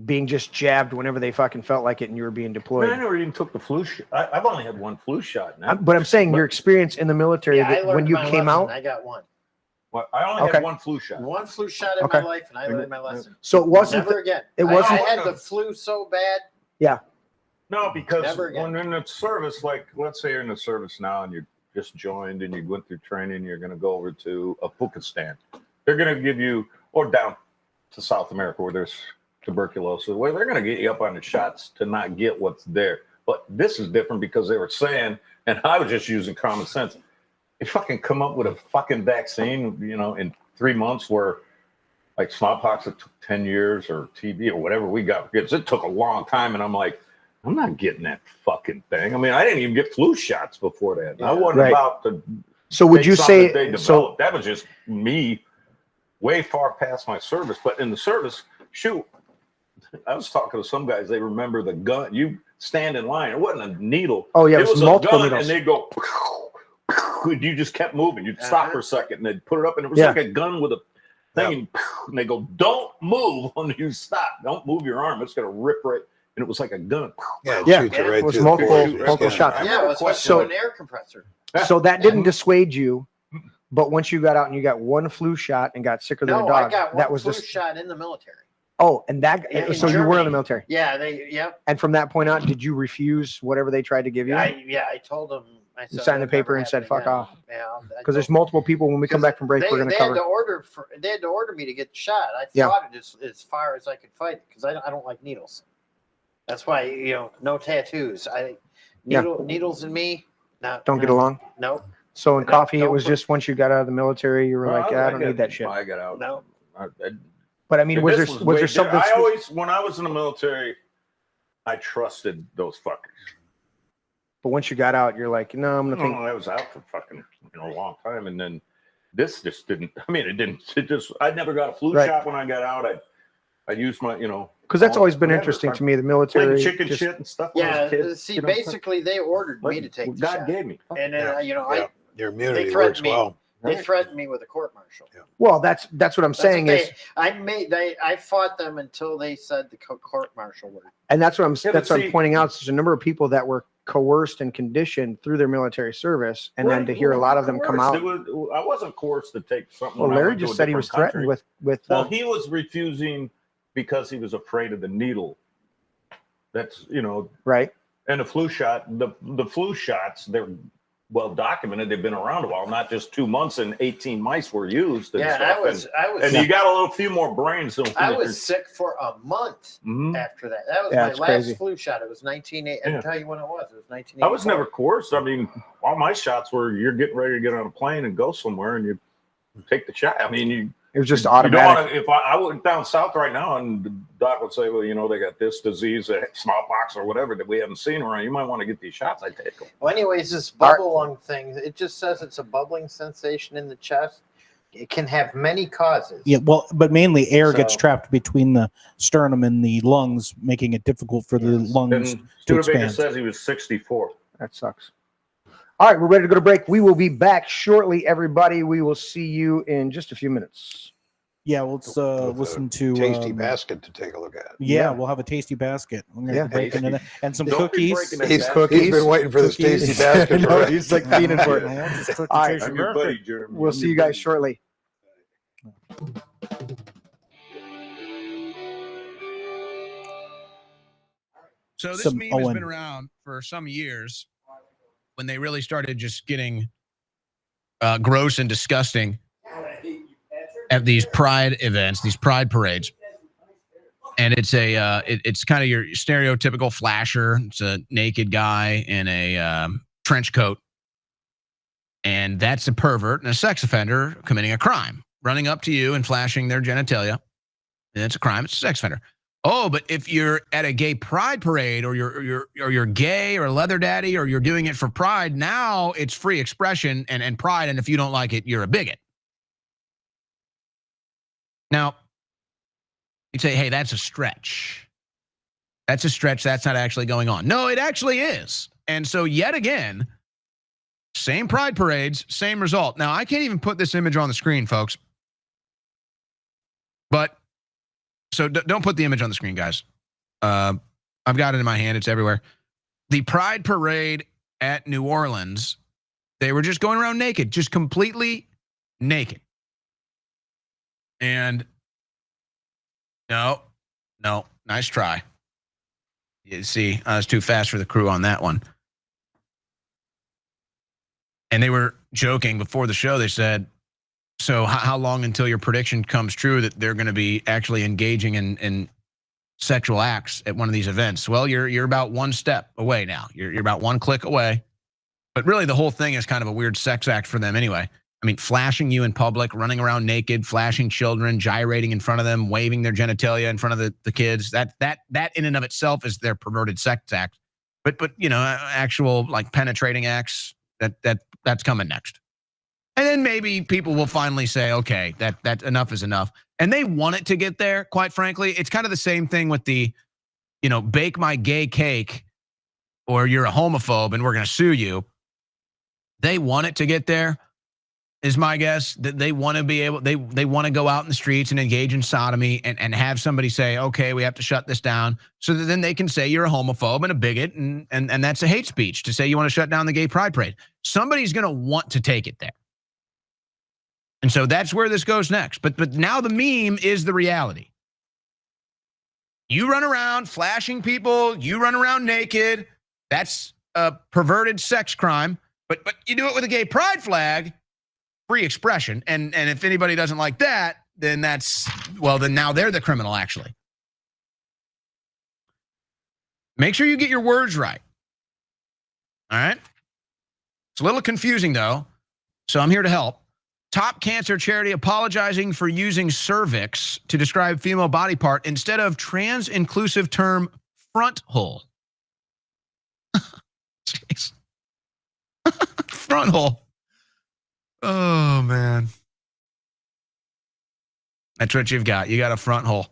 Speaker 2: being just jabbed whenever they fucking felt like it and you were being deployed?
Speaker 3: I never even took the flu shot. I've only had one flu shot now.
Speaker 2: But I'm saying your experience in the military, when you came out.
Speaker 7: I got one.
Speaker 3: Well, I only had one flu shot.
Speaker 7: One flu shot in my life, and I learned my lesson.
Speaker 2: So it wasn't
Speaker 7: never again.
Speaker 2: It wasn't.
Speaker 7: I had the flu so bad.
Speaker 2: Yeah.
Speaker 3: No, because when in the service, like let's say you're in the service now and you just joined and you went through training, you're going to go over to Afghanistan. They're going to give you, or down to South America where there's tuberculosis, where they're going to get you up on the shots to not get what's there. But this is different because they were saying, and I was just using common sense, you fucking come up with a fucking vaccine, in 3 months, where like smallpox, it took 10 years, or TB or whatever we got. It took a long time. And I'm like, I'm not getting that fucking thing. I mean, I didn't even get flu shots before that. Yeah, I wasn't about to.
Speaker 2: So would you say
Speaker 3: so? That was just me way far past my service. But in the service, shoot, I was talking to some guys. They remember the gun. You stand in line. It wasn't a needle.
Speaker 2: Oh yeah,
Speaker 3: it was
Speaker 2: multiple
Speaker 3: a gun,
Speaker 2: needles.
Speaker 3: and they go. You just kept moving. You'd stop for a second, and they'd put it up, and it was like a gun with a thing. And they go, "Don't move when you stop. Don't move your arm. It's gonna rip right." And it was like a gun.
Speaker 2: It was multiple shots.
Speaker 7: Yeah, it was an air compressor.
Speaker 2: So that didn't dissuade you, but once you got out and you got one flu shot and got sicker than a dog,
Speaker 7: I got one
Speaker 2: that was
Speaker 7: flu shot in the military.
Speaker 2: Oh, and that,
Speaker 7: In
Speaker 2: so you were in
Speaker 7: Germany.
Speaker 2: the military.
Speaker 7: Yeah,
Speaker 2: And from that point on, did you refuse whatever they tried to give you?
Speaker 7: I told them. I
Speaker 2: You
Speaker 7: said,
Speaker 2: signed the
Speaker 7: "That'll
Speaker 2: paper
Speaker 7: never
Speaker 2: and said,
Speaker 7: happen
Speaker 2: "Fuck
Speaker 7: again."
Speaker 2: off."
Speaker 7: Yeah,
Speaker 2: Because there's multiple people when we come back from break, we're going to cover.
Speaker 7: They had to order me to get shot. I
Speaker 2: Yeah.
Speaker 7: fought it as far as I could fight because I don't like needles. That's why no tattoos. Needles and me.
Speaker 2: Don't get along.
Speaker 7: No.
Speaker 2: So in
Speaker 7: No,
Speaker 2: coffee, it
Speaker 7: don't
Speaker 2: was
Speaker 7: put-
Speaker 2: just once you got out of the military, you were like, I don't need that shit.
Speaker 3: I got out.
Speaker 7: No.
Speaker 2: But I mean, was there something?
Speaker 3: I always, when I was in the military, I trusted those fuckers.
Speaker 2: But once you got out, you're like, no, I'm gonna think.
Speaker 3: I was out for fucking a long time, and then this just didn't. I mean, it didn't. It just. I never got a flu
Speaker 2: Right.
Speaker 3: shot when I got out. I used my,
Speaker 2: Because that's always been interesting to me. The military.
Speaker 3: playing chicken
Speaker 2: just-
Speaker 3: shit and stuff. when I
Speaker 7: Yeah.
Speaker 3: was a kid,
Speaker 7: See,
Speaker 3: you know,
Speaker 7: basically, they ordered me to take the
Speaker 3: God
Speaker 7: shot,
Speaker 3: gave me.
Speaker 7: and then
Speaker 5: Yeah. Your immunity
Speaker 7: threatened
Speaker 5: works
Speaker 7: me.
Speaker 5: well.
Speaker 7: they threatened me with a court martial.
Speaker 2: Well, that's what I'm saying is,
Speaker 7: I fought them until they said the court martial word.
Speaker 2: and that's what I'm
Speaker 3: Yeah, but
Speaker 2: what I'm
Speaker 3: see-
Speaker 2: pointing out. There's a number of people that were coerced and conditioned through their military service, and then
Speaker 3: Right,
Speaker 2: to hear a lot of them come out.
Speaker 3: coerced. I wasn't coerced to take something.
Speaker 2: Well,
Speaker 3: when I
Speaker 2: Larry
Speaker 3: went to
Speaker 2: just
Speaker 3: a
Speaker 2: said he was
Speaker 3: different
Speaker 2: threatened
Speaker 3: country.
Speaker 2: with.
Speaker 3: Well, he was refusing because he was afraid of the needle. That's
Speaker 2: right.
Speaker 3: And the flu shot, the flu shots, they're well documented. They've been around a while, not just 2 months and 18 mice were used. And
Speaker 7: Yeah,
Speaker 3: stuff.
Speaker 7: I was.
Speaker 3: And you got a little few more brains. So
Speaker 7: I was sick for a month
Speaker 3: Mhm.
Speaker 7: after that. That was
Speaker 2: Yeah,
Speaker 7: my
Speaker 2: it's
Speaker 7: last
Speaker 2: crazy.
Speaker 7: flu shot. It was 1980. I
Speaker 3: Yeah.
Speaker 7: can tell you when it was. It was 1980.
Speaker 3: I was never coerced. I mean, all my shots were you're getting ready to get on a plane and go somewhere, and you take the shot. I mean,
Speaker 2: It was just
Speaker 3: you don't
Speaker 2: automatic.
Speaker 3: wanna, if I went down south right now and the doc would say, well, they got this disease, smallpox or whatever that we haven't seen around, you might want to get these shots. I take them.
Speaker 7: Well, anyways, this bubble lung thing, it just says it's a bubbling sensation in the chest. It can have many causes.
Speaker 4: Yeah, well, but mainly air gets
Speaker 7: So-
Speaker 4: trapped between the sternum and the lungs, making it difficult for the lungs
Speaker 3: And
Speaker 4: to
Speaker 3: Studebaker
Speaker 4: expand.
Speaker 3: says he was 64.
Speaker 2: That sucks. All right, we're ready to go to break. We will be back shortly, everybody. We will see you in just a few minutes.
Speaker 4: Yeah, well, let's
Speaker 5: With a
Speaker 4: listen to
Speaker 5: Tasty basket to take a look at.
Speaker 4: Yeah, we'll have a tasty basket. I'm gonna
Speaker 2: Yeah.
Speaker 4: break into that and some
Speaker 3: Don't be
Speaker 4: cookies.
Speaker 3: breaking that
Speaker 2: He's
Speaker 3: basket.
Speaker 2: cookies.
Speaker 5: He's been waiting for this
Speaker 4: Cookies.
Speaker 5: tasty basket.
Speaker 2: I know,
Speaker 5: for
Speaker 2: he's like fiending for it.
Speaker 4: Yeah, just took the
Speaker 2: All right.
Speaker 4: Chase
Speaker 3: I'm your
Speaker 4: America.
Speaker 3: buddy, Jeremy.
Speaker 2: We'll
Speaker 3: I'm
Speaker 2: see
Speaker 3: your
Speaker 2: you guys
Speaker 3: buddy.
Speaker 2: shortly.
Speaker 9: So this
Speaker 4: Some
Speaker 9: meme has
Speaker 4: Owen.
Speaker 9: been around for some years when they really started just getting gross and disgusting at these pride events, these pride parades. And it's it's kind of your stereotypical flasher. It's a naked guy in a trench coat. And that's a pervert and a sex offender committing a crime, running up to you and flashing their genitalia. And it's a crime. It's a sex offender. Oh, but if you're at a gay pride parade or you're gay or a leather daddy or you're doing it for pride, now it's free expression and pride. And if you don't like it, you're a bigot. Now, you'd say, hey, that's a stretch. That's a stretch. That's not actually going on. No, it actually is. And so yet again, same pride parades, same result. Now, I can't even put this image on the screen, folks. But so don't put the image on the screen, guys. I've got it in my hand. It's everywhere. The pride parade at New Orleans, they were just going around naked, just completely naked. And no, nice try. You see, I was too fast for the crew on that one. And they were joking before the show. They said, so how long until your prediction comes true that they're going to be actually engaging in sexual acts at one of these events? Well, you're about one step away now. You're about one click away. But really, the whole thing is kind of a weird sex act for them anyway. I mean, flashing you in public, running around naked, flashing children, gyrating in front of them, waving their genitalia in front of the kids. That in and of itself is their perverted sex act. But actual like penetrating acts, that's coming next. And then maybe people will finally say, okay, that enough is enough. And they want it to get there, quite frankly. It's kind of the same thing with the, bake my gay cake or you're a homophobe and we're going to sue you. They want it to get there, is my guess. That they want to be able, they want to go out in the streets and engage in sodomy and have somebody say, okay, we have to shut this down. So that then they can say you're a homophobe and a bigot and that's a hate speech to say you want to shut down the gay pride parade. Somebody's going to want to take it there. And so that's where this goes next. But now the meme is the reality. You run around flashing people. You run around naked. That's a perverted sex crime. But you do it with a gay pride flag, free expression. And if anybody doesn't like that, then then now they're the criminal, actually. Make sure you get your words right. All right? It's a little confusing, though, so I'm here to help. Top cancer charity apologizing for using cervix to describe female body part instead of trans-inclusive term front hole. Jeez. Front hole. Oh, man. That's what you've got. You got a front hole.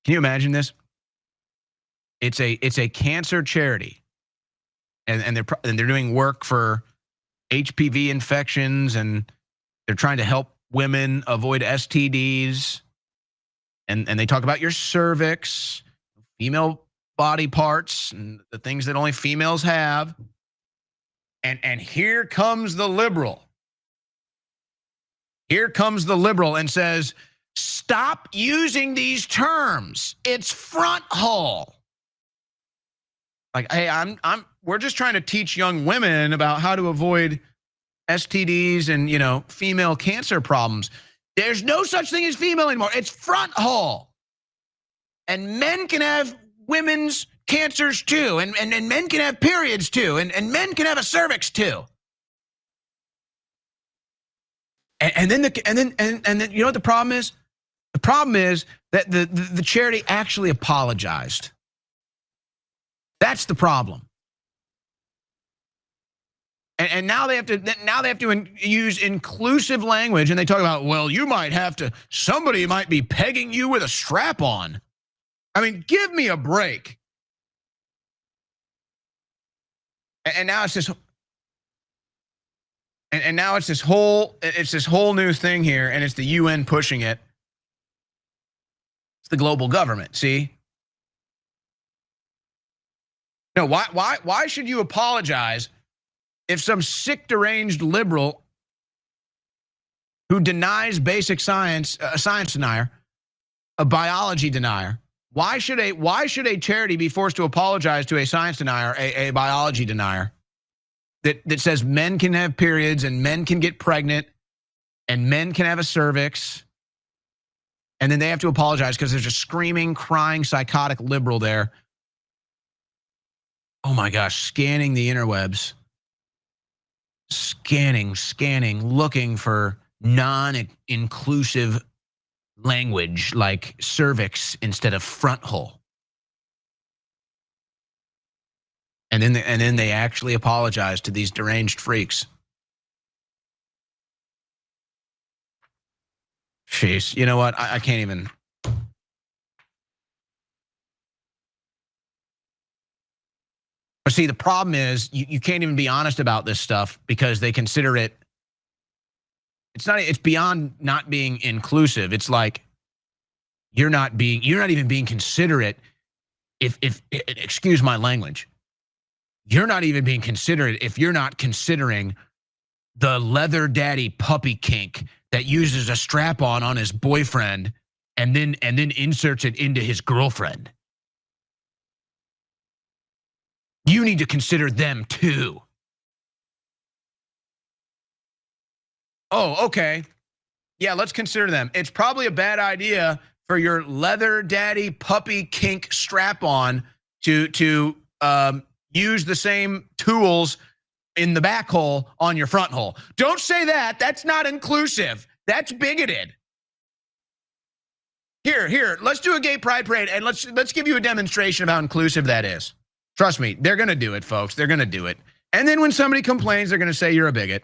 Speaker 9: Can you imagine this? It's a cancer charity, and they're doing work for HPV infections, and they're trying to help women avoid STDs, and they talk about your cervix, female body parts, and the things that only females have. And here comes the liberal. Here comes the liberal and says, stop using these terms. It's front hole. Like, hey, we're just trying to teach young women about how to avoid STDs and, female cancer problems. There's no such thing as female anymore. It's front hole. And men can have women's cancers too. And men can have periods too. And men can have a cervix too. And then you know what the problem is? The problem is that the charity actually apologized. That's the problem. And now they have to use inclusive language, and they talk about, well, somebody might be pegging you with a strap on. I mean, give me a break. And now it's this. And now it's this whole new thing here, and it's the UN pushing it. It's the global government. See? No, why should you apologize if some sick, deranged liberal who denies basic science, a science denier, a biology denier, why should a charity be forced to apologize to a science denier, a biology denier, that says men can have periods and men can get pregnant and men can have a cervix, and then they have to apologize because there's a screaming, crying, psychotic liberal there. Oh my gosh, scanning the interwebs. Scanning, looking for non-inclusive language like cervix instead of front hole. And then they actually apologize to these deranged freaks. Jeez, you know what? I can't even. But see, the problem is you can't even be honest about this stuff because they consider it. It's beyond not being inclusive. It's like you're not even being considerate. If excuse my language, you're not even being considerate if you're not considering the leather daddy puppy kink that uses a strap on his boyfriend and then inserts it into his girlfriend. You need to consider them too. Oh, okay. Yeah, let's consider them. It's probably a bad idea for your leather daddy puppy kink strap-on to use the same tools in the back hole on your front hole. Don't say that. That's not inclusive. That's bigoted. Here, let's do a gay pride parade and let's give you a demonstration of how inclusive that is. Trust me, they're going to do it, folks. They're going to do it. And then when somebody complains, they're going to say you're a bigot.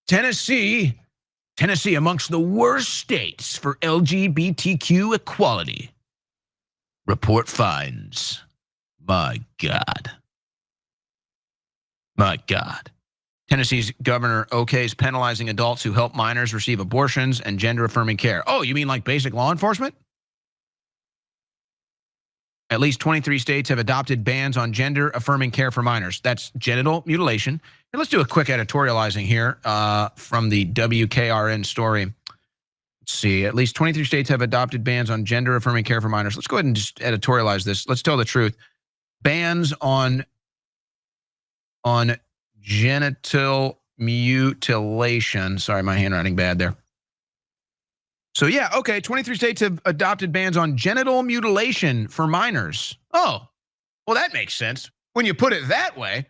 Speaker 9: Tennessee amongst the worst states for LGBTQ equality. Report finds. My God. Tennessee's Governor okays penalizing adults who help minors receive abortions and gender-affirming care. Oh, you mean like basic law enforcement? At least 23 states have adopted bans on gender-affirming care for minors. That's genital mutilation. And let's do a quick editorializing here from the WKRN story. Let's see. At least 23 states have adopted bans on gender-affirming care for minors. Let's go ahead and just editorialize this. Let's tell the truth. Bans on genital mutilation. Sorry, my handwriting bad there. So yeah, okay, 23 states have adopted bans on genital mutilation for minors. Oh, well, that makes sense when you put it that way.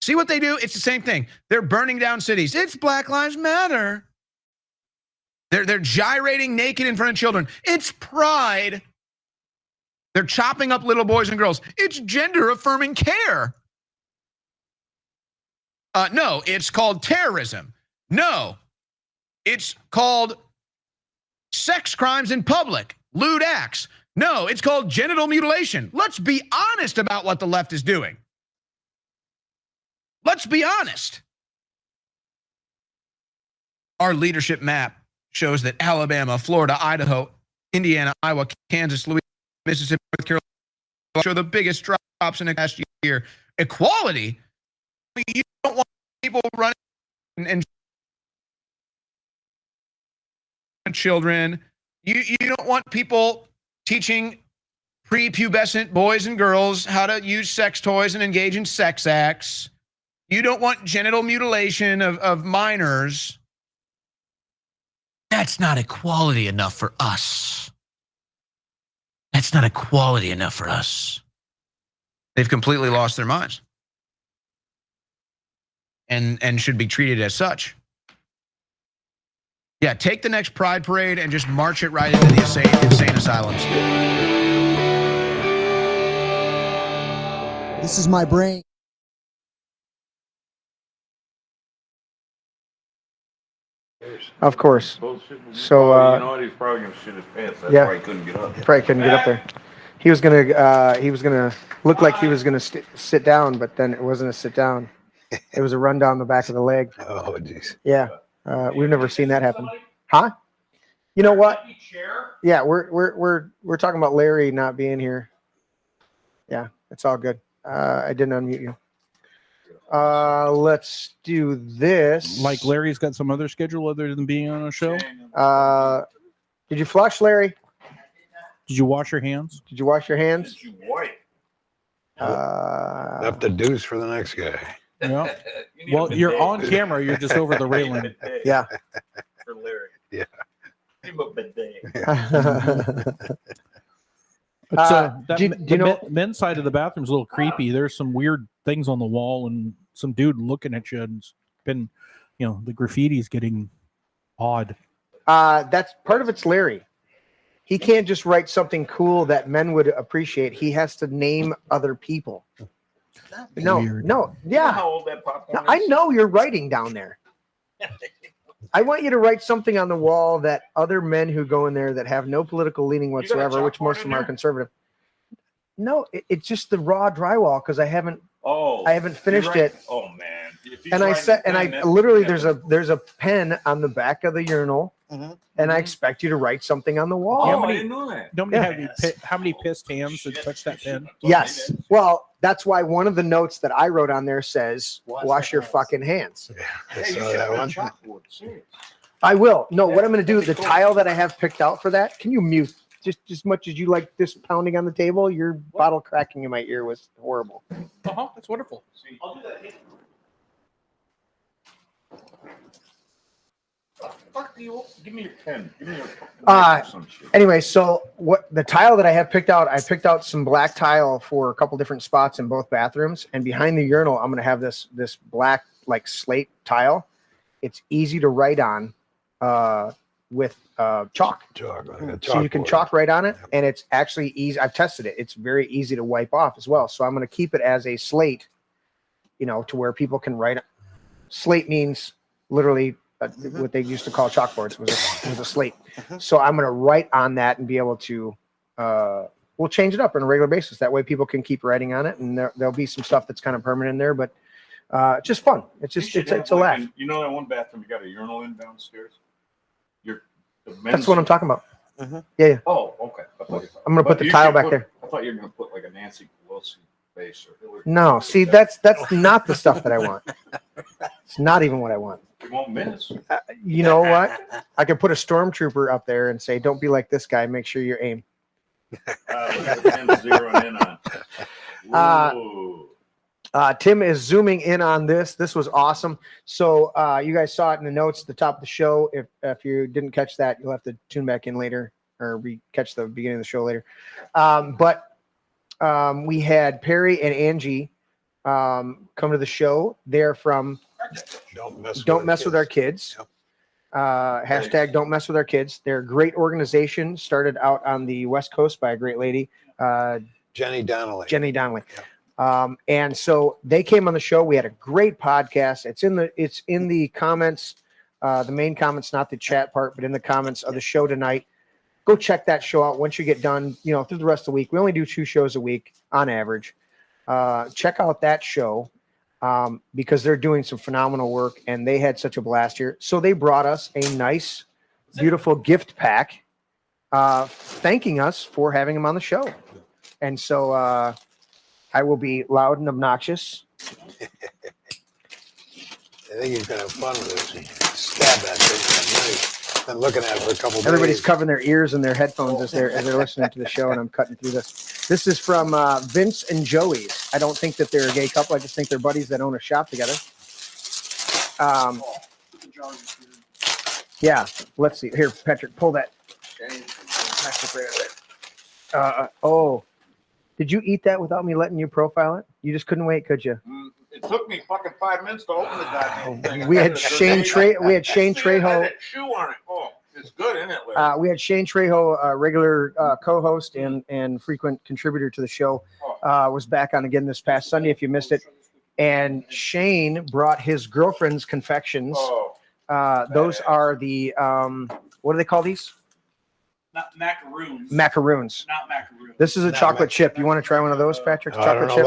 Speaker 9: See what they do? It's the same thing. They're burning down cities. It's Black Lives Matter. They're gyrating naked in front of children. It's pride. They're chopping up little boys and girls. It's gender-affirming care. No, it's called terrorism. No, it's called sex crimes in public, lewd acts. No, it's called genital mutilation. Let's be honest about what the left is doing. Let's be honest. Our leadership map shows that Alabama, Florida, Idaho, Indiana, Iowa, Kansas, Louisiana, Mississippi, North Carolina show the biggest drops in the past year. Equality? You don't want people running and children. You don't want people teaching prepubescent boys and girls how to use sex toys and engage in sex acts. You don't want genital mutilation of minors. That's not equality enough for us. That's not equality enough for us. They've completely lost their minds. And should be treated as such. Yeah, take the next Pride Parade and just march it right into the insane asylums.
Speaker 10: This is my brain.
Speaker 2: Of course. So,
Speaker 3: you know what? He's probably gonna shit his pants. That's why he couldn't get up.
Speaker 2: Probably couldn't get up there. He was gonna look like he was gonna sit down, but then it wasn't a sit down. It was a run down the back of the leg.
Speaker 5: Oh, jeez.
Speaker 2: Yeah, we've never seen that happen. Huh? You know what? Yeah, we're talking about Larry not being here. Yeah, it's all good. I didn't unmute you. Let's do this.
Speaker 4: Like Larry's got some other schedule other than being on a show.
Speaker 2: Did you flush, Larry?
Speaker 4: Did you wash your hands?
Speaker 2: Did you wash your hands?
Speaker 3: Did you wipe?
Speaker 5: Left the deuce for the next guy.
Speaker 4: Yeah. Well, you're on camera. You're just over the railing.
Speaker 2: Yeah.
Speaker 3: For Larry.
Speaker 5: Yeah.
Speaker 3: Give him a bidet.
Speaker 4: The men's side of the bathroom is a little creepy. There's some weird things on the wall and some dude looking at you. And it's been, the graffiti's getting odd.
Speaker 2: That's part of it's Larry. He can't just write something cool that men would appreciate. He has to name other people. No, yeah.
Speaker 3: You know how old that popcorn is?
Speaker 2: I know you're writing down there. I want you to write something on the wall that other men who go in there that have no political leaning whatsoever, which most of them are conservative. No, it's just the raw drywall because I haven't finished it.
Speaker 3: Oh man!
Speaker 2: And I literally there's a pen on the back of the urinal, and I expect you to write something on the wall.
Speaker 3: Oh, I didn't know that.
Speaker 4: How many pissed hands that touch that pen?
Speaker 2: Yes. Well, that's why one of the notes that I wrote on there says, "Wash your fucking hands." I will. No, what I'm going to do, the tile that I have picked out for that, can you mute? Just as much as you like this pounding on the table, your bottle cracking in my ear was horrible.
Speaker 4: That's wonderful.
Speaker 3: I'll do that. Fuck you! Give me your pen. Give me your some shit.
Speaker 2: Anyway, so what the tile that I have picked out, I picked out some black tile for a couple different spots in both bathrooms, and behind the urinal, I'm going to have this black like slate tile. It's easy to write on with chalk. So you can chalk right on it, and it's actually easy. I've tested it. It's very easy to wipe off as well. So I'm going to keep it as a slate, to where people can write. Slate means literally what they used to call chalkboards was a slate. So I'm going to write on that and be able to. We'll change it up on a regular basis. That way, people can keep writing on it, and there'll be some stuff that's kind of permanent in there, but. Just fun. It's a laugh.
Speaker 3: You know that one bathroom you got a urinal in downstairs?
Speaker 2: That's what I'm talking about. Yeah.
Speaker 3: Oh, okay.
Speaker 2: I'm gonna put the tile back there.
Speaker 3: I thought you were gonna put like a Nancy Pelosi face or Hillary.
Speaker 2: No, see, that's not the stuff that I want. It's not even what I want.
Speaker 3: You want minutes?
Speaker 2: You know what? I could put a stormtrooper up there and say, "Don't be like this guy. Make sure you aim."
Speaker 3: Zeroing in on. Whoa.
Speaker 2: Tim is zooming in on this. This was awesome. So you guys saw it in the notes at the top of the show. If you didn't catch that, you'll have to tune back in later or catch the beginning of the show later. But we had Perry and Angie come to the show. They're from Don't Mess with Our Kids.
Speaker 5: Yep.
Speaker 2: Hashtag Don't Mess with Our Kids. They're a great organization. Started out on the West Coast by a great lady,
Speaker 5: Jenny Donnelly.
Speaker 2: Yep. And so they came on the show. We had a great podcast. It's in the comments, the main comments, not the chat part, but in the comments of the show tonight. Go check that show out once you get done, through the rest of the week. We only do 2 shows a week on average. Check out that show because they're doing some phenomenal work and they had such a blast here. So they brought us a nice, beautiful gift pack, thanking us for having them on the show. And so I will be loud and obnoxious.
Speaker 5: I think you're going to have fun with this. Stab that thing with a knife. Been looking at it for a couple days.
Speaker 2: Everybody's covering their ears and their headphones as they're listening to the show, and I'm cutting through this. This is from Vince and Joey's. I don't think that they're a gay couple. I just think they're buddies that own a shop together. Yeah, let's see. Here, Patrick, pull that. Oh, did you eat that without me letting you profile it? You just couldn't wait, could you?
Speaker 10: It took me fucking 5 minutes to open the goddamn thing.
Speaker 2: We had Shane Trejo.
Speaker 10: Chew on it. Oh, it's good, isn't it, Larry?
Speaker 2: We had Shane Trejo, regular co-host and frequent contributor to the show, was back on again this past Sunday. If you missed it, and Shane brought his girlfriend's confections. Those are the what do they call these?
Speaker 11: Not macaroons.
Speaker 2: Macaroons.
Speaker 11: Not macaroons.
Speaker 2: This is a chocolate chip. You want to try one of those, Patrick? Chocolate chip.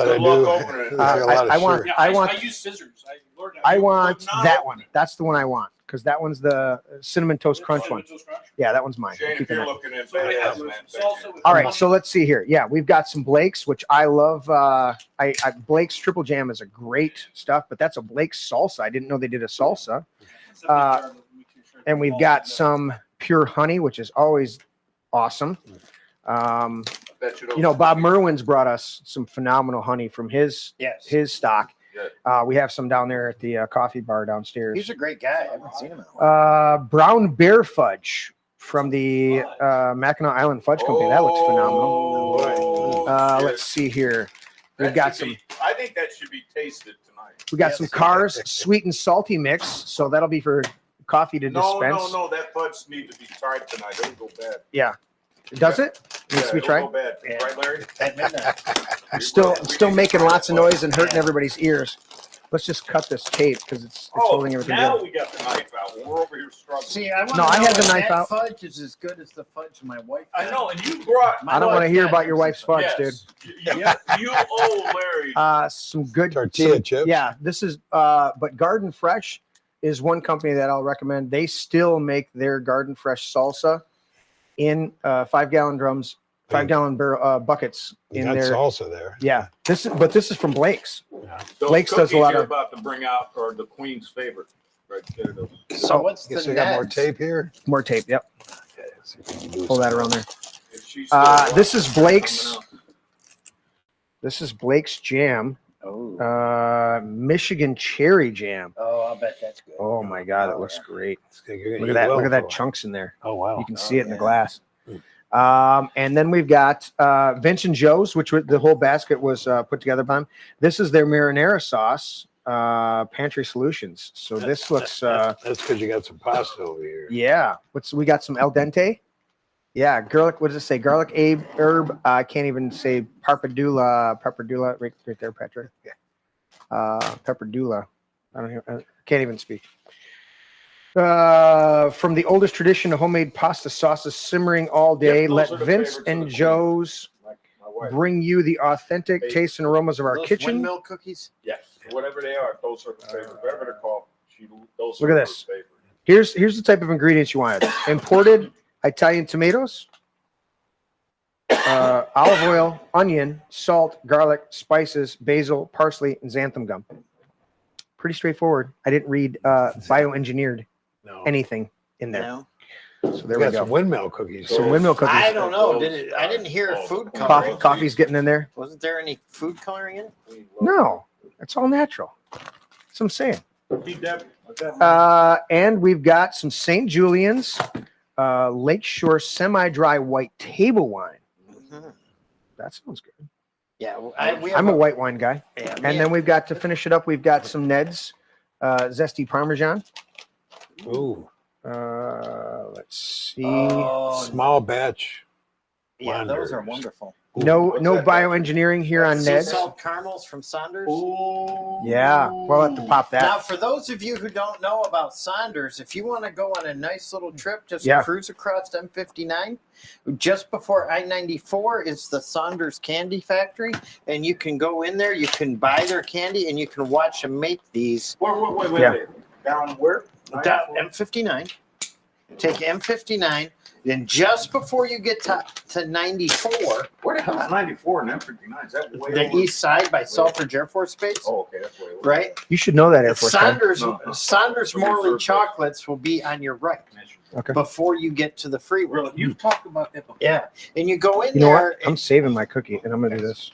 Speaker 11: I use scissors.
Speaker 2: I want that one. That's the one I want because that one's the cinnamon toast crunch one. Yeah, that one's mine.
Speaker 10: Shane, if you're looking into it,
Speaker 2: all right, so let's see here. Yeah, we've got some Blake's, which I love. Blake's Triple Jam is a great stuff, but that's a Blake's salsa. I didn't know they did a salsa. And we've got some pure honey, which is always awesome. Bob Merwin's brought us some phenomenal honey from his stock. We have some down there at the coffee bar downstairs.
Speaker 7: He's a great guy. I haven't seen him in a while.
Speaker 2: Brown Bear Fudge from the Mackinac Island Fudge Company. That looks phenomenal. Let's see here. We've got some.
Speaker 10: I think that should be tasted tonight.
Speaker 2: We got some Cars sweet and salty mix, so that'll be for coffee to dispense.
Speaker 10: No, that fudge needs to be tried tonight. It'll go bad.
Speaker 2: Yeah. Does it? Needs to be tried?
Speaker 10: Go bad.
Speaker 7: Yeah.
Speaker 10: Right, Larry?
Speaker 2: I'm still making lots of noise and hurting everybody's ears. Let's just cut this tape because it's holding everything
Speaker 10: now
Speaker 2: down.
Speaker 10: We got the knife out. We're over here struggling.
Speaker 7: See, I want
Speaker 2: No, I had the knife
Speaker 7: that
Speaker 2: out.
Speaker 7: fudge is as good as the fudge my wife.
Speaker 10: I know, and you brought.
Speaker 2: I don't want to hear about your wife's fudge, dude.
Speaker 10: You owe Larry.
Speaker 2: Some good
Speaker 5: tortilla chips.
Speaker 2: Yeah, this is but Garden Fresh is one company that I'll recommend. They still make their Garden Fresh salsa in 5-gallon drums, 5-gallon buckets in their
Speaker 5: salsa there.
Speaker 2: Yeah, this is from Blake's.
Speaker 5: Yeah.
Speaker 2: Blake's does a lot
Speaker 10: you're
Speaker 2: of.
Speaker 10: about to bring out, or the Queen's favorite, right there.
Speaker 7: So what's
Speaker 5: Guess
Speaker 7: the
Speaker 5: we got more
Speaker 7: Neds?
Speaker 5: tape here.
Speaker 2: More tape. Yep. Pull that around there.
Speaker 10: If she's
Speaker 2: This is Blake's. This is Blake's Jam.
Speaker 7: Oh.
Speaker 2: Michigan Cherry Jam.
Speaker 7: Oh, I'll bet that's good.
Speaker 2: Oh my God, it looks great.
Speaker 5: Look
Speaker 2: Look at that! Look at that chunks in there.
Speaker 5: Oh wow.
Speaker 2: You can see it in the glass. And then we've got Vince and Joe's, which the whole basket was put together by them. This is their marinara sauce, Pantry Solutions. So this looks.
Speaker 5: That's because you got some pasta over here.
Speaker 2: Yeah. We got some al dente. Yeah, garlic. What does it say? Garlic herb. I can't even say pappardula. Pappardula, right there, Patrick. Yeah. Pappardula. I can't even speak. From the oldest tradition of homemade pasta sauces simmering all day,
Speaker 10: Yep,
Speaker 2: let
Speaker 10: those are the
Speaker 2: Vince
Speaker 10: favorites of
Speaker 2: and
Speaker 10: the queen.
Speaker 2: Joe's
Speaker 10: My wife.
Speaker 2: bring you the authentic tastes and aromas of our
Speaker 7: Those
Speaker 2: kitchen.
Speaker 7: windmill cookies.
Speaker 10: Yes, whatever they are, those are the favorite. Whatever they're called, those
Speaker 2: Look
Speaker 10: are
Speaker 2: at
Speaker 10: her
Speaker 2: this.
Speaker 10: favorite.
Speaker 2: Here's the type of ingredients you wanted: imported Italian tomatoes, olive oil, onion, salt, garlic, spices, basil, parsley, and xanthan gum. Pretty straightforward. I didn't read bioengineered. anything in there.
Speaker 7: No.
Speaker 2: So there
Speaker 5: We
Speaker 2: we
Speaker 5: got some
Speaker 2: go.
Speaker 5: windmill cookies.
Speaker 2: Some windmill cookies.
Speaker 7: I don't know. I didn't hear food coloring.
Speaker 2: Coffee's getting in there.
Speaker 7: Wasn't there any food coloring in it?
Speaker 2: No, it's all natural. That's what I'm saying.
Speaker 10: Pete Deb, what's that?
Speaker 2: And we've got some St. Julian's Lakeshore semi-dry white table wine.
Speaker 7: Mhm.
Speaker 2: That sounds good.
Speaker 7: Yeah,
Speaker 2: I'm a white wine guy.
Speaker 7: Yeah,
Speaker 2: And then we've got, to finish it up, we've got some Ned's zesty Parmesan.
Speaker 5: Ooh,
Speaker 2: Let's see.
Speaker 5: small batch.
Speaker 7: yeah, those are
Speaker 5: Wonders.
Speaker 7: wonderful.
Speaker 2: No bioengineering here on
Speaker 7: Sea
Speaker 2: Ned's.
Speaker 7: salt caramels from Saunders.
Speaker 2: Yeah, we'll have to pop
Speaker 7: Now,
Speaker 2: that.
Speaker 7: for those of you who don't know about Saunders, if you want to go on a nice little trip, just
Speaker 2: Yeah.
Speaker 7: cruise across M59. Just before I-94 is the Saunders Candy Factory, and you can go in there, you can buy their candy, and you can watch them make these.
Speaker 10: Wait.
Speaker 2: Yeah.
Speaker 10: Down where?
Speaker 7: Down M59. Take M59, then just before you get to 94,
Speaker 10: Where the hell is 94 and M59? Is that way
Speaker 7: the
Speaker 10: over?
Speaker 7: east side by Selfridge Air Force Base,
Speaker 10: Oh, okay, that's way over.
Speaker 7: right?
Speaker 2: You should know that, Air Force guy.
Speaker 7: Saunders Morley chocolates will be on your right
Speaker 2: Okay.
Speaker 7: before you get to the freeway.
Speaker 10: Really, you've talked about that before.
Speaker 7: Yeah, and you go in
Speaker 2: You know
Speaker 7: there,
Speaker 2: what? I'm saving my cookie, and I'm gonna do this.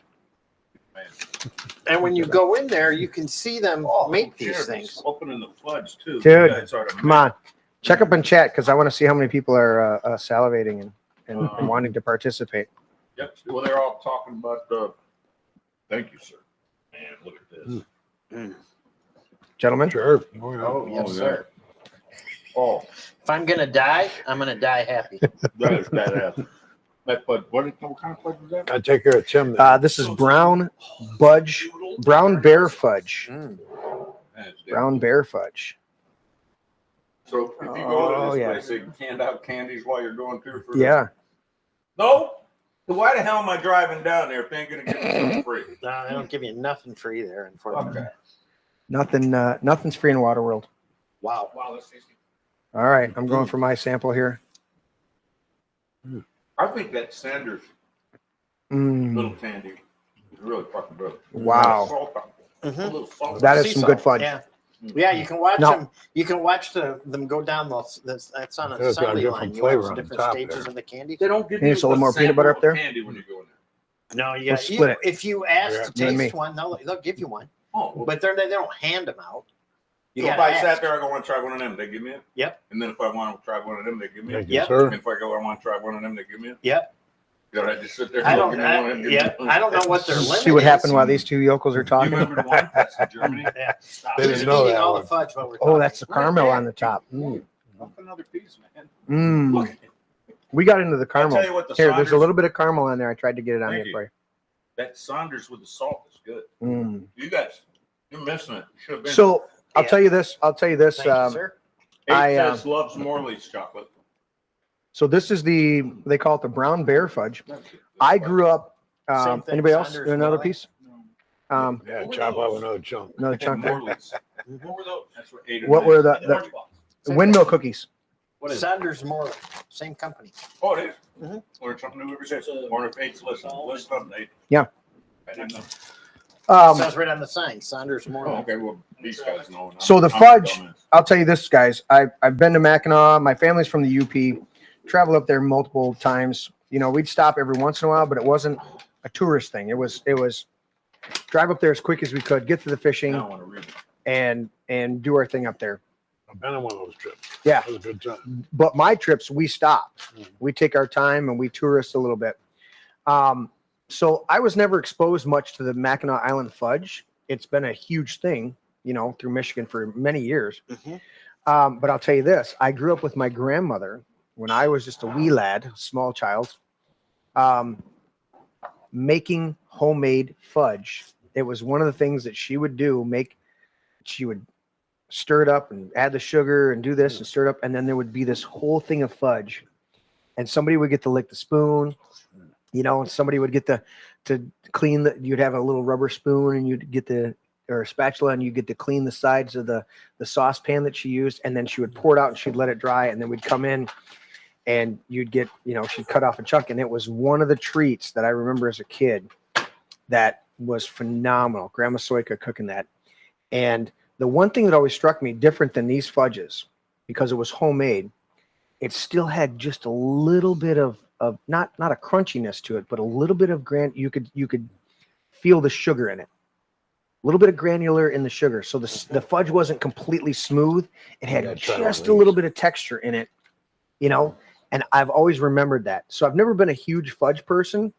Speaker 7: and when you go in there, you can see them make these
Speaker 10: Cheers.
Speaker 7: things.
Speaker 10: Opening the fudge too.
Speaker 2: Dude,
Speaker 10: You guys are the
Speaker 2: Come
Speaker 10: man.
Speaker 2: on, check up in chat because I want to see how many people are salivating and wanting to participate.
Speaker 10: Yep. Well, they're all talking about the. Thank you, sir. Man, look at this.
Speaker 2: Gentlemen,
Speaker 5: Sure.
Speaker 7: Oh, yes,
Speaker 10: yeah.
Speaker 7: sir.
Speaker 10: Oh,
Speaker 7: If I'm gonna die, I'm gonna die happy.
Speaker 10: that is badass. But what kind of fudge is that?
Speaker 5: I take care of Tim. Then.
Speaker 2: this is brown bear fudge.
Speaker 10: That is
Speaker 2: Brown bear fudge.
Speaker 10: So if you go to
Speaker 2: Oh,
Speaker 10: this
Speaker 2: yeah.
Speaker 10: place, they can hand out candies while you're going through. For
Speaker 2: Yeah.
Speaker 10: No. So why the hell am I driving down there if they ain't gonna give me something free?
Speaker 7: No, they don't give you nothing free there, unfortunately.
Speaker 10: Okay.
Speaker 2: Nothing's free in Waterworld.
Speaker 7: Wow.
Speaker 10: Wow, that's tasty.
Speaker 2: All right, I'm going for my sample here.
Speaker 10: I think that Sanders
Speaker 2: Mm,
Speaker 10: little candy is really fucking good.
Speaker 2: Wow.
Speaker 10: Salt on it.
Speaker 7: Mhm.
Speaker 10: A little salt.
Speaker 2: that is
Speaker 7: Sea
Speaker 2: some
Speaker 7: salt,
Speaker 2: good fudge.
Speaker 7: Yeah, yeah. You can watch
Speaker 2: No.
Speaker 7: them. You can watch them go down that's on an
Speaker 5: It's got a
Speaker 7: assembly
Speaker 5: different
Speaker 7: line. You
Speaker 5: flavor
Speaker 7: watch
Speaker 5: on
Speaker 7: the
Speaker 5: the
Speaker 7: different
Speaker 5: top
Speaker 7: stages
Speaker 5: there.
Speaker 7: of the candy.
Speaker 10: They don't give
Speaker 2: Maybe it's a little more peanut butter up there?
Speaker 10: Candy when you go in there.
Speaker 7: No,
Speaker 2: We'll split it.
Speaker 7: If you ask
Speaker 5: Yeah,
Speaker 7: to
Speaker 2: you and me.
Speaker 7: taste one, they'll give you one,
Speaker 10: Oh, well,
Speaker 7: but they don't hand them out. You
Speaker 10: so if
Speaker 7: gotta
Speaker 10: I
Speaker 7: ask.
Speaker 10: sat there, I go want to try one of them. They give me it.
Speaker 7: Yep.
Speaker 10: And then if I want to try one of them, they give me it.
Speaker 5: Thank you,
Speaker 7: Yep.
Speaker 5: sir.
Speaker 10: And if I go, I want to try one of them, they give me it.
Speaker 7: Yep.
Speaker 10: You know, I just sit there.
Speaker 7: I
Speaker 10: and
Speaker 7: don't.
Speaker 10: give me one of them, give me
Speaker 7: Yeah.
Speaker 10: one.
Speaker 7: I don't know what their limit
Speaker 2: See what
Speaker 7: is.
Speaker 2: happened while these two yokels are
Speaker 10: You
Speaker 2: talking.
Speaker 10: remember the one? That's in Germany.
Speaker 7: Yeah. Stop.
Speaker 5: They didn't
Speaker 7: Just
Speaker 5: know
Speaker 7: eating
Speaker 5: that
Speaker 7: all
Speaker 5: one.
Speaker 7: the fudge while we're
Speaker 2: Oh,
Speaker 7: talking.
Speaker 2: that's the caramel on the top. Mm.
Speaker 10: Fuck another piece, man. Look
Speaker 2: Mm.
Speaker 10: at it.
Speaker 2: We got into the
Speaker 10: I'll
Speaker 2: caramel.
Speaker 10: tell you what, the
Speaker 2: Here, there's a
Speaker 10: Saunders-
Speaker 2: little bit of caramel on there. I tried to get it on
Speaker 10: Thank
Speaker 2: there
Speaker 10: you.
Speaker 2: for you.
Speaker 10: That Saunders with the salt is good.
Speaker 2: Mm.
Speaker 10: You guys, you're missing it. You should have been.
Speaker 2: So I'll
Speaker 7: Yeah.
Speaker 2: tell you this.
Speaker 7: Thank you,
Speaker 2: Um,
Speaker 7: sir.
Speaker 10: Says loves Morley's chocolate.
Speaker 2: so this is they call it the brown bear fudge. I grew up.
Speaker 7: Same thing,
Speaker 2: Anybody else?
Speaker 7: Saunders
Speaker 2: Another
Speaker 7: Morley?
Speaker 2: piece? Um,
Speaker 5: Yeah, chop out another chunk.
Speaker 2: another chunk there.
Speaker 10: Morley's. What were those? That's what ate it.
Speaker 2: What were the
Speaker 10: Orange box.
Speaker 2: windmill cookies?
Speaker 10: What is it?
Speaker 7: Saunders Morley, same company.
Speaker 10: Oh, it is.
Speaker 7: Mhm.
Speaker 10: Learn something new every day. Or if eight's listen update.
Speaker 2: Yeah.
Speaker 10: I didn't know.
Speaker 7: Says right on the sign, Saunders
Speaker 10: Oh,
Speaker 7: Morley.
Speaker 10: okay. Well, these guys know.
Speaker 2: So the
Speaker 10: I'm a
Speaker 2: fudge-
Speaker 10: dumbass.
Speaker 2: I'll tell you this, guys. I've been to Mackinac. My family's from the UP. Traveled up there multiple times. You know, we'd stop every once in a while, but it wasn't a tourist thing. It was drive up there as quick as we could, get to the fishing,
Speaker 10: Now I want to read it.
Speaker 2: and do our thing up there.
Speaker 5: I've been on one of those trips.
Speaker 2: Yeah.
Speaker 5: It was a good time.
Speaker 2: But my trips, we stop. We take our time and we tourist a little bit. So I was never exposed much to the Mackinac Island fudge. It's been a huge thing, you know, through Michigan for many years.
Speaker 7: Mhm.
Speaker 2: But I'll tell you this: I grew up with my grandmother when I was just a wee lad, small child, making homemade fudge. It was one of the things that she would do. She would stir it up and add the sugar and do this and stir it up, and then there would be this whole thing of fudge, and somebody would get to lick the spoon, you know, and somebody would get to clean you'd have a little rubber spoon and you'd get or a spatula and you get to clean the sides of the saucepan that she used, and then she would pour it out and she'd let it dry, and then we'd come in and you'd get, you know, she'd cut off a chunk, and it was one of the treats that I remember as a kid that was phenomenal. Grandma Soika cooking that. And the one thing that always struck me different than these fudges because it was homemade, it still had just a little bit of not a crunchiness to it, but a little bit of you could feel the sugar in it. A little bit of granular in the sugar. So the fudge wasn't completely smooth. It had just a little bit of texture in it, you know, and I've always remembered that. So I've never been a huge fudge person.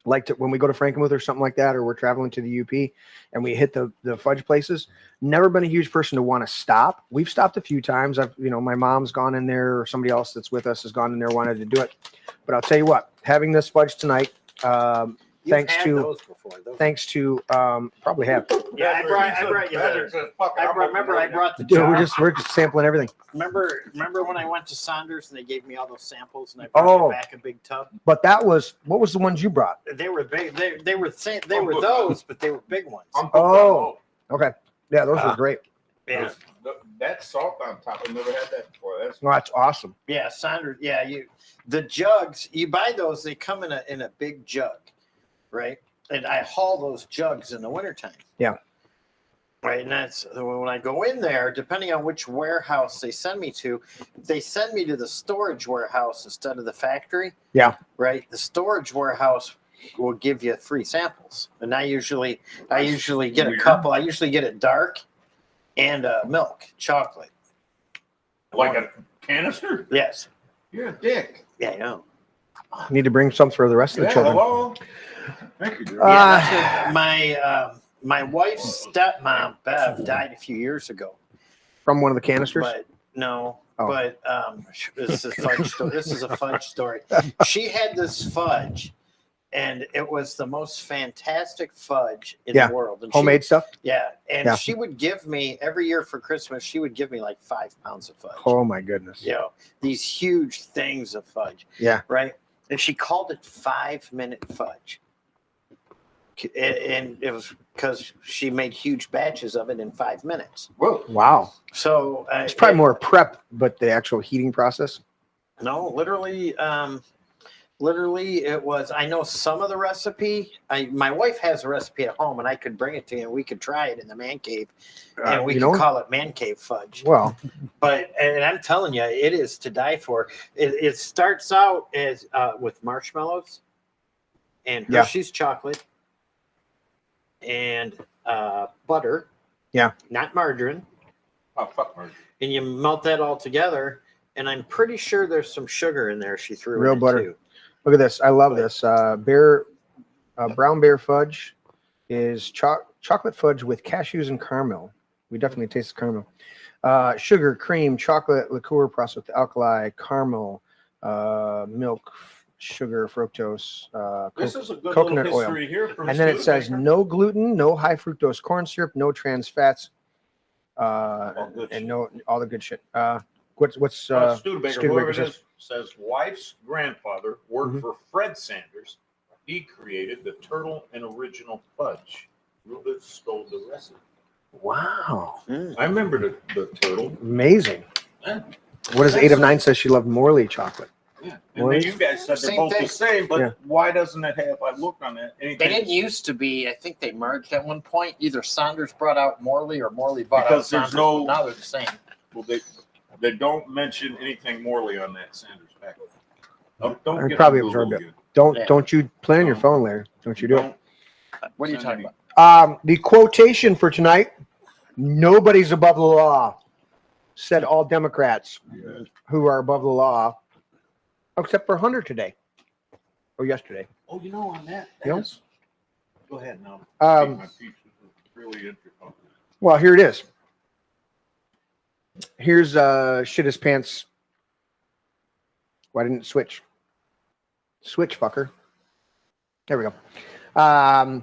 Speaker 2: Like when we go to Frankenmuth or something like that, or we're traveling to the UP and we hit the fudge places, never been a huge person to want to stop. We've stopped a few times. My mom's gone in there, or somebody else that's with us has gone in there, wanted to do it. But I'll tell you what, having this fudge tonight, thanks to probably have.
Speaker 7: Yeah, I brought you the. I brought the.
Speaker 2: Dude, we're just sampling everything.
Speaker 7: Remember when I went to Saunders and they gave me all those samples and I brought back a big tub?
Speaker 2: But what was the ones you brought?
Speaker 7: They were big. They were those, but they were big ones.
Speaker 2: Oh, okay. Yeah, those were great.
Speaker 7: Yeah.
Speaker 10: That salt on top, I've never had that before.
Speaker 2: That's awesome.
Speaker 7: Yeah, Saunders. Yeah, the jugs, you buy those, they come in a big jug, right? And I haul those jugs in the wintertime.
Speaker 2: Yeah.
Speaker 7: Right. And that's when I go in there, depending on which warehouse they send me to, if they send me to the storage warehouse instead of the factory.
Speaker 2: Yeah.
Speaker 7: Right. The storage warehouse will give you free samples. And I usually get a couple. I usually get it dark and milk, chocolate.
Speaker 10: Like a canister?
Speaker 7: Yes.
Speaker 10: You're a dick.
Speaker 7: Yeah, I know.
Speaker 2: I need to bring some for the rest of the children.
Speaker 10: Hello. Thank you.
Speaker 7: My wife's stepmom, Bev, died a few years ago.
Speaker 2: From one of the canisters?
Speaker 7: But no.
Speaker 2: Oh.
Speaker 7: But this is a fudge story. This is a fudge story. She had this fudge, and it was the most fantastic fudge in the world. And
Speaker 2: homemade stuff?
Speaker 7: Yeah. And she would give me, every year for Christmas, she would give me like 5 pounds of fudge.
Speaker 2: Oh, my goodness.
Speaker 7: You know, these huge things of fudge.
Speaker 2: Yeah.
Speaker 7: Right? And she called it 5-minute fudge. And it was because she made huge batches of it in 5 minutes.
Speaker 2: Whoa! Wow.
Speaker 7: So
Speaker 2: it's probably more prep, but the actual heating process.
Speaker 7: No, literally, it was. I know some of the recipe. My wife has a recipe at home, and I could bring it to you, and we could try it in the man cave, and we could call it man cave fudge.
Speaker 2: Well,
Speaker 7: and I'm telling you, it is to die for. It starts out as with marshmallows and Hershey's chocolate. And butter.
Speaker 2: Yeah.
Speaker 7: Not margarine.
Speaker 10: Oh, fuck margarine.
Speaker 7: And you melt that all together. And I'm pretty sure there's some sugar in there she threw
Speaker 2: real
Speaker 7: in it
Speaker 2: butter.
Speaker 7: Too.
Speaker 2: Look at this. I love this. Brown Bear fudge is chocolate fudge with cashews and caramel. We definitely taste the caramel. Sugar, cream, chocolate liqueur processed with alkali, caramel, milk, sugar, fructose,
Speaker 10: this is a good
Speaker 2: coconut
Speaker 10: little
Speaker 2: oil.
Speaker 10: history here from
Speaker 2: And then it says no gluten, no high fructose corn syrup, no trans fats, and no all the good shit. What's
Speaker 10: Studebaker, whoever it is, says wife's grandfather worked for Fred Sanders. He created the turtle and original fudge. Rubens stole the recipe.
Speaker 2: Wow.
Speaker 10: I remember the turtle.
Speaker 2: Amazing.
Speaker 10: Yeah.
Speaker 2: What is 8 of 9 says she loved Morley chocolate.
Speaker 10: Yeah. And then you guys said they're both the same, but why doesn't it have, I looked on that.
Speaker 7: They didn't used to be, I think they merged at one point. Either Saunders brought out Morley or Morley bought out Saunders. Now they're the same.
Speaker 10: Well, they don't mention anything Morley on that Sanders package. Don't get
Speaker 2: probably
Speaker 10: on
Speaker 2: absorbed
Speaker 10: Google
Speaker 2: it. Don't you play on your phone, Larry? Don't you do it?
Speaker 7: What are you talking about?
Speaker 2: The quotation for tonight: "Nobody's above the law," said all Democrats who are above the law, except for Hunter today or yesterday.
Speaker 10: Oh, you know, on that.
Speaker 2: You know?
Speaker 10: Go ahead now.
Speaker 2: Um,
Speaker 10: My piece is really interesting.
Speaker 2: Well, here it is. Here's shit his pants. Why didn't it switch? Switch, fucker. There we go.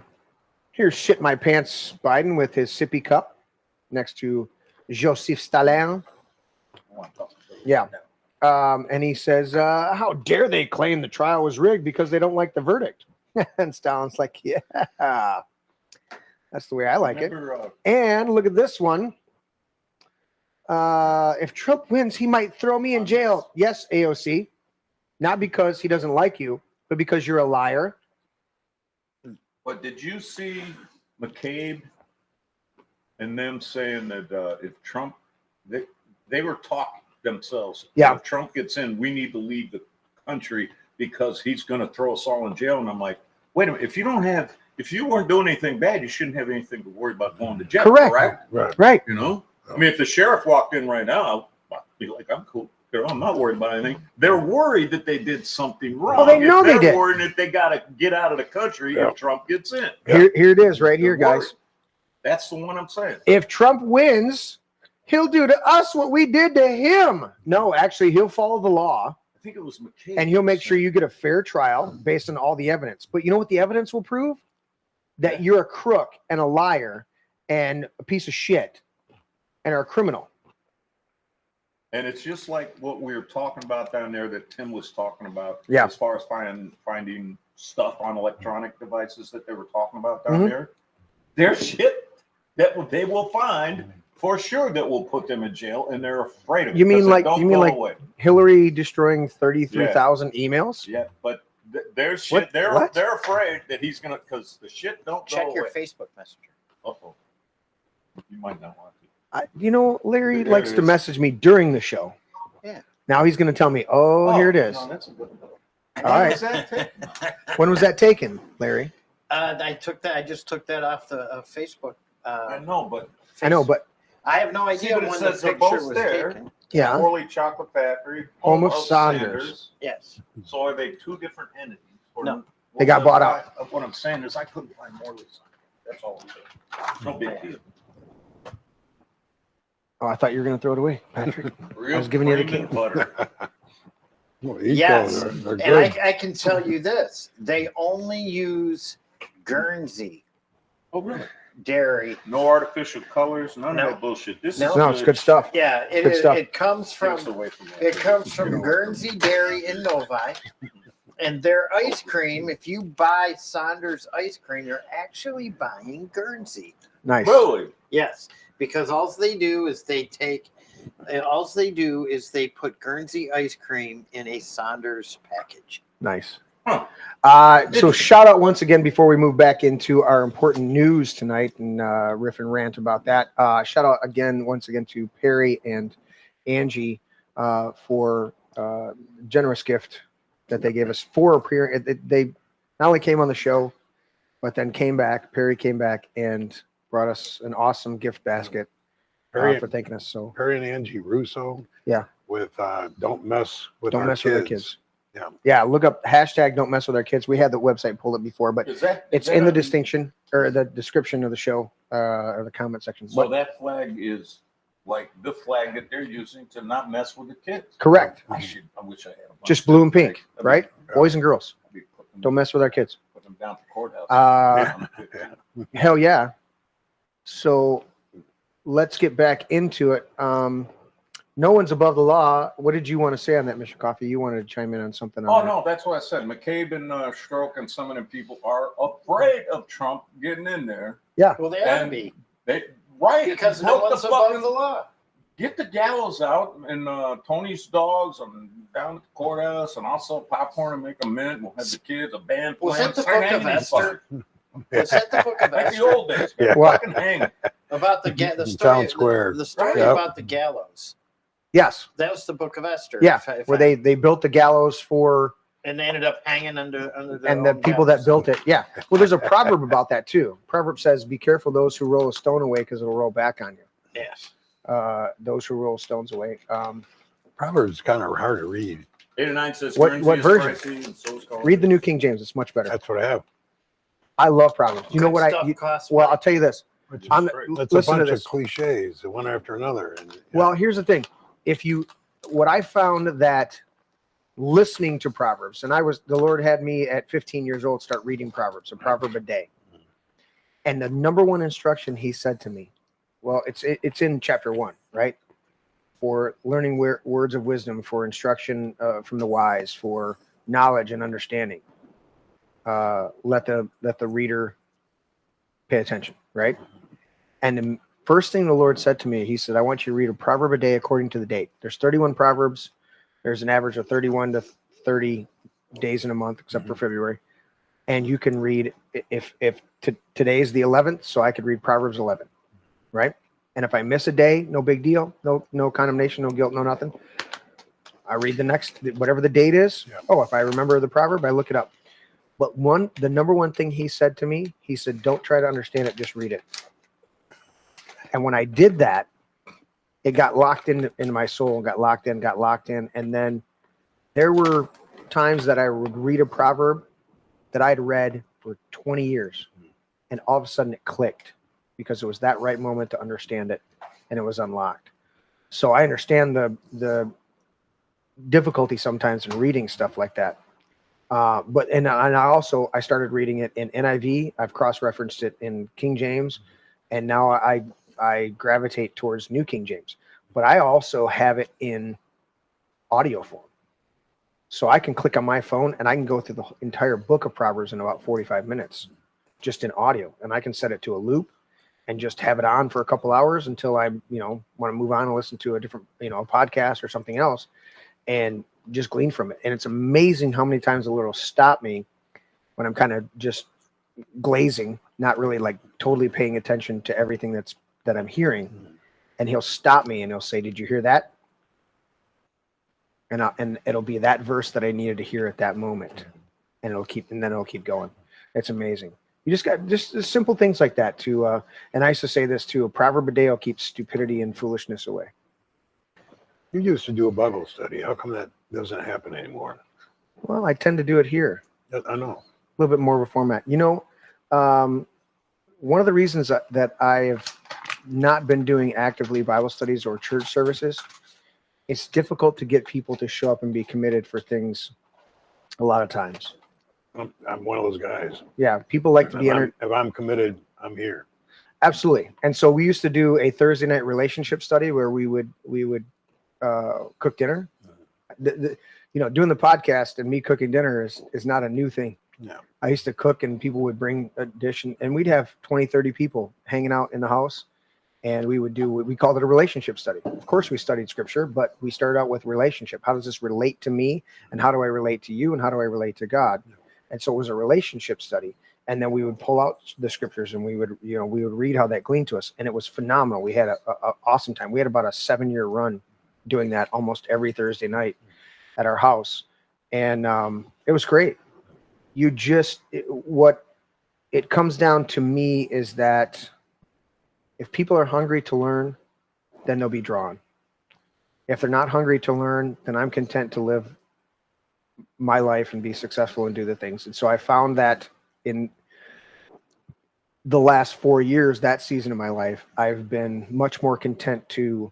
Speaker 2: Here's shit my pants Biden with his sippy cup next to Joseph Stalin. Yeah. And he says, how dare they claim the trial was rigged because they don't like the verdict? And Stalin's like, yeah, that's the way I like it. And look at this one. If Trump wins, he might throw me in jail. Yes, AOC. Not because he doesn't like you, but because you're a liar.
Speaker 10: But did you see McCabe and them saying that if Trump, they were talking themselves.
Speaker 2: Yeah.
Speaker 10: If Trump gets in, we need to leave the country because he's going to throw us all in jail. And I'm like, wait a minute. If you weren't doing anything bad, you shouldn't have anything to worry about going to jail.
Speaker 2: Correct. Right.
Speaker 10: You know, I mean, if the sheriff walked in right now, I'd be like, I'm cool. I'm not worried about anything. They're worried that they did something wrong.
Speaker 2: Oh, they know they did.
Speaker 10: They're worried that they got to get out of the country if Trump gets in.
Speaker 2: Here it is right here, guys.
Speaker 10: That's the one I'm saying.
Speaker 2: If Trump wins, he'll do to us what we did to him. No, actually, he'll follow the law.
Speaker 10: I think it was McCain.
Speaker 2: And he'll make sure you get a fair trial based on all the evidence. But you know what the evidence will prove? That you're a crook and a liar and a piece of shit and are a criminal.
Speaker 10: And it's just like what we were talking about down there that Tim was talking about.
Speaker 2: Yeah.
Speaker 10: As far as finding stuff on electronic devices that they were talking about down there. There's shit that they will find for sure that will put them in jail, and they're afraid of it.
Speaker 2: You mean like
Speaker 10: away.
Speaker 2: Hillary destroying 33,000 emails?
Speaker 10: Yeah, but there's shit. They're afraid that he's gonna, because the shit don't
Speaker 7: Check
Speaker 10: go
Speaker 7: your
Speaker 10: away.
Speaker 7: Facebook Messenger.
Speaker 10: Uh-oh. You might not want to.
Speaker 2: Larry
Speaker 10: There
Speaker 2: likes
Speaker 10: it
Speaker 2: to
Speaker 10: is.
Speaker 2: message me during the show.
Speaker 7: Yeah.
Speaker 2: Now he's going to tell me, here it is.
Speaker 10: No, that's a good one.
Speaker 2: All right. When was that taken, Larry?
Speaker 7: I just took that off the Facebook.
Speaker 10: I know, but
Speaker 7: I have no idea
Speaker 10: but it
Speaker 7: when
Speaker 10: says
Speaker 7: the
Speaker 10: they're
Speaker 7: picture
Speaker 10: both
Speaker 7: was
Speaker 10: there.
Speaker 7: taken.
Speaker 2: Yeah.
Speaker 10: Morley Chocolate Factory,
Speaker 2: Home of Saunders.
Speaker 7: Yes.
Speaker 10: So are they two different entities? Or
Speaker 7: No.
Speaker 2: They got bought out.
Speaker 10: What I'm saying is I couldn't find Morley Saunders. That's all I'm saying. No big deal.
Speaker 2: Oh, I thought you were going to throw it away, Patrick.
Speaker 10: Real
Speaker 2: I was giving you the
Speaker 10: cream and
Speaker 2: key.
Speaker 10: butter.
Speaker 5: Well,
Speaker 7: Yes.
Speaker 5: they're
Speaker 7: And
Speaker 5: good.
Speaker 7: I can tell you this. They only use Guernsey
Speaker 10: Oh, really?
Speaker 7: dairy.
Speaker 10: No artificial colors, none
Speaker 7: No.
Speaker 10: of that bullshit. This
Speaker 7: No.
Speaker 10: is
Speaker 2: No, it's good stuff.
Speaker 7: Yeah,
Speaker 2: Good stuff.
Speaker 7: it comes
Speaker 10: Get
Speaker 7: from
Speaker 10: us away from that.
Speaker 7: It comes from Guernsey Dairy in Novi. And their ice cream, if you buy Saunders ice cream, you're actually buying Guernsey.
Speaker 2: Nice.
Speaker 10: Really?
Speaker 7: Yes, because all they do is they put Guernsey ice cream in a Saunders package.
Speaker 2: Nice.
Speaker 10: Huh.
Speaker 2: So shout out once again before we move back into our important news tonight and riff and rant about that. Shout out once again to Perry and Angie for generous gift that they gave us for appearing. They not only came on the show, but then came back. Perry came back and brought us an awesome gift basket for thanking us. So
Speaker 5: Perry and Angie Russo.
Speaker 2: Yeah.
Speaker 5: With Don't Mess with
Speaker 2: don't
Speaker 5: Our
Speaker 2: mess
Speaker 5: Kids.
Speaker 2: with our kids.
Speaker 5: Yeah.
Speaker 2: Yeah. Look up hashtag Don't Mess with Our Kids. We had the website pulled up before, but it's in the distinction or the description of the show or the comment section.
Speaker 10: So that flag is like the flag that they're using to not mess with the kids.
Speaker 2: Correct.
Speaker 10: I wish I had a bunch
Speaker 2: Just
Speaker 10: of
Speaker 2: blue and
Speaker 10: flags.
Speaker 2: pink, right? Boys and girls.
Speaker 10: I'd be putting them-
Speaker 2: Don't mess with our kids.
Speaker 10: Put them down at the courthouse.
Speaker 2: Hell yeah. So let's get back into it. No one's above the law. What did you want to say on that, Mr. Coffee? You wanted to chime in on something.
Speaker 10: Oh, no, that's what I said. McCabe and Strzok and some of them people are afraid of Trump getting in there.
Speaker 2: Yeah.
Speaker 7: Well, they ought to be.
Speaker 10: Right.
Speaker 7: Because no
Speaker 10: Broke
Speaker 7: one's
Speaker 10: the
Speaker 7: above
Speaker 10: fucking-
Speaker 7: the law.
Speaker 10: Get the gallows out and Tony's dogs and down at the courthouse, and I'll sell popcorn and make a mint. We'll have the kids, a band
Speaker 7: Was
Speaker 10: playing.
Speaker 7: that the
Speaker 10: Start
Speaker 7: book of
Speaker 10: hanging these
Speaker 7: Esther? Was that the book of
Speaker 10: Like the
Speaker 7: Esther?
Speaker 10: old days.
Speaker 5: Yeah.
Speaker 10: Fucking hang.
Speaker 7: About the
Speaker 5: Town
Speaker 7: story,
Speaker 5: Square.
Speaker 7: the story
Speaker 5: Yep.
Speaker 7: about the gallows.
Speaker 2: Yes.
Speaker 7: That was the book of Esther.
Speaker 2: Yeah.
Speaker 7: if
Speaker 2: Where
Speaker 7: I-
Speaker 2: they built the gallows for
Speaker 7: and they ended up hanging under their
Speaker 2: and the
Speaker 7: own
Speaker 2: people
Speaker 7: gallows.
Speaker 2: that built it. Yeah. Well, there's a proverb about that too. Proverb says, "Be careful those who roll a stone away, because it'll roll back on you."
Speaker 7: Yes.
Speaker 2: Those who roll stones away.
Speaker 5: Proverbs kind of hard to read.
Speaker 10: 8 and 9 says
Speaker 2: What
Speaker 10: Guernsey is
Speaker 2: version?
Speaker 10: pricey, and so is Colorado.
Speaker 2: Read the New King James. It's much better.
Speaker 5: That's what I have.
Speaker 2: I love Proverbs. You know
Speaker 7: Good
Speaker 2: what
Speaker 7: stuff costs
Speaker 2: well,
Speaker 7: money.
Speaker 2: I'll tell you this.
Speaker 5: Which is
Speaker 2: I'm-
Speaker 5: great. That's a
Speaker 2: listen to
Speaker 5: bunch
Speaker 2: this.
Speaker 5: of cliches, one after another. And,
Speaker 2: Well, here's the thing. What I found that listening to Proverbs, and the Lord had me at 15 years old start reading Proverbs, a proverb a day. And the number one instruction he said to me, well, it's in chapter 1, right? For learning words of wisdom, for instruction from the wise, for knowledge and understanding. Let the reader pay attention, right? And the first thing the Lord said to me, he said, I want you to read a proverb a day according to the date. There's 31 proverbs. There's an average of 31 to 30 days in a month, except for February. And you can read, if today's the 11th, so I could read Proverbs 11, right? And if I miss a day, no big deal. No condemnation, no guilt, no nothing. I read the next, whatever the date is.
Speaker 5: Yeah.
Speaker 2: Oh, if I remember the proverb, I look it up. But the number one thing he said to me, he said, don't try to understand it, just read it. And when I did that, it got locked into my soul, got locked in. And then there were times that I would read a proverb that I'd read for 20 years. And all of a sudden it clicked because it was that right moment to understand it, and it was unlocked. So I understand the difficulty sometimes in reading stuff like that. But I started reading it in NIV. I've cross-referenced it in King James, and now I gravitate towards New King James. But I also have it in audio form. So I can click on my phone and I can go through the entire book of Proverbs in about 45 minutes, just in audio. And I can set it to a loop and just have it on for a couple hours until I, want to move on and listen to a different, podcast or something else, and just glean from it. And it's amazing how many times the Lord will stop me when I'm kind of just glazing, not really like totally paying attention to everything that I'm hearing. And he'll stop me and he'll say, "Did you hear that?" And it'll be that verse that I needed to hear at that moment. And then it'll keep going. It's amazing. You just got just simple things like that to, and I used to say this too, a proverb a day will keep stupidity and foolishness away.
Speaker 5: You used to do a Bible study. How come that doesn't happen anymore?
Speaker 2: Well, I tend to do it here.
Speaker 5: I know.
Speaker 2: A little bit more of a format. One of the reasons that I have not been doing actively Bible studies or church services, it's difficult to get people to show up and be committed for things a lot of times.
Speaker 5: I'm one of those guys.
Speaker 2: Yeah, people like to be
Speaker 5: if I'm committed, I'm here.
Speaker 2: Absolutely. And so we used to do a Thursday night relationship study where we would cook dinner. Doing the podcast and me cooking dinner is not a new thing.
Speaker 5: No.
Speaker 2: I used to cook and people would bring a dish and we'd have 20, 30 people hanging out in the house, and we would do what we called it a relationship study. Of course we studied scripture, but we started out with relationship. How does this relate to me, and how do I relate to you, and how do I relate to God? And so it was a relationship study. And then we would pull out the scriptures and we would read how that gleaned to us. And it was phenomenal. We had an awesome time. We had about a 7-year run doing that almost every Thursday night at our house. And it was great. What it comes down to me is that if people are hungry to learn, then they'll be drawn. If they're not hungry to learn, then I'm content to live my life and be successful and do the things. And so I found that in the last 4 years, that season of my life, I've been much more content to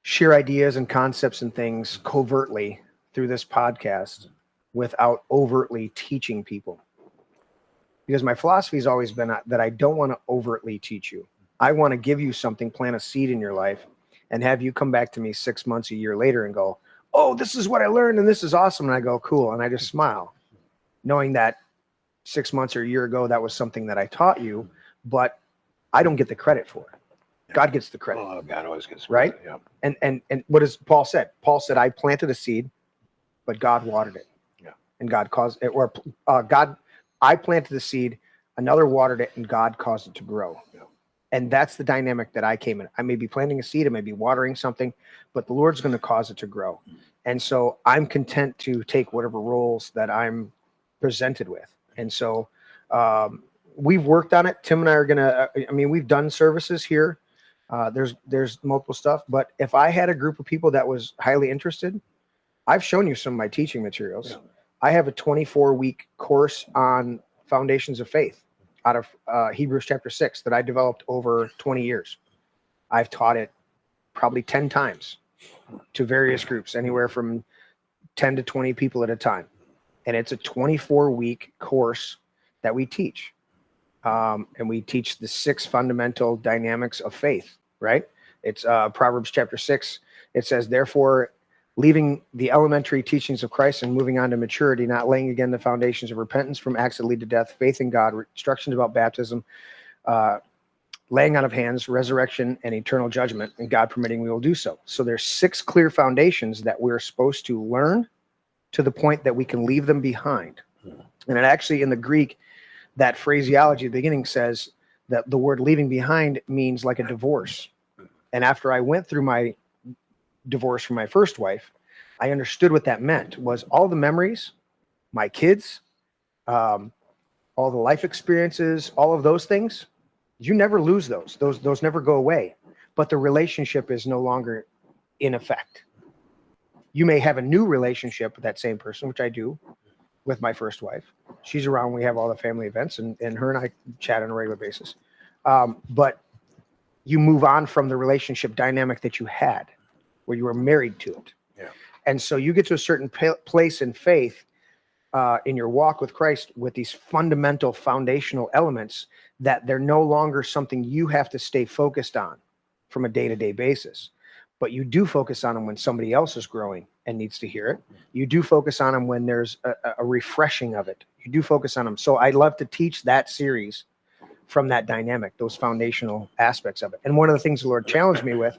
Speaker 2: share ideas and concepts and things covertly through this podcast without overtly teaching people. Because my philosophy has always been that I don't want to overtly teach you. I want to give you something, plant a seed in your life, and have you come back to me 6 months, a year later and go, "Oh, this is what I learned and this is awesome." And I go, "Cool." And I just smile, knowing that 6 months or a year ago, that was something that I taught you, but I don't get the credit for it. God gets the credit.
Speaker 5: Oh, God always gets
Speaker 2: right.
Speaker 5: Yeah.
Speaker 2: And what does Paul said? Paul said, "I planted a seed, but God watered it."
Speaker 5: Yeah.
Speaker 2: And God caused it, or I planted the seed, another watered it, and God caused it to grow.
Speaker 5: Yeah.
Speaker 2: And that's the dynamic that I came in. I may be planting a seed, I may be watering something, but the Lord's going to cause it to grow. And so I'm content to take whatever roles that I'm presented with. And so we've worked on it. Tim and I are going to, we've done services here. There's multiple stuff, but if I had a group of people that was highly interested, I've shown you some of my teaching materials. Yeah. I have a 24-week course on foundations of faith out of Hebrews chapter 6 that I developed over 20 years. I've taught it probably 10 times to various groups, anywhere from 10 to 20 people at a time. And it's a 24-week course that we teach. And we teach the 6 fundamental dynamics of faith, right? It's Proverbs chapter 6. It says, "Therefore, leaving the elementary teachings of Christ and moving on to maturity, not laying again the foundations of repentance from acts that lead to death, faith in God, instructions about baptism, laying on of hands, resurrection, and eternal judgment, and God permitting, we will do so." So there's 6 clear foundations that we're supposed to learn to the point that we can leave them behind. And it actually, in the Greek, that phraseology at the beginning says That the word leaving behind means like a divorce. And after I went through my divorce from my first wife, I understood what that meant was all the memories, my kids, all the life experiences, all of those things. You never lose those. Those never go away. But the relationship is no longer in effect. You may have a new relationship with that same person, which I do with my first wife. She's around. We have all the family events, and her and I chat on a regular basis. But you move on from the relationship dynamic that you had, where you were married to it.
Speaker 5: Yeah.
Speaker 2: And so you get to a certain place in faith in your walk with Christ with these fundamental foundational elements that they're no longer something you have to stay focused on from a day-to-day basis. But you do focus on them when somebody else is growing and needs to hear it. You do focus on them when there's a refreshing of it. You do focus on them. So I love to teach that series from that dynamic, those foundational aspects of it. And one of the things the Lord challenged me with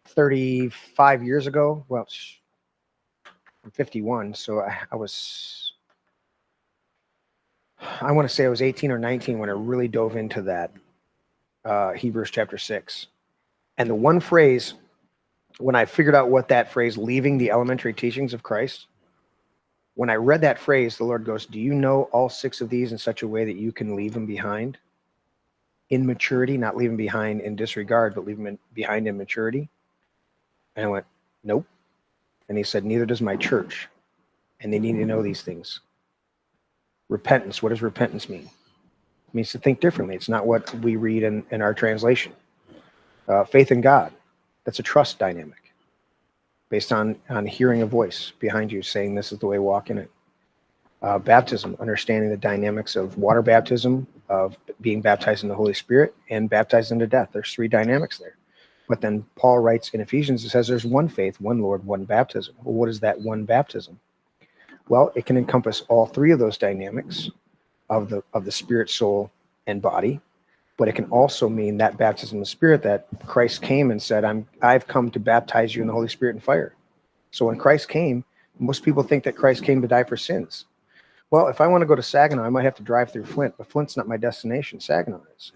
Speaker 2: 35 years ago, well, I'm 51, so I want to say I was 18 or 19 when I really dove into that, Hebrews chapter 6. And the one phrase, when I figured out what that phrase, leaving the elementary teachings of Christ, when I read that phrase, the Lord goes, do you know all 6 of these in such a way that you can leave them behind in maturity, not leave them behind in disregard, but leave them behind in maturity? And I went, nope. And he said, neither does my church. And they need to know these things. Repentance. What does repentance mean? It means to think differently. It's not what we read in our translation. Faith in God. That's a trust dynamic based on hearing a voice behind you saying this is the way, walk in it. Baptism, understanding the dynamics of water baptism, of being baptized in the Holy Spirit, and baptized into death. There's 3 dynamics there. But then Paul writes in Ephesians, it says there's one faith, one Lord, one baptism. Well, what is that one baptism? Well, it can encompass all 3 of those dynamics of the spirit, soul, and body. But it can also mean that baptism of the Spirit that Christ came and said, I've come to baptize you in the Holy Spirit and fire. So when Christ came, most people think that Christ came to die for sins. Well, if I want to go to Saginaw, I might have to drive through Flint, but Flint's not my destination. Saginaw is.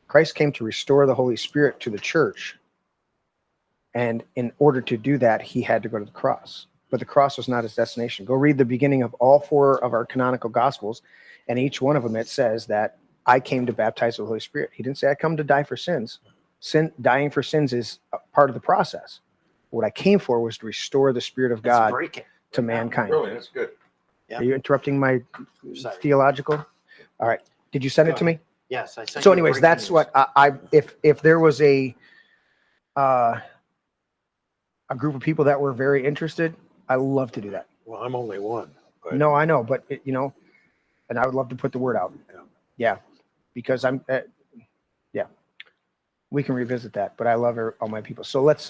Speaker 2: Christ came to restore the Holy Spirit to the church. And in order to do that, he had to go to the cross. But the cross was not his destination. Go read the beginning of all 4 of our canonical Gospels, and each one of them, it says that I came to baptize with the Holy Spirit. He didn't say I come to die for sins. Dying for sins is a part of the process. What I came for was to restore the Spirit of God to mankind.
Speaker 5: Really, that's good.
Speaker 7: Yeah.
Speaker 2: Are you interrupting my theological? All right. Did you send it to me?
Speaker 7: Yes, I sent
Speaker 2: So
Speaker 7: you
Speaker 2: anyways,
Speaker 7: breaking
Speaker 2: that's
Speaker 7: news.
Speaker 2: what if there was a group of people that were very interested, I love to do that.
Speaker 5: Well, I'm only one. But
Speaker 2: No, I know, but and I would love to put the word out. Yeah, because we can revisit that, but I love all my people. So let's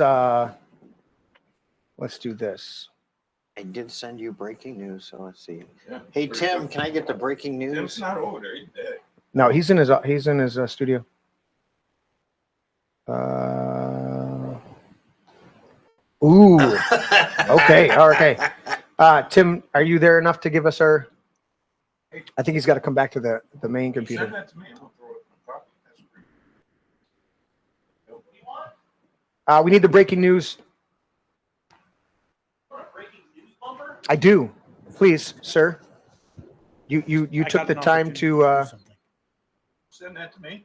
Speaker 2: do this.
Speaker 7: I did send you breaking news, so let's see.
Speaker 10: Yeah.
Speaker 7: Hey, Tim, can I get the breaking
Speaker 10: Tim's
Speaker 7: news?
Speaker 10: not over there. He's dead.
Speaker 2: No, he's in his studio. Ooh. Okay. Okay. Tim, are you there enough to give us our? I think he's got to come back to the main
Speaker 10: Send
Speaker 2: computer.
Speaker 10: that to me. I'll throw it in my pocket. That's pretty.
Speaker 2: We need the breaking news. I do. Please, sir. You
Speaker 4: I
Speaker 2: took
Speaker 4: got
Speaker 2: the
Speaker 4: an
Speaker 2: time
Speaker 4: opportunity
Speaker 2: to.
Speaker 4: do something.
Speaker 10: Send that to me.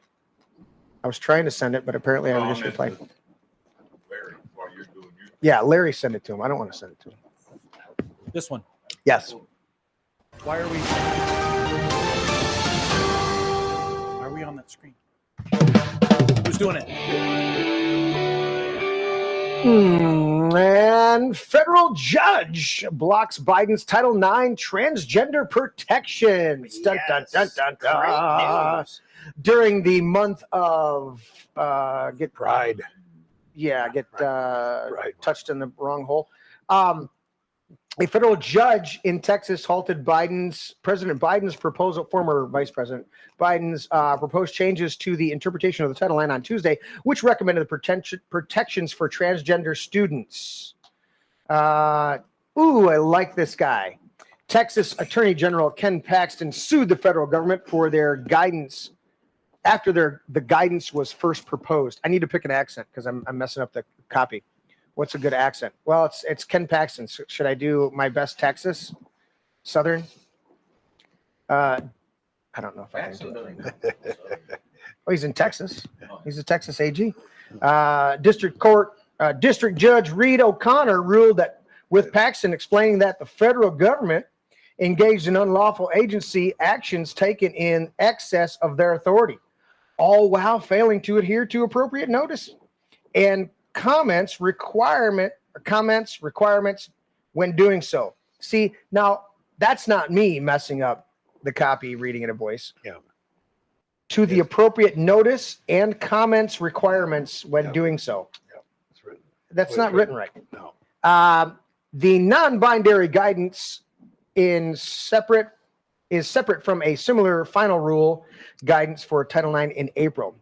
Speaker 2: I was trying to send it, but apparently I just replied.
Speaker 10: Larry, while you're doing your.
Speaker 2: Yeah, Larry sent it to him. I don't want to send it to him.
Speaker 4: This one.
Speaker 2: Yes.
Speaker 4: Why are we on that screen? Who's doing it?
Speaker 2: And federal judge blocks Biden's Title IX transgender protections. Dun, dun, dun, dun, dun.
Speaker 7: Great news.
Speaker 2: During the month of get
Speaker 5: Pride.
Speaker 2: Yeah, get
Speaker 5: Right.
Speaker 2: touched in the wrong hole. A federal judge in Texas halted President Biden's proposal, former Vice President Biden's proposed changes to the interpretation of the Title IX on Tuesday, which recommended the protections for transgender students. I like this guy. Texas Attorney General Ken Paxton sued the federal government for their guidance after the guidance was first proposed. I need to pick an accent because I'm messing up the copy. What's a good accent? Well, it's Ken Paxton. So should I do my best Texas, Southern? I don't know if I can do it. Oh, he's in Texas. He's a Texas AG. District Judge Reed O'Connor ruled that with Paxton explaining that the federal government engaged in unlawful agency actions taken in excess of their authority, all while failing to adhere to appropriate notice and comments requirements when doing so. See, now that's not me messing up the copy, reading it a voice.
Speaker 5: Yeah.
Speaker 2: To the appropriate notice and comments requirements when doing so.
Speaker 5: Yeah. It's written.
Speaker 2: That's not written right.
Speaker 5: No.
Speaker 2: The non-binary guidance is separate from a similar final rule guidance for Title IX in April.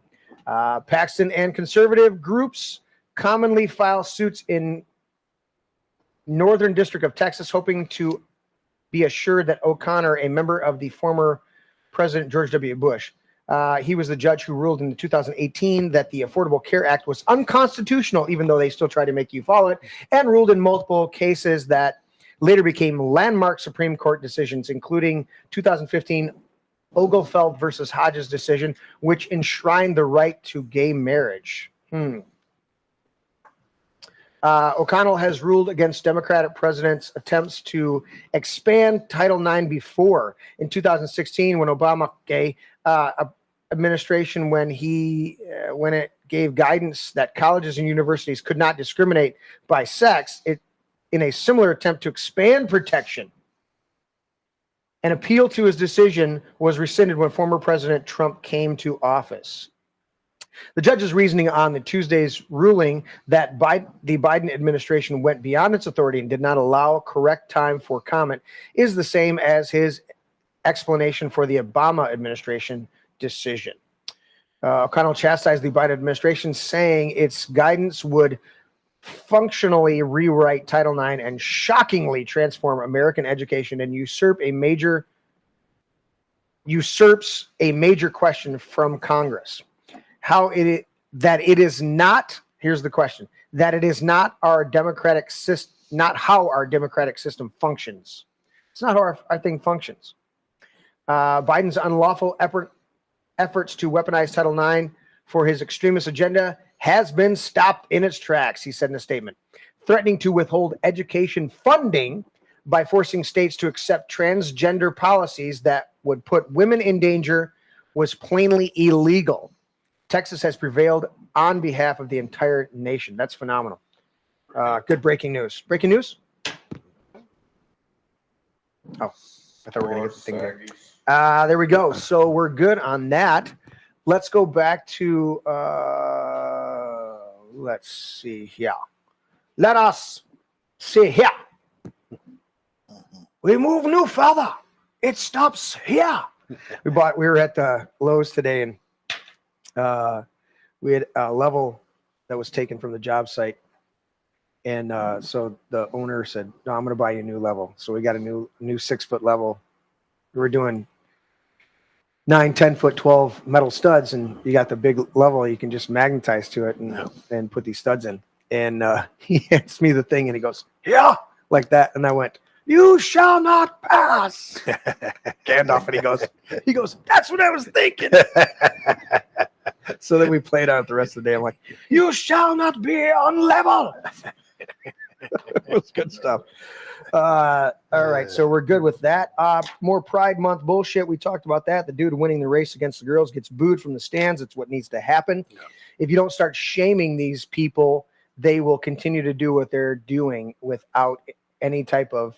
Speaker 2: Paxton and conservative groups commonly file suits in Northern District of Texas, hoping to be assured that O'Connor, a member of the former President George W. Bush, he was the judge who ruled in 2018 that the Affordable Care Act was unconstitutional, even though they still try to make you follow it, and ruled in multiple cases that later became landmark Supreme Court decisions, including 2015 Oglefeld versus Hodges decision, which enshrined the right to gay marriage. O'Connell has ruled against Democratic presidents' attempts to expand Title IX before. In 2016, when Obama administration, when it gave guidance that colleges and universities could not discriminate by sex, in a similar attempt to expand protection. An appeal to his decision was rescinded when former President Trump came to office. The judge's reasoning on the Tuesday's ruling that the Biden administration went beyond its authority and did not allow correct time for comment is the same as his explanation for the Obama administration decision. O'Connell chastised the Biden administration, saying its guidance would functionally rewrite Title IX and shockingly transform American education and usurps a major question from Congress. Here's the question, that it is not our democratic system, not how our democratic system functions. It's not how our thing functions. Biden's unlawful efforts to weaponize Title IX for his extremist agenda has been stopped in its tracks, he said in a statement. Threatening to withhold education funding by forcing states to accept transgender policies that would put women in danger was plainly illegal. Texas has prevailed on behalf of the entire nation. That's phenomenal. Good breaking news. Breaking news? Oh, I thought we were going to get the thing there. There we go. So we're good on that. Let's go back to, let's see here. Let us see here. We move no further. It stops here. We were at the Lowe's today, and we had a level that was taken from the job site. And so the owner said, no, I'm going to buy you a new level. So we got a new 6-foot level. We were doing 9, 10 foot, 12 metal studs, and you got the big level you can just magnetize to it and put these studs in. And he hands me the thing and he goes, yeah, like that. And I went, you shall not pass. Gandalf. And he goes, that's what I was thinking. So then we played on it the rest of the day. I'm like, you shall not be on level. It was good stuff. All right, so we're good with that. More Pride Month bullshit. We talked about that. The dude winning the race against the girls gets booed from the stands. It's what needs to happen. Yeah. If you don't start shaming these people, they will continue to do what they're doing without any type of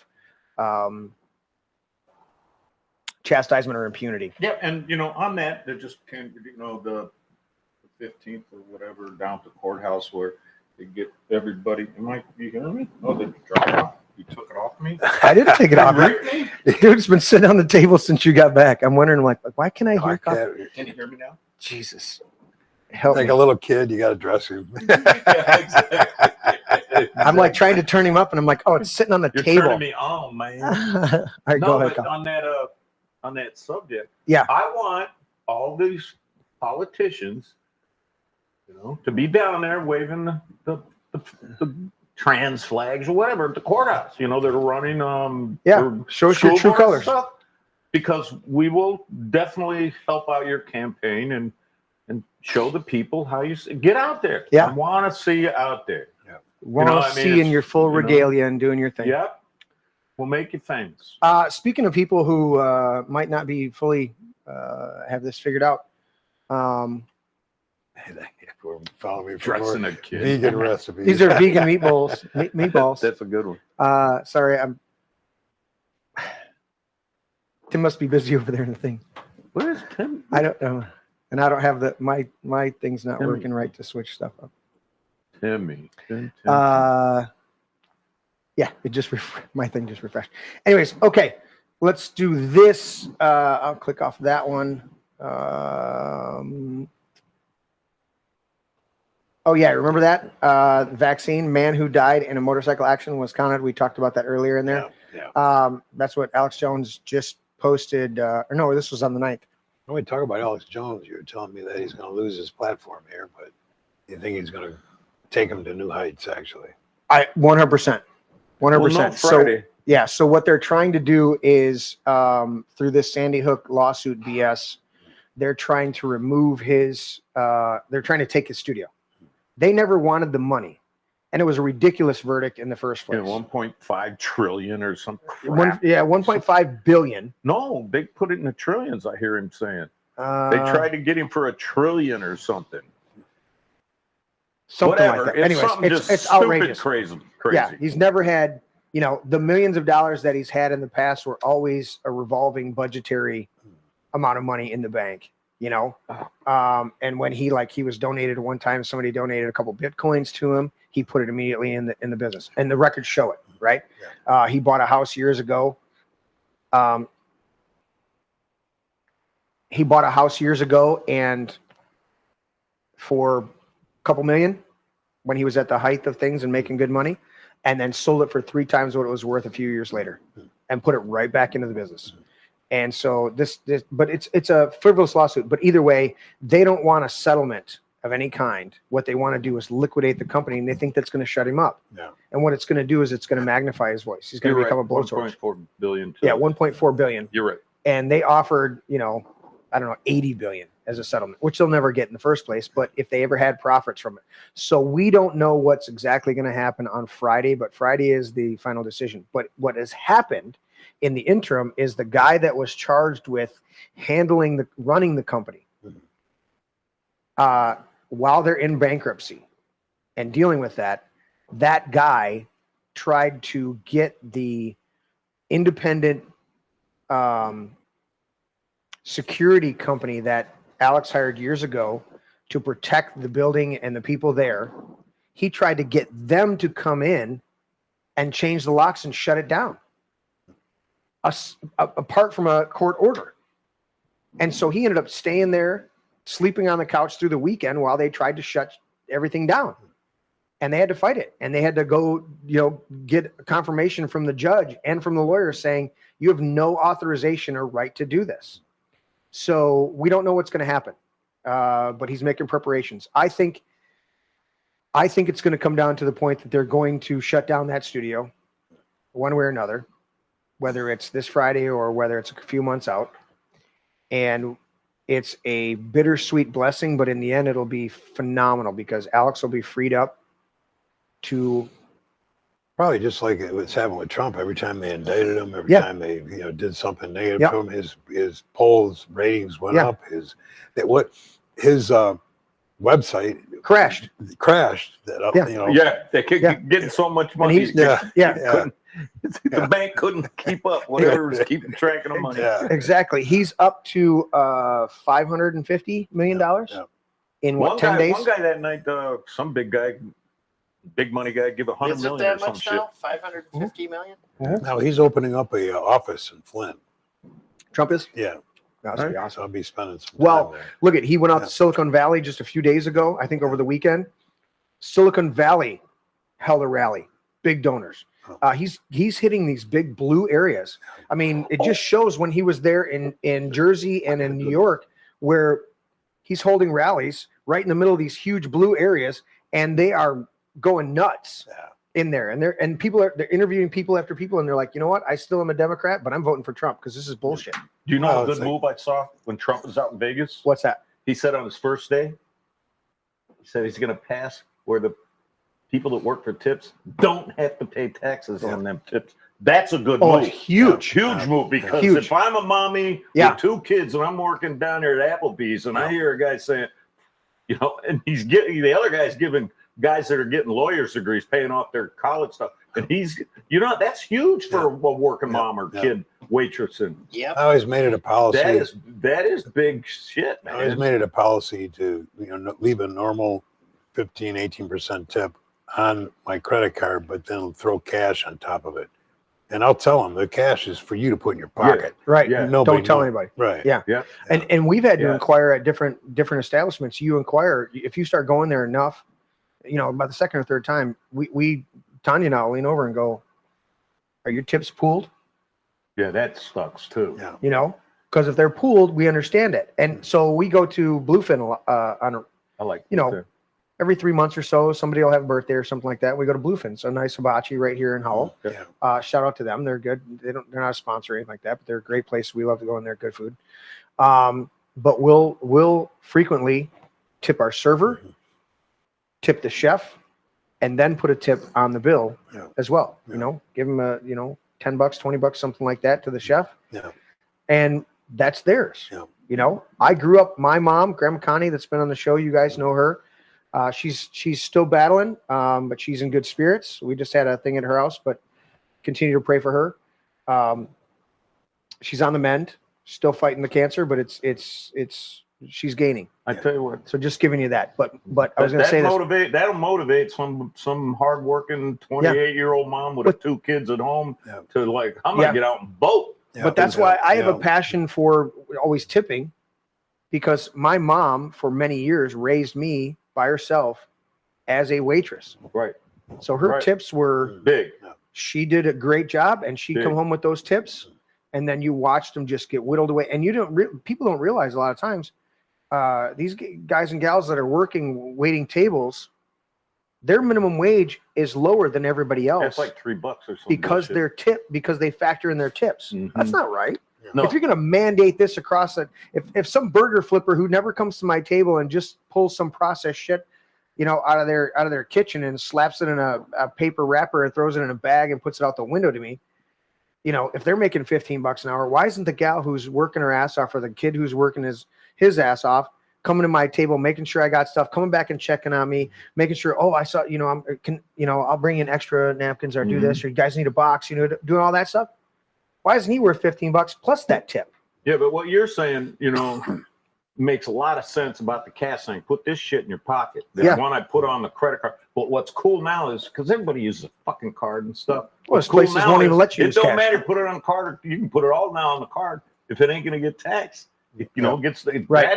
Speaker 2: chastisement or impunity.
Speaker 10: Yeah, and on that, there just came, the 15th or whatever down at the courthouse where they get everybody. You hearing me? Oh, they dropped it off. You took it off me?
Speaker 2: I didn't take it off. Dude, it's been sitting on the table since you got back. I'm wondering, like why can I hear coffee?
Speaker 10: Can you hear me now?
Speaker 2: Jesus. Help
Speaker 5: like
Speaker 2: me.
Speaker 5: A little kid, you got to dress him.
Speaker 10: Yeah, exactly.
Speaker 2: I'm like trying to turn him up, and I'm like, oh, it's sitting on the
Speaker 10: You're
Speaker 2: table.
Speaker 10: turning me on, man.
Speaker 2: All right, go ahead.
Speaker 10: But on that subject,
Speaker 2: yeah,
Speaker 10: I want all these
Speaker 3: politicians, to be down there waving the trans flags or whatever at the courthouse. They're running.
Speaker 2: Shows your true colors.
Speaker 3: Stuff, because we will definitely help out your campaign and show the people how you get out there.
Speaker 2: Yeah,
Speaker 3: I want to see you out there.
Speaker 2: Yeah, want to see in your full regalia and doing your thing.
Speaker 3: Yep, we'll make you famous.
Speaker 2: Speaking of people who might not be fully have this figured out.
Speaker 5: Follow me for
Speaker 3: Dressing
Speaker 5: more
Speaker 3: a kid.
Speaker 5: vegan recipes.
Speaker 2: These are vegan meatballs. Meatballs.
Speaker 3: That's a good one.
Speaker 2: Sorry, Tim must be busy over there in the thing.
Speaker 3: Where's Tim?
Speaker 2: I don't know, and I don't have my thing's not working right to switch stuff up.
Speaker 3: Timmy. Tim.
Speaker 2: Yeah, it just my thing just refreshed. Anyways, okay, let's do this. I'll click off that one. Oh yeah, remember that vaccine? Man who died in a motorcycle accident was counted. We talked about that earlier in there.
Speaker 5: Yeah.
Speaker 2: That's what Alex Jones just posted. Or no, this was on the 9th.
Speaker 5: When we talk about Alex Jones, you were telling me that he's going to lose his platform here, but you think he's going to take him to new heights? Actually,
Speaker 2: 100%.
Speaker 3: Friday.
Speaker 2: So what they're trying to do is through this Sandy Hook lawsuit BS, they're trying to remove his. They're trying to take his studio. They never wanted the money, and it was a ridiculous verdict in the first place.
Speaker 3: 1.5 trillion or something.
Speaker 2: 1.5 billion.
Speaker 3: No, they put it in the trillions. I hear him saying they tried to get him for $1 trillion or something.
Speaker 2: Something
Speaker 3: Whatever.
Speaker 2: like that. Anyways, it's outrageous.
Speaker 3: Crazy.
Speaker 2: Yeah, he's never had. The millions of dollars that he's had in the past were always a revolving budgetary amount of money in the bank. And when he was donated one time, somebody donated a couple Bitcoins to him. He put it immediately in the business, and the records show it. Right? Yeah. He bought a house years ago. And for a couple million, when he was at the height of things and making good money, and then sold it for 3 times what it was worth a few years later, and put it right back into the business. And so but it's a frivolous lawsuit. But either way, they don't want a settlement of any kind. What they want to do is liquidate the company, and they think that's going to shut him up.
Speaker 5: Yeah.
Speaker 2: And what it's going to do is it's going to magnify his voice. He's going to become a blowtorch.
Speaker 3: 1.4 billion.
Speaker 2: Yeah, 1.4 billion.
Speaker 3: You're right.
Speaker 2: And they offered, 80 billion as a settlement, which they'll never get in the first place. But if they ever had profits from it, so we don't know what's exactly going to happen on Friday. But Friday is the final decision. But what has happened in the interim is the guy that was charged with running the company while they're in bankruptcy and dealing with that guy tried to get the independent security company that Alex hired years ago to protect the building and the people there. He tried to get them to come in and change the locks and shut it down. Apart from a court order. And so he ended up staying there, sleeping on the couch through the weekend while they tried to shut everything down. And they had to fight it. And they had to go, get confirmation from the judge and from the lawyer saying, you have no authorization or right to do this. So we don't know what's going to happen. But he's making preparations. I think it's going to come down to the point that they're going to shut down that studio one way or another, whether it's this Friday or whether it's a few months out. And it's a bittersweet blessing, but in the end, it'll be phenomenal because Alex will be freed up to...
Speaker 5: Probably just like it was happening with Trump. Every time they indicted him, every time they did something negative to him, his polls ratings went up. His website crashed.
Speaker 3: They kept getting so much money. The bank couldn't keep up. Whatever was keeping track of the money.
Speaker 5: Yeah.
Speaker 2: Exactly. He's up to $550 million in 10 days.
Speaker 3: One guy that night, some big money guy, give $100
Speaker 7: Is
Speaker 3: million
Speaker 7: it that
Speaker 3: or some
Speaker 7: much
Speaker 3: shit.
Speaker 7: now? 550 million?
Speaker 5: Now he's opening up a office in Flint.
Speaker 2: Trump is?
Speaker 5: Yeah.
Speaker 2: That's
Speaker 5: Right.
Speaker 2: awesome.
Speaker 5: So I'll be spending some time
Speaker 2: Well,
Speaker 5: there.
Speaker 2: look he went out to Silicon Valley just a few days ago, I think over the weekend. Silicon Valley held a rally, big donors. He's hitting these big blue areas. I mean, it just shows when he was there in Jersey and in New York, where he's holding rallies right in the middle of these huge blue areas, and they are going nuts in there. And they're interviewing people after people, and they're like, you know what? I still am a Democrat, but I'm voting for Trump because this is bullshit.
Speaker 3: Do you know a good move I saw when Trump was out in Vegas?
Speaker 2: What's that?
Speaker 3: He said on his first day, he said he's going to pass where the people that work for tips don't have to pay taxes on them tips. That's a good move.
Speaker 2: It's huge.
Speaker 3: Huge move, because if I'm a mommy with 2 kids and I'm working down there at Applebee's and I hear a guy saying, you know, and he's getting, the other guy's giving guys that are getting lawyer's degrees, paying off their college stuff. And he's, you know, that's huge for a working mom or kid waitress. And
Speaker 7: Yep.
Speaker 5: I always made it a policy.
Speaker 3: That is big shit, man.
Speaker 5: I always made it a policy to, you know, leave a normal 15, 18% tip on my credit card, but then throw cash on top of it. And I'll tell them the cash is for you to put in your pocket.
Speaker 2: Right.
Speaker 3: Yeah.
Speaker 2: Don't tell anybody.
Speaker 5: Right.
Speaker 2: Yeah.
Speaker 3: Yeah.
Speaker 2: And we've had to inquire at different establishments. You inquire, if you start going there enough, you know, about the second or third time, Tanya and I lean over and go, are your tips pooled?
Speaker 3: Yeah, that sucks too.
Speaker 5: Yeah.
Speaker 2: You know, because if they're pooled, we understand it. And so we go to Bluefin
Speaker 3: I like,
Speaker 2: you know, every 3 months or so, somebody will have a birthday or something like that. We go to Bluefin. So nice hibachi right here in Howell.
Speaker 3: Yeah.
Speaker 2: Shout out to them. They're good. They're not a sponsor or anything like that, but they're a great place. We love to go in there. Good food. But we'll frequently tip our server, tip the chef, and then put a tip on the bill as well. You know, give them a, you know, $10, $20, something like that to the chef.
Speaker 5: Yeah.
Speaker 2: And that's theirs.
Speaker 5: Yeah.
Speaker 2: You know, I grew up, my mom, Grandma Connie, that's been on the show. You guys know her. She's still battling, but she's in good spirits. We just had a thing at her house, but continue to pray for her. She's on the mend, still fighting the cancer, but she's gaining.
Speaker 3: I tell you what.
Speaker 2: So just giving you that. But I was going to say
Speaker 3: that'll motivate some hardworking 28-year-old mom with 2 kids at home to like, I'm gonna get out and vote.
Speaker 2: Yeah, but that's why I have a passion for always tipping, because my mom for many years raised me by herself as a waitress.
Speaker 3: Right.
Speaker 2: So her tips were
Speaker 3: big.
Speaker 2: She did a great job, and she'd come home with those tips, and then you watched them just get whittled away. And people don't realize a lot of times these guys and gals that are waiting tables, their minimum wage is lower than everybody else.
Speaker 3: It's like $3 or something.
Speaker 2: Because they factor in their tips.
Speaker 3: Mm-hmm.
Speaker 2: That's not right.
Speaker 3: No.
Speaker 2: If you're going to mandate this across it, if some burger flipper who never comes to my table and just pulls some processed shit, you know, out of their kitchen and slaps it in a paper wrapper and throws it in a bag and puts it out the window to me, you know, if they're making $15 an hour, why isn't the gal who's working her ass off or the kid who's working his ass off coming to my table, making sure I got stuff, coming back and checking on me, making sure, oh, I saw, you know, I'll bring in extra napkins or do this, or you guys need a box, you know, doing all that stuff. Why isn't he worth $15 plus that tip?
Speaker 3: Yeah, but what you're saying, you know, makes a lot of sense about the cash thing. Put this shit in your pocket. The one I put on the credit card. But what's cool now is because everybody uses a fucking card and stuff.
Speaker 2: Well, this places won't even let you use
Speaker 3: cash. It don't
Speaker 2: cash.
Speaker 3: matter. Put it on a card. You can put it all now on the card. If it ain't going to get taxed, you know, gets the,
Speaker 2: right.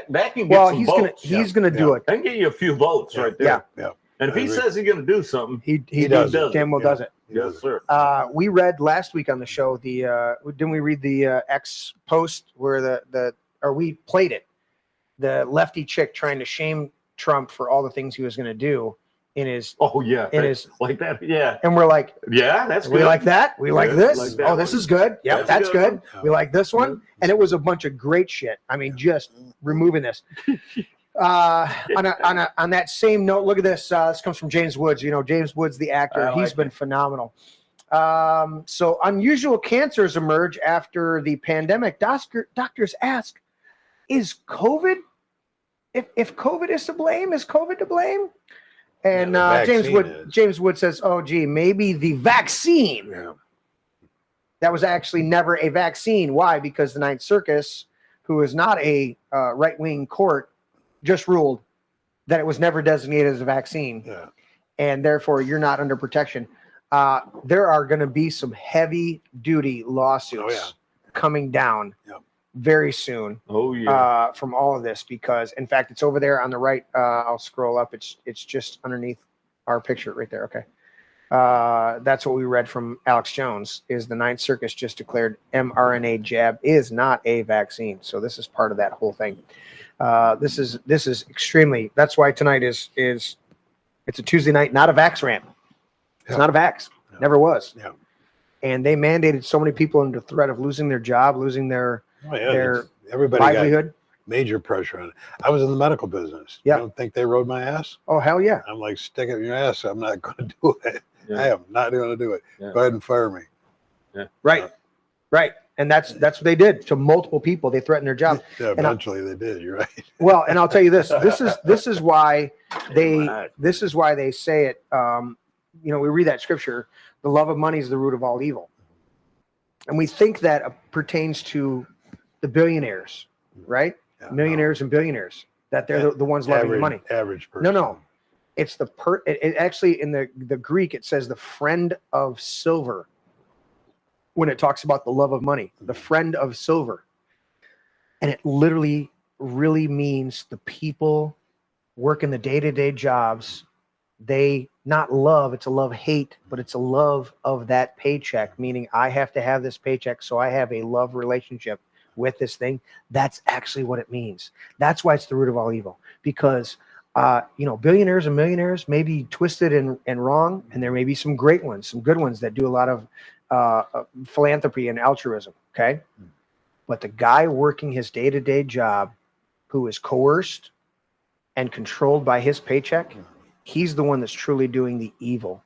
Speaker 3: That can get some votes.
Speaker 2: He's gonna do it.
Speaker 3: That can get you a few votes right there.
Speaker 5: Yeah.
Speaker 3: And if he says he's going to do something,
Speaker 2: he does it. Damn well does it.
Speaker 3: Yes, sir.
Speaker 2: We read last week on the show didn't we read the X post where we played it, the lefty chick trying to shame Trump for all the things he was going to do in his
Speaker 3: like that, yeah.
Speaker 2: And we're like,
Speaker 3: yeah, that's good.
Speaker 2: We like that. We like this.
Speaker 3: Like that
Speaker 2: oh, this is good. Yep, that's good.
Speaker 3: Yeah.
Speaker 2: We like this one. And it was a bunch of great shit. I mean, just removing this. On that same note, look at this. This comes from James Woods. You know, James Woods, the actor. He's been phenomenal. So unusual cancers emerge after the pandemic. Doctors ask, is COVID? If COVID is to blame, is COVID to blame? And James Wood says, "Oh, gee, maybe the vaccine."
Speaker 5: Yeah.
Speaker 2: That was actually never a vaccine. Why? Because the Ninth Circus, who is not a right-wing court, just ruled that it was never designated as a vaccine, and therefore you're not under protection. There are going to be some heavy-duty lawsuits coming down very soon.
Speaker 3: Oh yeah,
Speaker 2: from all of this, because in fact it's over there on the right. I'll scroll up. It's just underneath our picture right there. Okay. That's what we read from Alex Jones. Is the Ninth Circus just declared mRNA jab is not a vaccine? So this is part of that whole thing. This is extremely. That's why tonight is it's a Tuesday night, not a Vaxx rant. It's not a Vaxx.
Speaker 5: No.
Speaker 2: Never was.
Speaker 5: Yeah.
Speaker 2: And they mandated so many people under threat of losing their job, losing their
Speaker 5: everybody
Speaker 2: livelihood.
Speaker 5: got major pressure on it. I was in the medical business.
Speaker 2: Yeah.
Speaker 5: You don't think they rode my ass?
Speaker 2: Oh hell yeah!
Speaker 5: I'm like, stick it in your ass. I'm not going to do it.
Speaker 3: Yeah.
Speaker 5: I am not going to do it.
Speaker 3: Yeah.
Speaker 5: Go ahead and fire me.
Speaker 3: Yeah.
Speaker 2: Right. Right. And that's what they did to multiple people. They threatened their job.
Speaker 5: Yeah, eventually they did. You're right.
Speaker 2: Well, and I'll tell you this. This is why they say it. We read that scripture. The love of money is the root of all evil, and we think that pertains to the billionaires, right?
Speaker 5: Yeah,
Speaker 2: Millionaires and billionaires. That they're the ones loving the money.
Speaker 5: Average person.
Speaker 2: No. It's it actually in the Greek it says the friend of silver. When it talks about the love of money, the friend of silver, and it literally really means the people working the day-to-day jobs. They not love, it's a love-hate, but it's a love of that paycheck, meaning I have to have this paycheck, so I have a love relationship with this thing. That's actually what it means. That's why it's the root of all evil, because billionaires and millionaires may be twisted and wrong, and there may be some great ones, some good ones that do a lot of philanthropy and altruism, okay? But the guy working his day-to-day job who is coerced and controlled by his paycheck, he's the one that's truly doing the evil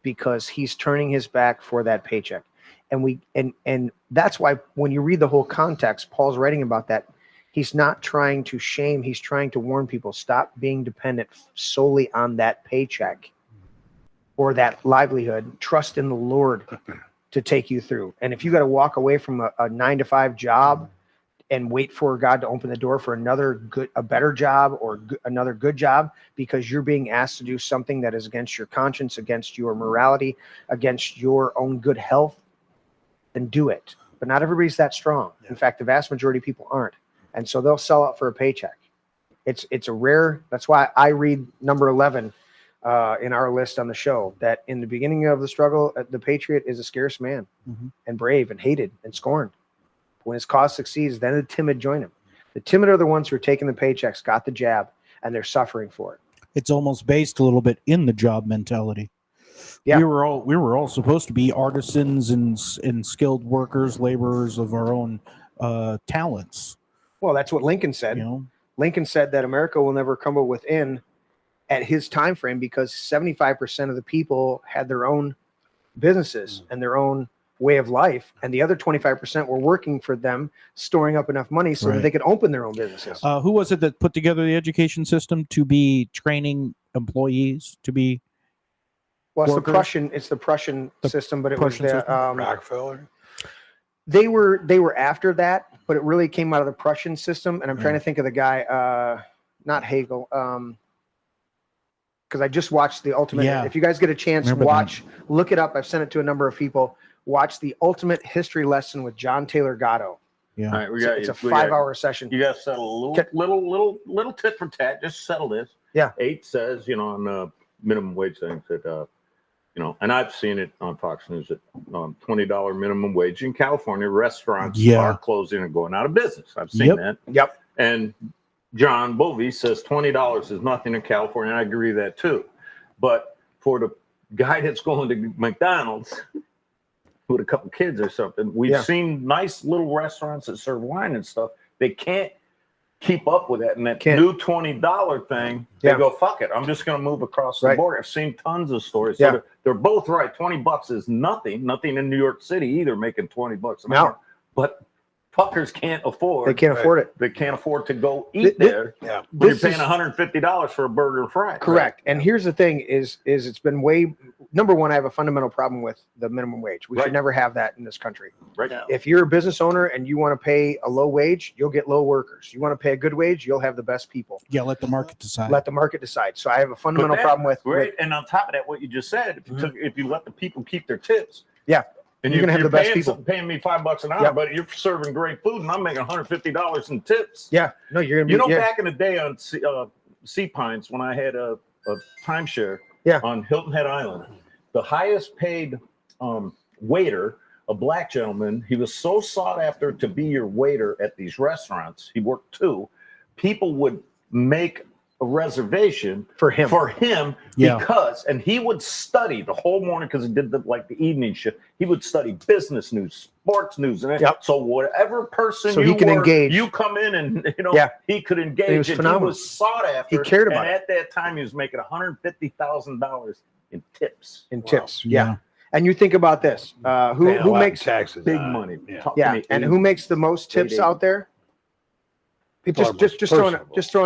Speaker 2: because he's turning his back for that paycheck. And that's why when you read the whole context, Paul's writing about that. He's not trying to shame, he's trying to warn people, stop being dependent solely on that paycheck or that livelihood. Trust in the Lord to take you through. And if you got to walk away from a 9-to-5 job and wait for God to open the door for a better job or another good job because you're being asked to do something that is against your conscience, against your morality, against your own good health, then do it. But not everybody's that strong. In fact, the vast majority of people aren't. And so they'll sell out for a paycheck. It's a rare, that's why I read number 11 in our list on the show, that in the beginning of the struggle, the patriot is a scarce man and brave and hated and scorned. When his cause succeeds, then the timid join him. The timid are the ones who are taking the paychecks, got the jab, and they're suffering for it.
Speaker 4: It's almost based a little bit in the job mentality.
Speaker 2: Yeah.
Speaker 4: We were all supposed to be artisans and skilled workers, laborers of our own talents.
Speaker 2: Well, that's what Lincoln said. Lincoln said that America will never come within at his time frame because 75% of the people had their own businesses and their own way of life, and the other 25% were working for them, storing up enough money so that they could open their own businesses.
Speaker 4: Who was it that put together the education system to be training employees to be?
Speaker 2: Well,
Speaker 4: workers?
Speaker 2: it's the Prussian system, but it
Speaker 4: Prussian
Speaker 2: was the
Speaker 4: system?
Speaker 5: Rockefeller.
Speaker 2: They were after that, but it really came out of the Prussian system. And I'm trying to think of the guy, not Hegel, because I just watched the Ultimate.
Speaker 4: Yeah.
Speaker 2: If you guys get a chance, look it up. I've sent it to a number of people. Watch the Ultimate History Lesson with John Taylor Gatto.
Speaker 4: Yeah,
Speaker 3: All right,
Speaker 2: It's a 5-hour session.
Speaker 3: You got to settle a little tit for tat. Just settle this.
Speaker 2: Yeah.
Speaker 3: 8 says, on the minimum wage things that, and I've seen it on Fox News that $20 minimum wage in California, restaurants are closing and going out of business. I've seen that.
Speaker 2: Yep.
Speaker 3: And John Bovee says $20 is nothing in California. And I agree with that too. But for the guy that's going to McDonald's with a couple kids or something, we've seen nice little restaurants that serve wine and stuff. They can't keep up with that. And that new $20 thing, they go, fuck it. I'm just going to move across the border. I've seen tons of stories. So they're both right. $20 is nothing in New York City either, making $20 an hour. But fuckers can't afford.
Speaker 2: They can't afford it.
Speaker 3: They can't afford to go eat there.
Speaker 5: Yeah.
Speaker 3: But you're paying $150 for a burger and fries.
Speaker 2: Correct. And here's the thing is it's been number one, I have a fundamental problem with the minimum wage. We should never have that in this country.
Speaker 3: Right.
Speaker 2: If you're a business owner and you want to pay a low wage, you'll get low workers. You want to pay a good wage, you'll have the best people.
Speaker 4: Yeah, let the market decide.
Speaker 2: Let the market decide. So I have a fundamental problem with
Speaker 3: and on top of that, what you just said, if you let the people keep their tips.
Speaker 2: Yeah.
Speaker 3: And
Speaker 2: you're going to have the best people.
Speaker 3: Paying me $5 an hour, but you're serving great food, and I'm making $150 in tips.
Speaker 2: Yeah, no, you're going to be.
Speaker 3: Back in the day on Sea Pines, when I had a timeshare on Hilton Head Island, the highest paid waiter, a black gentleman. He was so sought after to be your waiter at these restaurants. He worked 2. People would make a reservation
Speaker 2: for him
Speaker 3: because, and he would study the whole morning because he did the evening shift. He would study business news, sports news, and so whatever person
Speaker 2: so he can engage.
Speaker 3: You come in and he could engage.
Speaker 2: He was phenomenal.
Speaker 3: He was sought after.
Speaker 2: He cared about
Speaker 3: and
Speaker 2: it.
Speaker 3: at that time, he was making $150,000 in tips.
Speaker 2: Yeah. And you think about this: who makes
Speaker 5: taxes?
Speaker 3: Big money.
Speaker 2: Yeah. And who makes the most tips out there? Just throwing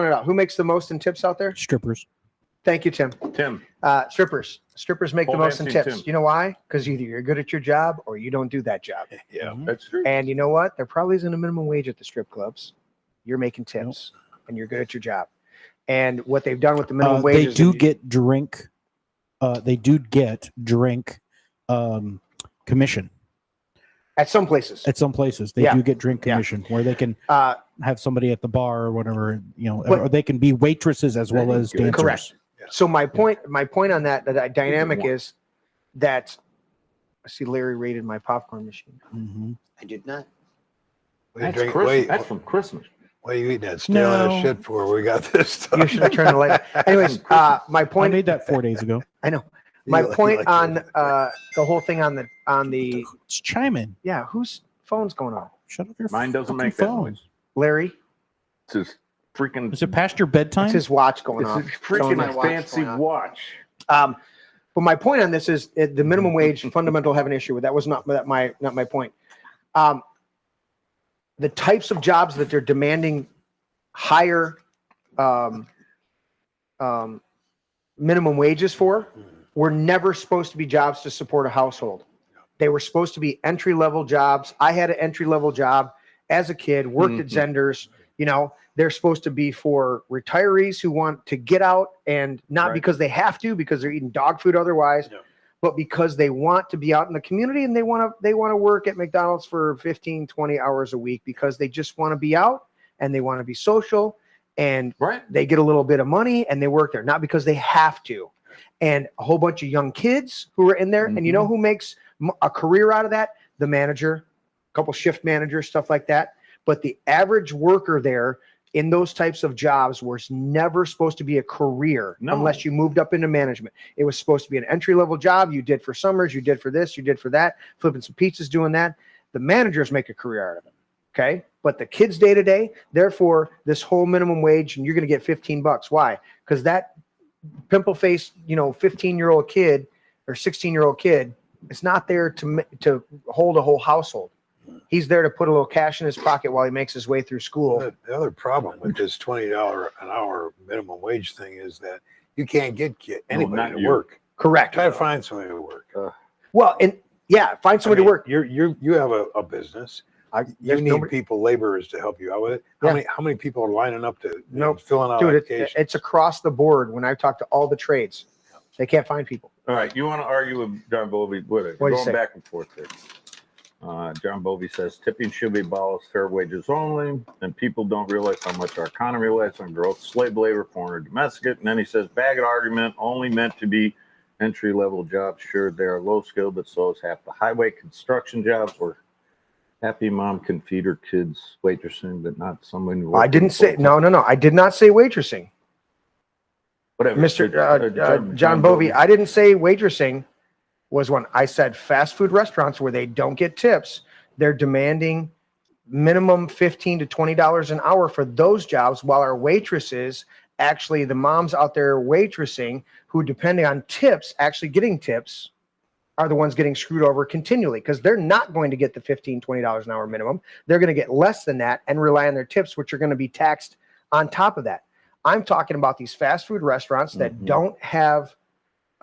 Speaker 2: it out. Who makes the most in tips out there?
Speaker 4: Strippers.
Speaker 2: Thank you, Tim. Strippers. Strippers make the most in tips.
Speaker 3: Tim.
Speaker 2: You know why? Because either you're good at your job or you don't do that job.
Speaker 5: Yeah,
Speaker 3: that's true.
Speaker 2: And you know what? There probably isn't a minimum wage at the strip clubs. You're making tips and you're good at your job. And what they've done with the minimum wage
Speaker 4: they do get drink. They do get drink commission.
Speaker 2: At some places.
Speaker 4: They do get drink commission where they can have somebody at the bar or whatever, or they can be waitresses as well as dancers.
Speaker 2: Correct. Yeah. So my point on that dynamic is that I see Larry raided my popcorn machine.
Speaker 4: Mm-hmm.
Speaker 7: I did not.
Speaker 3: That's from Christmas.
Speaker 5: What are you eating that stale ass shit for? We got this stuff.
Speaker 2: You should have turned the light. Anyways, my point.
Speaker 4: I made that 4 days ago.
Speaker 2: I know. My point on the whole thing on the
Speaker 4: it's chiming.
Speaker 2: Yeah, whose phone's going on?
Speaker 4: Shut up your
Speaker 3: Mine doesn't make
Speaker 4: phone.
Speaker 3: that noise.
Speaker 2: Larry?
Speaker 3: It's his freaking.
Speaker 4: Is it past your bedtime?
Speaker 2: It's his watch going
Speaker 3: It's
Speaker 2: off.
Speaker 3: his freaking fancy watch.
Speaker 2: But my point on this is the minimum wage fundamental have an issue with that. Was not my point. The types of jobs that they're demanding higher minimum wages for were never supposed to be jobs to support a household. They were supposed to be entry-level jobs. I had an entry-level job as a kid, worked at Zenders. They're supposed to be for retirees who want to get out and not because they have to, because they're eating dog food otherwise, but because they want to be out in the community and they want to work at McDonald's for 15, 20 hours a week because they just want to be out and they want to be social and they get a little bit of money and they work there, not because they have to. And a whole bunch of young kids who are in there. And you know who makes a career out of that? The manager, a couple shift managers, stuff like that. But the average worker there in those types of jobs was never supposed to be a career unless you moved up into management. It was supposed to be an entry-level job. You did for summers, you did for this, you did for that, flipping some pizzas, doing that. The managers make a career out of it. Okay. But the kids day to day, therefore, this whole minimum wage, and you're going to get $15. Why? Because that pimple faced, 15-year-old kid or 16-year-old kid is not there to hold a whole household. He's there to put a little cash in his pocket while he makes his way through school.
Speaker 5: The other problem with this $20 an hour minimum wage thing is that you can't get anybody to work.
Speaker 2: Correct.
Speaker 5: Try to find somebody to work.
Speaker 2: Find somebody to work.
Speaker 5: You have a business. You need people, laborers, to help you out with it. How many people are lining up to filling out applications?
Speaker 2: It's across the board. When I talk to all the trades, they can't find people.
Speaker 3: All right, you want to argue with John Bovey? We're going back and forth there. John Bovey says tipping should be abolished, fair wages only, and people don't realize how much our economy relies on growth, slave labor, foreign or domestic. And then he says bagged argument only meant to be entry-level jobs. Sure, they are low-skilled, but so is half the highway construction jobs where happy mom can feed her kids waitressing, but not someone who.
Speaker 2: I didn't say no. I did not say waitressing.
Speaker 3: Whatever,
Speaker 2: Mr. John Bovey. I didn't say waitressing was one. I said fast food restaurants where they don't get tips. They're demanding minimum $15 to $20 an hour for those jobs, while our waitresses, actually the moms out there waitressing, who depending on tips, actually getting tips, are the ones getting screwed over continually because they're not going to get the $15, $20 an hour minimum. They're going to get less than that and rely on their tips, which are going to be taxed on top of that. I'm talking about these fast food restaurants that don't have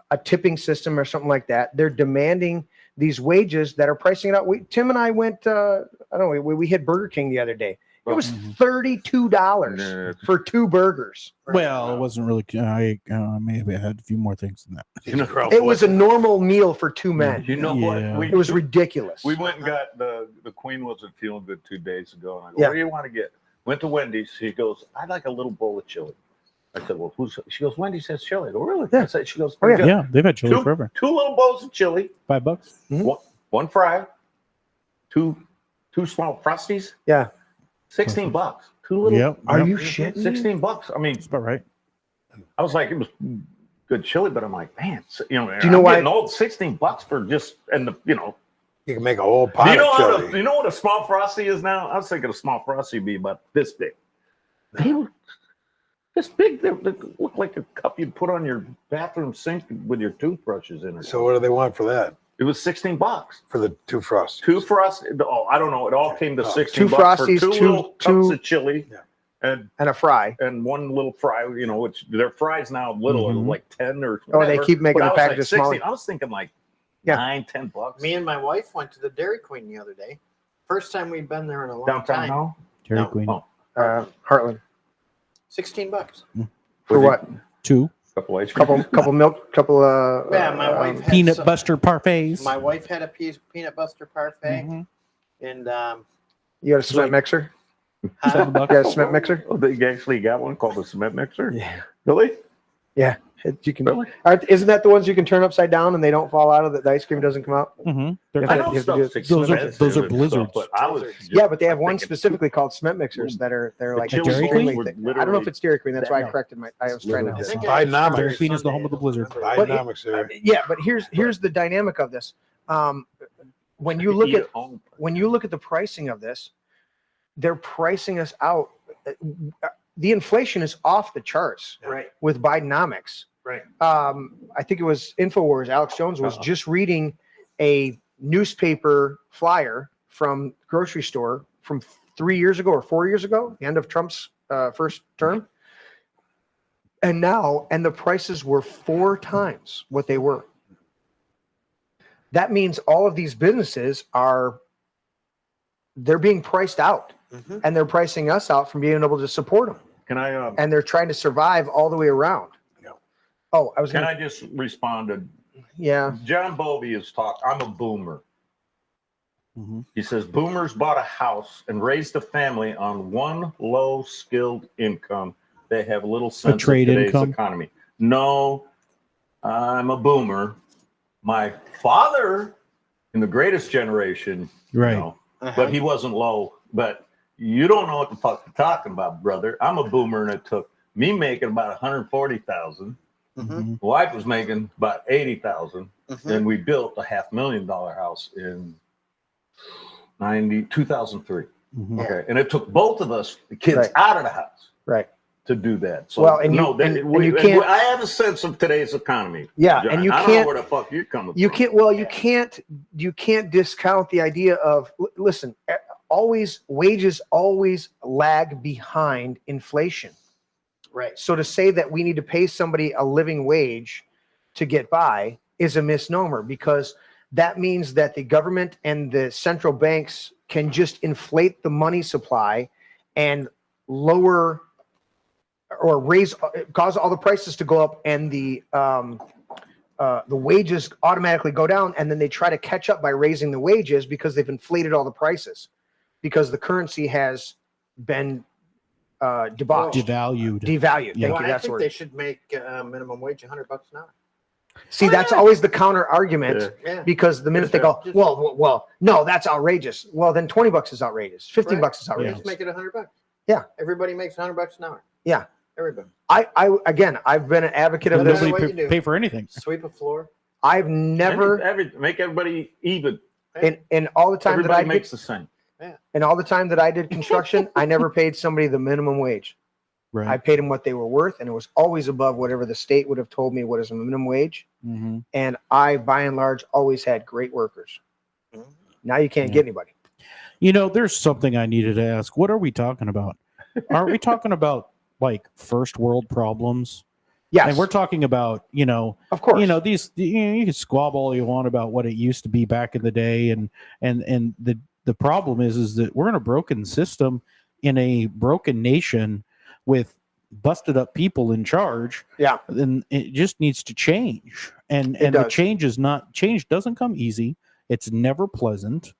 Speaker 2: a tipping system or something like that. They're demanding these wages that are pricing it out. Tim and I went, we hit Burger King the other day. It was $32 for 2 burgers.
Speaker 4: Well, it wasn't really. I maybe I had a few more things than that.
Speaker 2: It was a normal meal for 2 men.
Speaker 3: You know what?
Speaker 2: It was ridiculous.
Speaker 3: We went and got the Queen wasn't feeling good 2 days ago, and I go, "What do you want to get?" Went to Wendy's. He goes, "I'd like a little bowl of chili." I said, well, who's? She goes, Wendy's has chili. I go, really?
Speaker 2: Yeah.
Speaker 3: I said, she goes,
Speaker 2: Oh, yeah.
Speaker 4: Yeah, they've had chili forever.
Speaker 3: 2 little bowls of chili,
Speaker 4: $5.
Speaker 3: one fry, two small Frosties.
Speaker 2: Yeah.
Speaker 3: $16. 2 little.
Speaker 4: Yep.
Speaker 2: Are you shitting?
Speaker 3: $16. I mean,
Speaker 4: That's about right.
Speaker 3: I was like, it was good chili, but I'm like, man,
Speaker 2: Do you know
Speaker 3: I'm
Speaker 2: why?
Speaker 3: getting old. $16 for just
Speaker 5: You can make a whole pot
Speaker 3: Do you know
Speaker 5: of
Speaker 3: how?
Speaker 5: chili.
Speaker 3: Do you know what a small Frosty is now? I was thinking a small Frosty would be about this big. They were this big. They look like a cup you'd put on your bathroom sink with your toothbrushes in it.
Speaker 5: So what do they want for that?
Speaker 3: It was $16
Speaker 5: For the 2 Frosties?
Speaker 3: 2 Frosty. Oh, I don't know. It all came to $16
Speaker 2: 2
Speaker 3: for
Speaker 2: Frosties,
Speaker 3: 2
Speaker 2: two-
Speaker 3: little cups of chili, and
Speaker 2: And a fry.
Speaker 3: 1 little fry. Which their fries now little are like 10 or.
Speaker 2: Oh, they
Speaker 3: whatever.
Speaker 2: keep making
Speaker 3: But
Speaker 2: the
Speaker 3: I was like
Speaker 2: packages
Speaker 3: 16.
Speaker 2: smaller.
Speaker 3: I was thinking like
Speaker 2: Yeah.
Speaker 3: $9-10.
Speaker 7: Me and my wife went to the Dairy Queen the other day. First time we've been there in a long
Speaker 3: Downtown
Speaker 7: time.
Speaker 3: now.
Speaker 4: Dairy
Speaker 7: No.
Speaker 4: Queen.
Speaker 3: Oh,
Speaker 2: Heartland.
Speaker 7: $16.
Speaker 2: For what?
Speaker 4: 2
Speaker 3: couple ice
Speaker 2: Couple milk, couple
Speaker 7: Yeah, my wife had
Speaker 4: peanut
Speaker 7: some-
Speaker 4: butter parfaits.
Speaker 7: My wife had a peanut butter parfait,
Speaker 4: Mhm.
Speaker 7: and
Speaker 2: You got a cement mixer?
Speaker 7: huh?
Speaker 2: You got a cement mixer?
Speaker 3: Oh, they actually got one called a cement mixer.
Speaker 2: Yeah.
Speaker 3: Really?
Speaker 2: Yeah. You can.
Speaker 3: Really?
Speaker 2: Isn't that the ones you can turn upside down and they don't fall out of the ice cream doesn't come out?
Speaker 4: Mhm.
Speaker 2: You have
Speaker 3: I
Speaker 2: to-
Speaker 3: know
Speaker 2: you have to do it.
Speaker 3: stuff's
Speaker 4: Those are-
Speaker 3: expensive
Speaker 4: those are
Speaker 3: and stuff,
Speaker 4: blizzards.
Speaker 3: but I was just-
Speaker 2: Yeah, but they have
Speaker 3: I'm
Speaker 2: one
Speaker 3: thinking
Speaker 2: specifically called cement mixers that are like
Speaker 3: chili
Speaker 4: Dairy
Speaker 2: extremely
Speaker 3: Queen
Speaker 2: thick.
Speaker 3: would
Speaker 2: I don't know if
Speaker 3: literally-
Speaker 2: it's Dairy Queen. That's why I
Speaker 3: No.
Speaker 2: corrected I was trying
Speaker 7: I
Speaker 2: to.
Speaker 7: think I had
Speaker 5: Bidenomics.
Speaker 4: Dairy Queen is the home of the blizzard.
Speaker 5: Bidenomics there.
Speaker 2: Yeah, but here's the dynamic of this. When you look
Speaker 3: Eat
Speaker 2: at
Speaker 3: home.
Speaker 2: the pricing of this, they're pricing us out. The inflation is off the charts,
Speaker 7: Right.
Speaker 2: with Bidenomics.
Speaker 7: Right.
Speaker 2: I think it was InfoWars. Alex Jones was just reading a newspaper flyer from grocery store from 3 years ago or 4 years ago, the end of Trump's first term. And the prices were 4 times what they were. That means all of these businesses they're being priced out,
Speaker 7: Mhm.
Speaker 2: and they're pricing us out from being able to support them.
Speaker 3: Can I?
Speaker 2: And they're trying to survive all the way around.
Speaker 5: Yeah.
Speaker 2: Oh, I was
Speaker 3: Can
Speaker 2: gonna,
Speaker 3: I just respond to
Speaker 2: yeah.
Speaker 3: John Bovey is talk? I'm a boomer.
Speaker 4: Mhm.
Speaker 3: He says boomers bought a house and raised a family on one low-skilled income. They have little sense of
Speaker 4: trade
Speaker 3: today's
Speaker 4: income?
Speaker 3: economy. No, I'm a boomer. My father, in the greatest generation,
Speaker 4: Right.
Speaker 3: but he wasn't low. But you don't know what the fuck you're talking about, brother. I'm a boomer, and it took me making about 140,000.
Speaker 4: Mhm.
Speaker 3: My wife was making about 80,000,
Speaker 7: Mhm.
Speaker 3: and we built a $500,000 house in 2003.
Speaker 4: Mhm.
Speaker 3: Okay, and it took both of us, the kids,
Speaker 2: Right.
Speaker 3: out of the house
Speaker 2: Right.
Speaker 3: to do that. So,
Speaker 2: Well, and you-
Speaker 3: no, that,
Speaker 2: and
Speaker 3: we,
Speaker 2: you can't-
Speaker 3: I have a sense of today's economy.
Speaker 2: Yeah,
Speaker 3: John.
Speaker 2: and you
Speaker 3: I don't
Speaker 2: can't-
Speaker 3: know where the fuck you're coming
Speaker 2: You
Speaker 3: from.
Speaker 2: can't. Well, you can't discount the idea of listen. Wages always lag behind inflation.
Speaker 7: Right.
Speaker 2: So to say that we need to pay somebody a living wage to get by is a misnomer, because that means that the government and the central banks can just inflate the money supply and lower or cause all the prices to go up, and the wages automatically go down, and then they try to catch up by raising the wages because they've inflated all the prices, because the currency has been debauched,
Speaker 4: Devalued.
Speaker 2: devalued.
Speaker 4: Yeah.
Speaker 2: Thank
Speaker 7: Well,
Speaker 2: you.
Speaker 7: I
Speaker 2: That's the
Speaker 7: think
Speaker 2: word.
Speaker 7: they should make minimum wage $100 an hour.
Speaker 2: See, that's always the counter argument,
Speaker 7: Yeah.
Speaker 2: because the minute they go, well, no, that's outrageous. Well, then $20 is outrageous. $15 is outrageous.
Speaker 7: Just make it $100.
Speaker 2: Yeah.
Speaker 7: Everybody makes $100 an hour.
Speaker 2: Yeah.
Speaker 7: Everybody.
Speaker 2: I've been an advocate of
Speaker 7: Doesn't
Speaker 2: this.
Speaker 7: matter
Speaker 4: Nobody
Speaker 7: what you do.
Speaker 4: pay for anything.
Speaker 7: Sweep a floor.
Speaker 2: I've never,
Speaker 3: Make everybody even.
Speaker 2: in all the time that
Speaker 3: Everybody
Speaker 2: I
Speaker 3: makes
Speaker 2: did,
Speaker 3: the same.
Speaker 2: in all the time that I did construction, I never paid somebody the minimum wage.
Speaker 4: Right.
Speaker 2: I paid them what they were worth, and it was always above whatever the state would have told me what is a minimum wage.
Speaker 4: Mhm.
Speaker 2: And I, by and large, always had great workers. Now you can't
Speaker 4: Yeah.
Speaker 2: get anybody.
Speaker 4: You know, there's something I needed to ask. What are we talking about? Aren't we talking about like first world problems?
Speaker 2: Yes,
Speaker 4: And we're talking about,
Speaker 2: of course.
Speaker 4: these, you can squabble all you want about what it used to be back in the day. And the problem is that we're in a broken system in a broken nation with busted up people in charge.
Speaker 2: Yeah.
Speaker 4: Then it just needs to change. And the
Speaker 2: does.
Speaker 4: change doesn't come easy. It's never pleasant.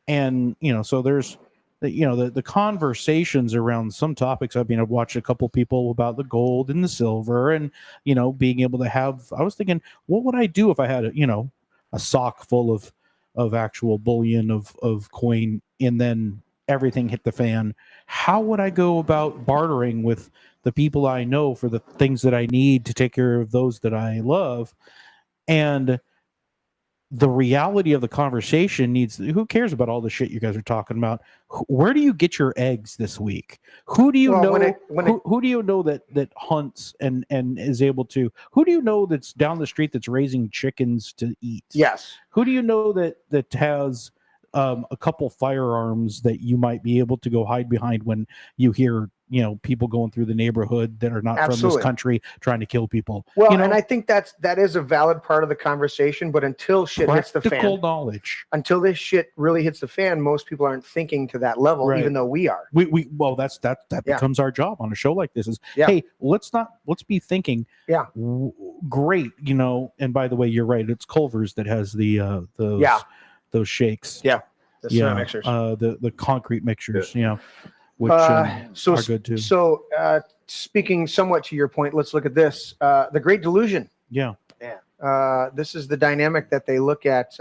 Speaker 4: And, so there's the conversations around some topics. I mean, I've watched a couple people about the gold and the silver, and being able to have. I was thinking, what would I do if I had a sock full of actual bullion of coin, and then everything hit the fan? How would I go about bartering with the people I know for the things that I need to take care of those that I love? And the reality of the conversation who cares about all the shit you guys are talking about? Where do you get your eggs this week? Who do you know? Who do you know that hunts and is able to? Who do you know that's down the street that's raising chickens to eat?
Speaker 2: Yes.
Speaker 4: Who do you know that has a couple firearms that you might be able to go hide behind when you hear people going through the neighborhood that are not from this country trying to kill people?
Speaker 2: Well, and I think that is a valid part of the conversation, but until shit hits the fan,
Speaker 4: practical knowledge.
Speaker 2: Until this shit really hits the fan, most people aren't thinking to that level, even though we are.
Speaker 4: Well, that becomes our job on a show like this. Is hey, let's be thinking. Yeah, great. And by the way, you're right. It's Culver's that has those shakes.
Speaker 2: Yeah, the mixers.
Speaker 4: The concrete mixers. Which are good too. So,
Speaker 2: speaking somewhat to your point, let's look at this. The Great Delusion.
Speaker 4: Yeah.
Speaker 2: This is the dynamic that they look at.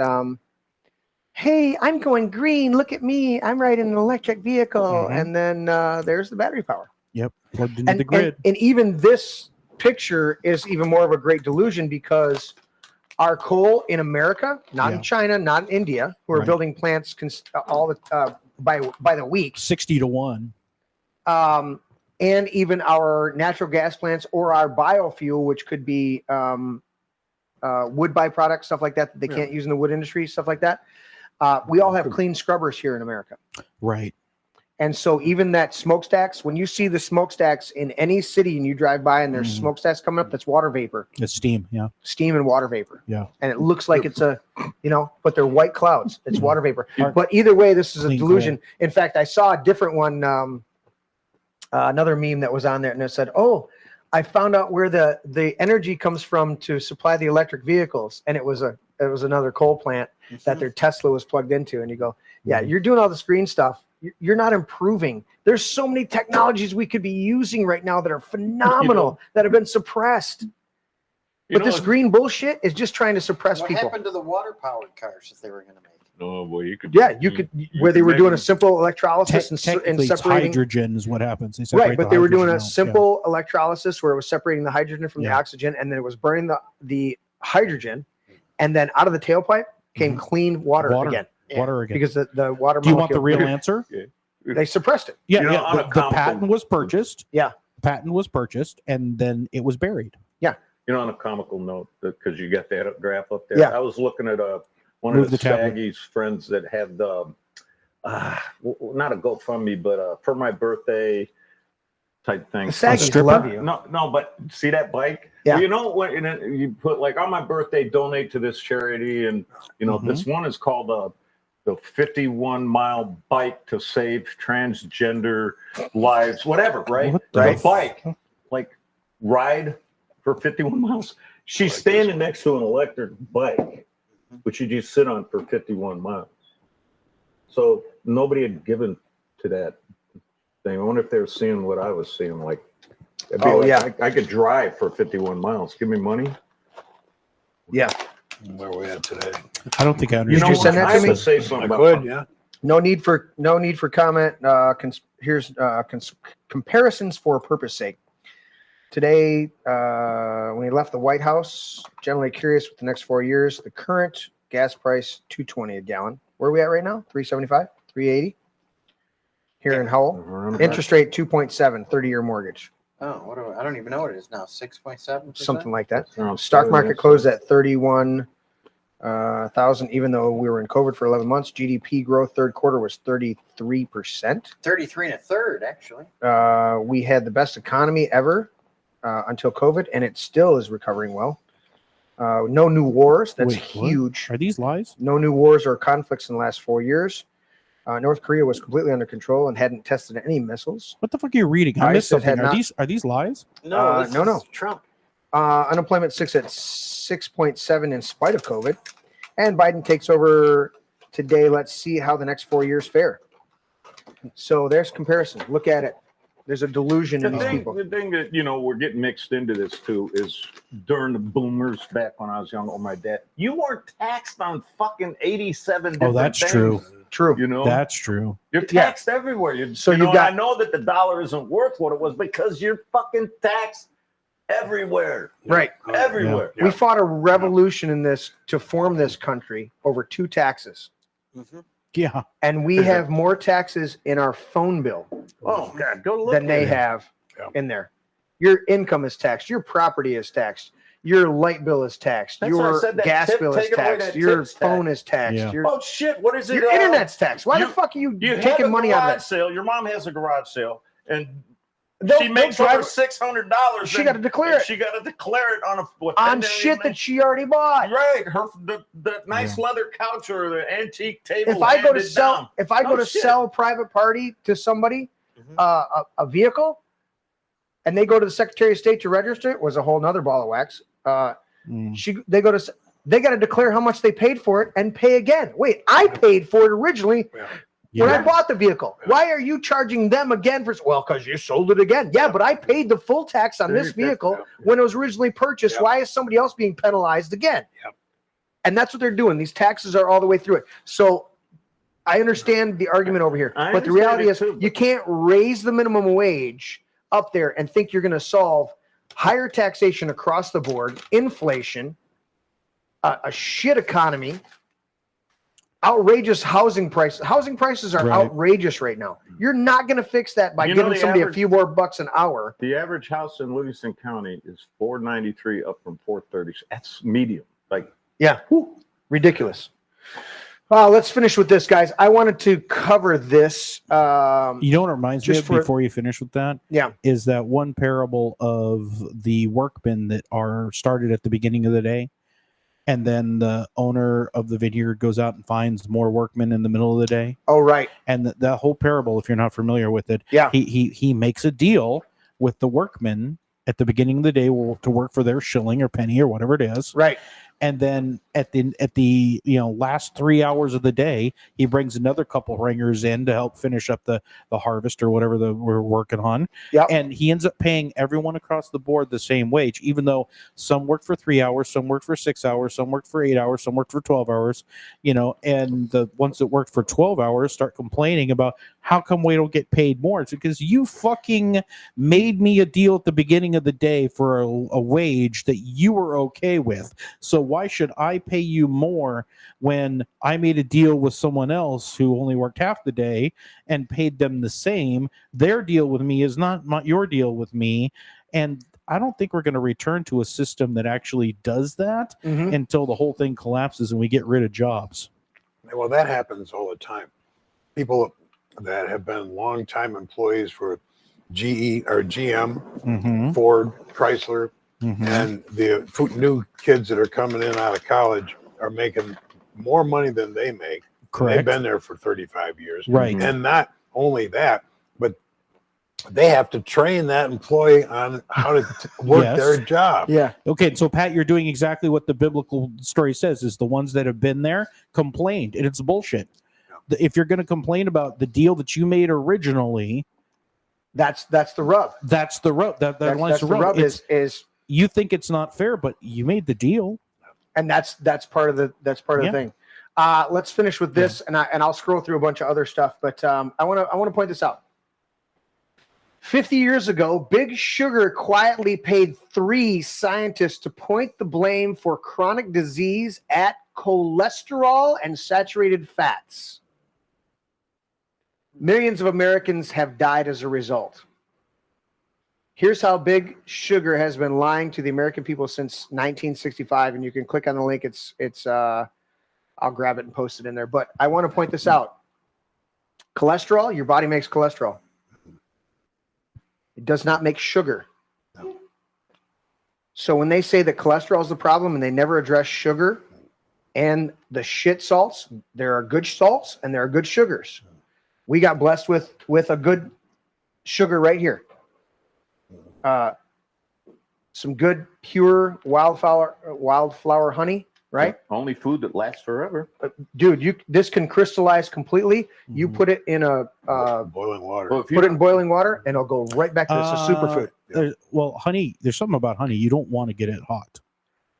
Speaker 2: Hey, I'm going green. Look at me. I'm riding an electric vehicle. Mm-hmm. And then there's the battery power.
Speaker 4: Yep. Plugged into the grid.
Speaker 2: And even this picture is even more of a great delusion, because our coal in America, not in China, not in India, who are building plants all the by the week,
Speaker 4: 60 to 1,
Speaker 2: and even our natural gas plants or our biofuel, which could be wood byproducts, stuff like that they can't use in the wood industry, stuff like that. We all have clean scrubbers here in America,
Speaker 4: right?
Speaker 2: And so even that smokestacks, when you see the smokestacks in any city and you drive by and there's smokestacks coming up, that's water vapor.
Speaker 4: It's steam,
Speaker 2: steam and water vapor.
Speaker 4: Yeah,
Speaker 2: and it looks like it's but they're white clouds. It's water vapor. But either way, this is a delusion. Coal. In fact, I saw a different one, another meme that was on there, and it said, "Oh, I found out where the energy comes from to supply the electric vehicles," and it was another coal plant that their Tesla was plugged into. And you go, "Yeah, you're doing all this green stuff. You're not improving. There's so many technologies we could be using right now that are phenomenal that have been suppressed." But this green bullshit is just trying to suppress people.
Speaker 7: What happened to the water-powered cars that they were going to make?
Speaker 3: Oh, well, you could.
Speaker 2: Yeah, you could. Where they were doing a simple electrolysis and separating
Speaker 4: hydrogen is what happens.
Speaker 2: But they were doing a simple electrolysis where it was separating the hydrogen from the oxygen, and then it was burning the hydrogen, and then out of the tailpipe came clean water again.
Speaker 4: Water again.
Speaker 2: Because the water.
Speaker 4: Do you want the real answer?
Speaker 2: They suppressed it.
Speaker 4: Yeah, the patent was purchased.
Speaker 2: Yeah,
Speaker 4: the patent was purchased, and then it was buried.
Speaker 2: Yeah.
Speaker 3: On a comical note, because you got that graph up there. Yeah. I was looking at one of the Saggy's friends that had the not a GoFundMe, but for my birthday type thing.
Speaker 2: The Saggy's love you.
Speaker 3: No, but see that bike?
Speaker 2: Yeah.
Speaker 3: Well, when you put like on my birthday, donate to this charity, and this one is called the 51-mile bike to save transgender lives, whatever, right? The bike, like ride for 51 miles. She's standing next to an electric bike, which you just sit on for 51 miles. So nobody had given to that thing. I wonder if they were seeing what I was seeing. Like, I could drive for 51 miles. Give me money.
Speaker 2: Yeah.
Speaker 5: Where are we at today?
Speaker 4: I don't think I understand.
Speaker 2: Did you send that to me?
Speaker 3: Say something
Speaker 2: No need for comment. Here's comparisons for purpose sake. Today, when he left the White House, generally curious with the next 4 years, the current gas price $2.20 a gallon. Where are we at right now? $3.75, $3.80 here in Howell. Interest rate 2.7, 30-year mortgage.
Speaker 7: Oh, I don't even know what it is now. 6.7%?
Speaker 2: Something like that. Stock market closed at 31,000, even though we were in COVID for 11 months. GDP growth third quarter was 33%.
Speaker 7: 33 1/3, actually.
Speaker 2: We had the best economy ever until COVID, and it still is recovering well. No new wars. That's huge.
Speaker 4: Are these lies?
Speaker 2: No new wars or conflicts in the last 4 years. North Korea was completely under control and hadn't tested any missiles.
Speaker 4: What the fuck are you reading? I missed something. Are these lies?
Speaker 7: No,
Speaker 2: no.
Speaker 7: Trump.
Speaker 2: Unemployment sits at 6.7 in spite of COVID. And Biden takes over today. Let's see how the next 4 years fare. So there's comparison. Look at it. There's a delusion in these people.
Speaker 3: The thing that, we're getting mixed into this too is during the boomers back when I was young, or my dad, you weren't taxed on fucking 87 different
Speaker 4: that's
Speaker 3: things.
Speaker 4: true.
Speaker 2: True.
Speaker 4: That's true.
Speaker 3: You're taxed everywhere. I know that the dollar isn't worth what it was because you're fucking taxed everywhere.
Speaker 2: Right.
Speaker 3: Everywhere.
Speaker 2: We fought a revolution in this to form this country over 2 taxes.
Speaker 8: Mm-hmm.
Speaker 4: Yeah.
Speaker 2: And we have more taxes in our phone bill
Speaker 3: Oh, God, go look
Speaker 2: than they
Speaker 3: at it.
Speaker 2: have in there. Your income is taxed. Your property is taxed. Your light bill is taxed.
Speaker 3: That's why I
Speaker 2: Your
Speaker 3: said that
Speaker 2: gas
Speaker 3: tip-
Speaker 2: bill is
Speaker 3: taking away
Speaker 2: taxed.
Speaker 3: that
Speaker 2: Your
Speaker 3: tips
Speaker 2: phone
Speaker 3: tax.
Speaker 2: is taxed.
Speaker 4: Yeah.
Speaker 2: Your
Speaker 3: Oh, shit. What is it?
Speaker 2: internet's taxed. Why
Speaker 3: you-
Speaker 2: the fuck are you
Speaker 3: You have
Speaker 2: taking
Speaker 3: a
Speaker 2: money out of
Speaker 3: garage
Speaker 2: that?
Speaker 3: sale. Your mom has a garage sale, and
Speaker 2: They'll-
Speaker 3: she makes
Speaker 2: they'll
Speaker 3: over
Speaker 2: drive-
Speaker 3: $600.
Speaker 2: She got to declare it
Speaker 3: She got to declare it on
Speaker 2: on shit that she already bought.
Speaker 3: Right, the nice leather couch or the antique table.
Speaker 2: If I go to
Speaker 3: handed
Speaker 2: sell,
Speaker 3: down.
Speaker 2: if I go
Speaker 3: Oh,
Speaker 2: to
Speaker 3: shit.
Speaker 2: sell private party to somebody,
Speaker 8: Mhm.
Speaker 2: a vehicle, and they go to the Secretary of State to register it, was a whole nother ball of wax. They got to declare how much they paid for it and pay again. Wait, I paid for it originally when I bought the vehicle. Why are you charging them again for? Well, because you sold it again. Yeah, but I paid the full tax on this vehicle when it was originally purchased. Why is somebody else being penalized again? And that's what they're doing. These taxes are all the way through it. So I understand the argument over here,
Speaker 3: I
Speaker 2: but the reality is
Speaker 3: understand it too,
Speaker 2: you can't raise the minimum wage up there and think you're going to solve higher taxation across the board, inflation, a shit economy, outrageous housing prices. Housing prices are outrageous right now. You're not going to fix that by giving somebody a few more bucks an hour.
Speaker 3: The average house in Livingston County is $493 up from $430. That's medium.
Speaker 2: Yeah, ridiculous. Let's finish with this, guys. I wanted to cover this.
Speaker 4: You know what it reminds me
Speaker 2: just
Speaker 4: of before you finish with that?
Speaker 2: Yeah.
Speaker 4: Is that one parable of the workmen that are started at the beginning of the day, and then the owner of the vineyard goes out and finds more workmen in the middle of the day.
Speaker 2: Oh, right.
Speaker 4: And that whole parable, if you're not familiar with it,
Speaker 2: yeah,
Speaker 4: he makes a deal with the workmen at the beginning of the day to work for their shilling or penny or whatever it is.
Speaker 2: Right.
Speaker 4: And then at the last 3 hours of the day, he brings another couple ringers in to help finish up the harvest or whatever we're working on.
Speaker 2: Yeah.
Speaker 4: And he ends up paying everyone across the board the same wage, even though some worked for 3 hours, some worked for 6 hours, some worked for 8 hours, some worked for 12 hours, and the ones that worked for 12 hours start complaining about how come we don't get paid more. It's because you fucking made me a deal at the beginning of the day for a wage that you were okay with. So why should I pay you more when I made a deal with someone else who only worked half the day and paid them the same? Their deal with me is not your deal with me. And I don't think we're going to return to a system that actually does that until the whole thing collapses and we get rid of jobs.
Speaker 5: Well, that happens all the time. People that have been longtime employees for GE or GM, Ford, Chrysler, and the new kids that are coming in out of college are making more money than they make.
Speaker 4: Correct.
Speaker 5: They've been there for 35 years.
Speaker 4: Right.
Speaker 5: And not only that, but they have to train that employee on how to work their job.
Speaker 2: Yeah.
Speaker 4: Okay. So, Pat, you're doing exactly what the biblical story says, is the ones that have been there complained, and it's bullshit. If you're going to complain about the deal that you made originally,
Speaker 2: that's the rub.
Speaker 4: That's the rub. That's the rub.
Speaker 2: Is
Speaker 4: you think it's not fair, but you made the deal,
Speaker 2: and that's part of the thing. Let's finish with this, and I'll scroll through a bunch of other stuff, but I want to point this out. 50 years ago, Big Sugar quietly paid 3 scientists to point the blame for chronic disease at cholesterol and saturated fats. Millions of Americans have died as a result. Here's how Big Sugar has been lying to the American people since 1965, and you can click on the link. I'll grab it and post it in there. But I want to point this out. Cholesterol, your body makes cholesterol. It does not make sugar. So when they say that cholesterol is the problem and they never address sugar and the shit salts, there are good salts and there are good sugars. We got blessed with a good sugar right here. Some good pure wildflower honey right?
Speaker 3: Only food that lasts forever.
Speaker 2: Dude, this can crystallize completely. You put it in a
Speaker 5: boiling water.
Speaker 3: Well, if
Speaker 2: put it in boiling water, and it'll go right back to this. It's a superfood.
Speaker 4: Well, honey, there's something about honey. You don't want to get it hot.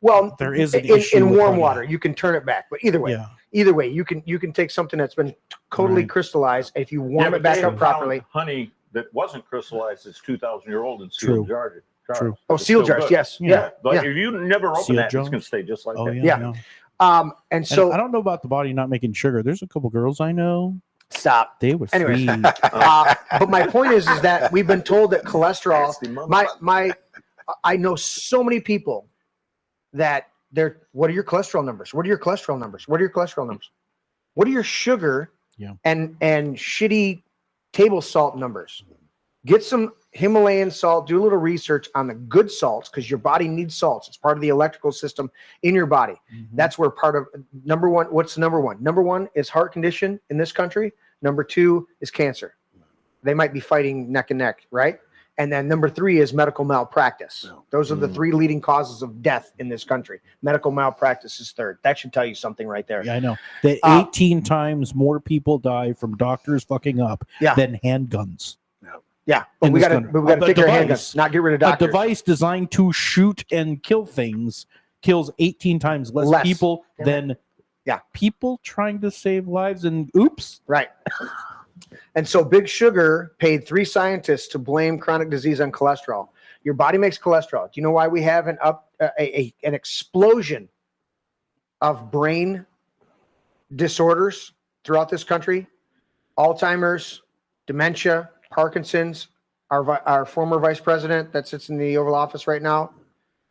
Speaker 2: Well,
Speaker 4: there is an
Speaker 2: in
Speaker 4: issue with
Speaker 2: warm
Speaker 4: honey.
Speaker 2: water, you can turn it back. But either way, you can take something that's been totally crystallized. If you warm it back up properly,
Speaker 3: honey that wasn't crystallized is 2,000-year-old and sealed jars.
Speaker 4: True.
Speaker 2: Oh, seal jars,
Speaker 3: good.
Speaker 2: yes, yeah.
Speaker 3: Like if you never open
Speaker 4: Sealed
Speaker 3: that,
Speaker 4: jars?
Speaker 3: it's gonna stay just like
Speaker 4: Oh
Speaker 3: that.
Speaker 4: yeah.
Speaker 2: And so
Speaker 4: I don't know about the body not making sugar. There's a couple girls I know.
Speaker 2: Stop.
Speaker 4: They were
Speaker 2: Anyways,
Speaker 4: sweet.
Speaker 2: but my point is that we've been told that cholesterol. I know so many people that they're. What are your cholesterol numbers? What are your cholesterol numbers? What are your cholesterol numbers? What are your sugar and shitty table salt numbers? Get some Himalayan salt. Do a little research on the good salts because your body needs salts. It's part of the electrical system in your body. That's where part of number one. What's the number one? Number one is heart condition in this country. Number two is cancer. They might be fighting neck and neck, right? And then number three is medical malpractice. Those are the three leading causes of death in this country. Medical malpractice is third. That should tell you something right there.
Speaker 4: Yeah, I know. That 18 times more people die from doctors fucking up than handguns.
Speaker 2: Yeah, but we got to take our handguns, not get rid of doctors.
Speaker 4: A device designed to shoot and kill things kills 18 times less people than people trying to save lives. And oops,
Speaker 2: right. And so Big Sugar paid 3 scientists to blame chronic disease on cholesterol. Your body makes cholesterol. Do you know why we have an explosion of brain disorders throughout this country? Alzheimer's, dementia, Parkinson's, our former vice president that sits in the Oval Office right now.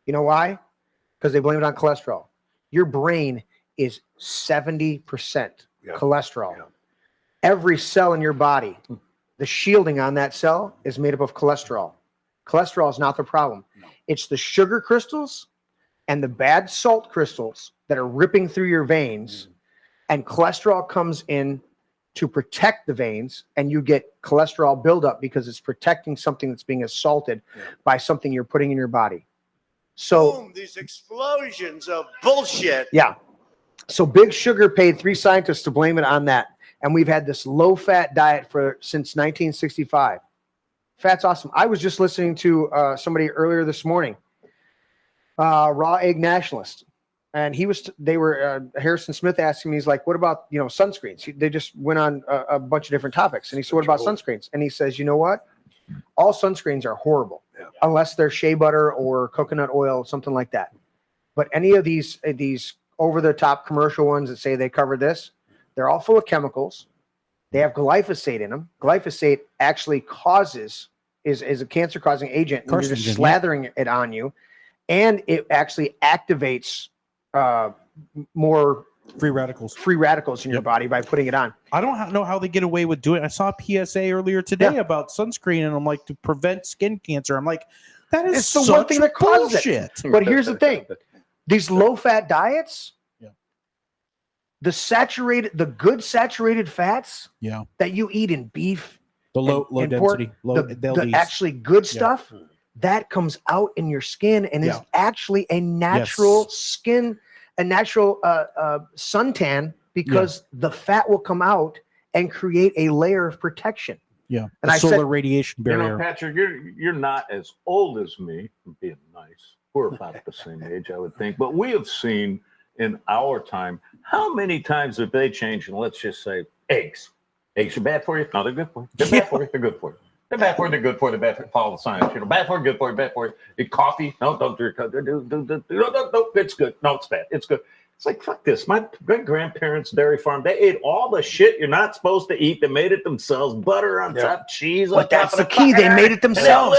Speaker 2: You know why? Because they blame it on cholesterol. Your brain is 70% cholesterol. Every cell in your body, the shielding on that cell is made up of cholesterol. Cholesterol is not the problem. It's the sugar crystals and the bad salt crystals that are ripping through your veins, and cholesterol comes in to protect the veins, and you get cholesterol buildup because it's protecting something that's being assaulted by something you're putting in your body. So
Speaker 12: boom, these explosions of bullshit.
Speaker 2: Yeah. So Big Sugar paid 3 scientists to blame it on that. And we've had this low-fat diet since 1965. Fat's awesome. I was just listening to somebody earlier this morning, Raw Egg Nationalist. And Harrison Smith asked him, he's like, what about, sunscreens? They just went on a bunch of different topics. And he said, what about sunscreens? And he says, you know what? All sunscreens are horrible, unless they're shea butter or coconut oil, something like that. But any of these over-the-top commercial ones that say they cover this, they're all full of chemicals. They have glyphosate in them. Glyphosate actually is a cancer-causing agent. And you're just slathering it on you. And it actually activates more
Speaker 4: free radicals
Speaker 2: in your body by putting it on.
Speaker 4: I don't know how they get away with doing it. I saw a PSA earlier today about sunscreen, and I'm like, to prevent skin cancer. I'm like, that is
Speaker 2: it's the one thing that causes
Speaker 4: bullshit.
Speaker 2: It. But here's the thing: these low-fat diets, the good saturated fats, that you eat in beef,
Speaker 4: the low density,
Speaker 2: the actually good stuff, that comes out in your skin and is actually a natural skin. A natural suntan, because the fat will come out and create a layer of protection.
Speaker 4: Yeah,
Speaker 2: and
Speaker 4: solar radiation barrier.
Speaker 3: Patrick, you're not as old as me. I'm being nice. We're about the same age, I would think. But we have seen in our time, how many times have they changed? And let's just say eggs. Eggs are bad for you. No, they're good for you. They're bad for you. They're good for you. They're bad for you. They're good for you. They're bad for you. Follow the science. Bad for you. Good for you. Bad for you. Coffee. No, don't drink. No, it's good. No, it's bad. It's good. It's like, fuck this. My great-grandparents' dairy farm, they ate all the shit you're not supposed to eat. They made it themselves. Butter on top, cheese on top.
Speaker 2: But that's the key. They made it themselves.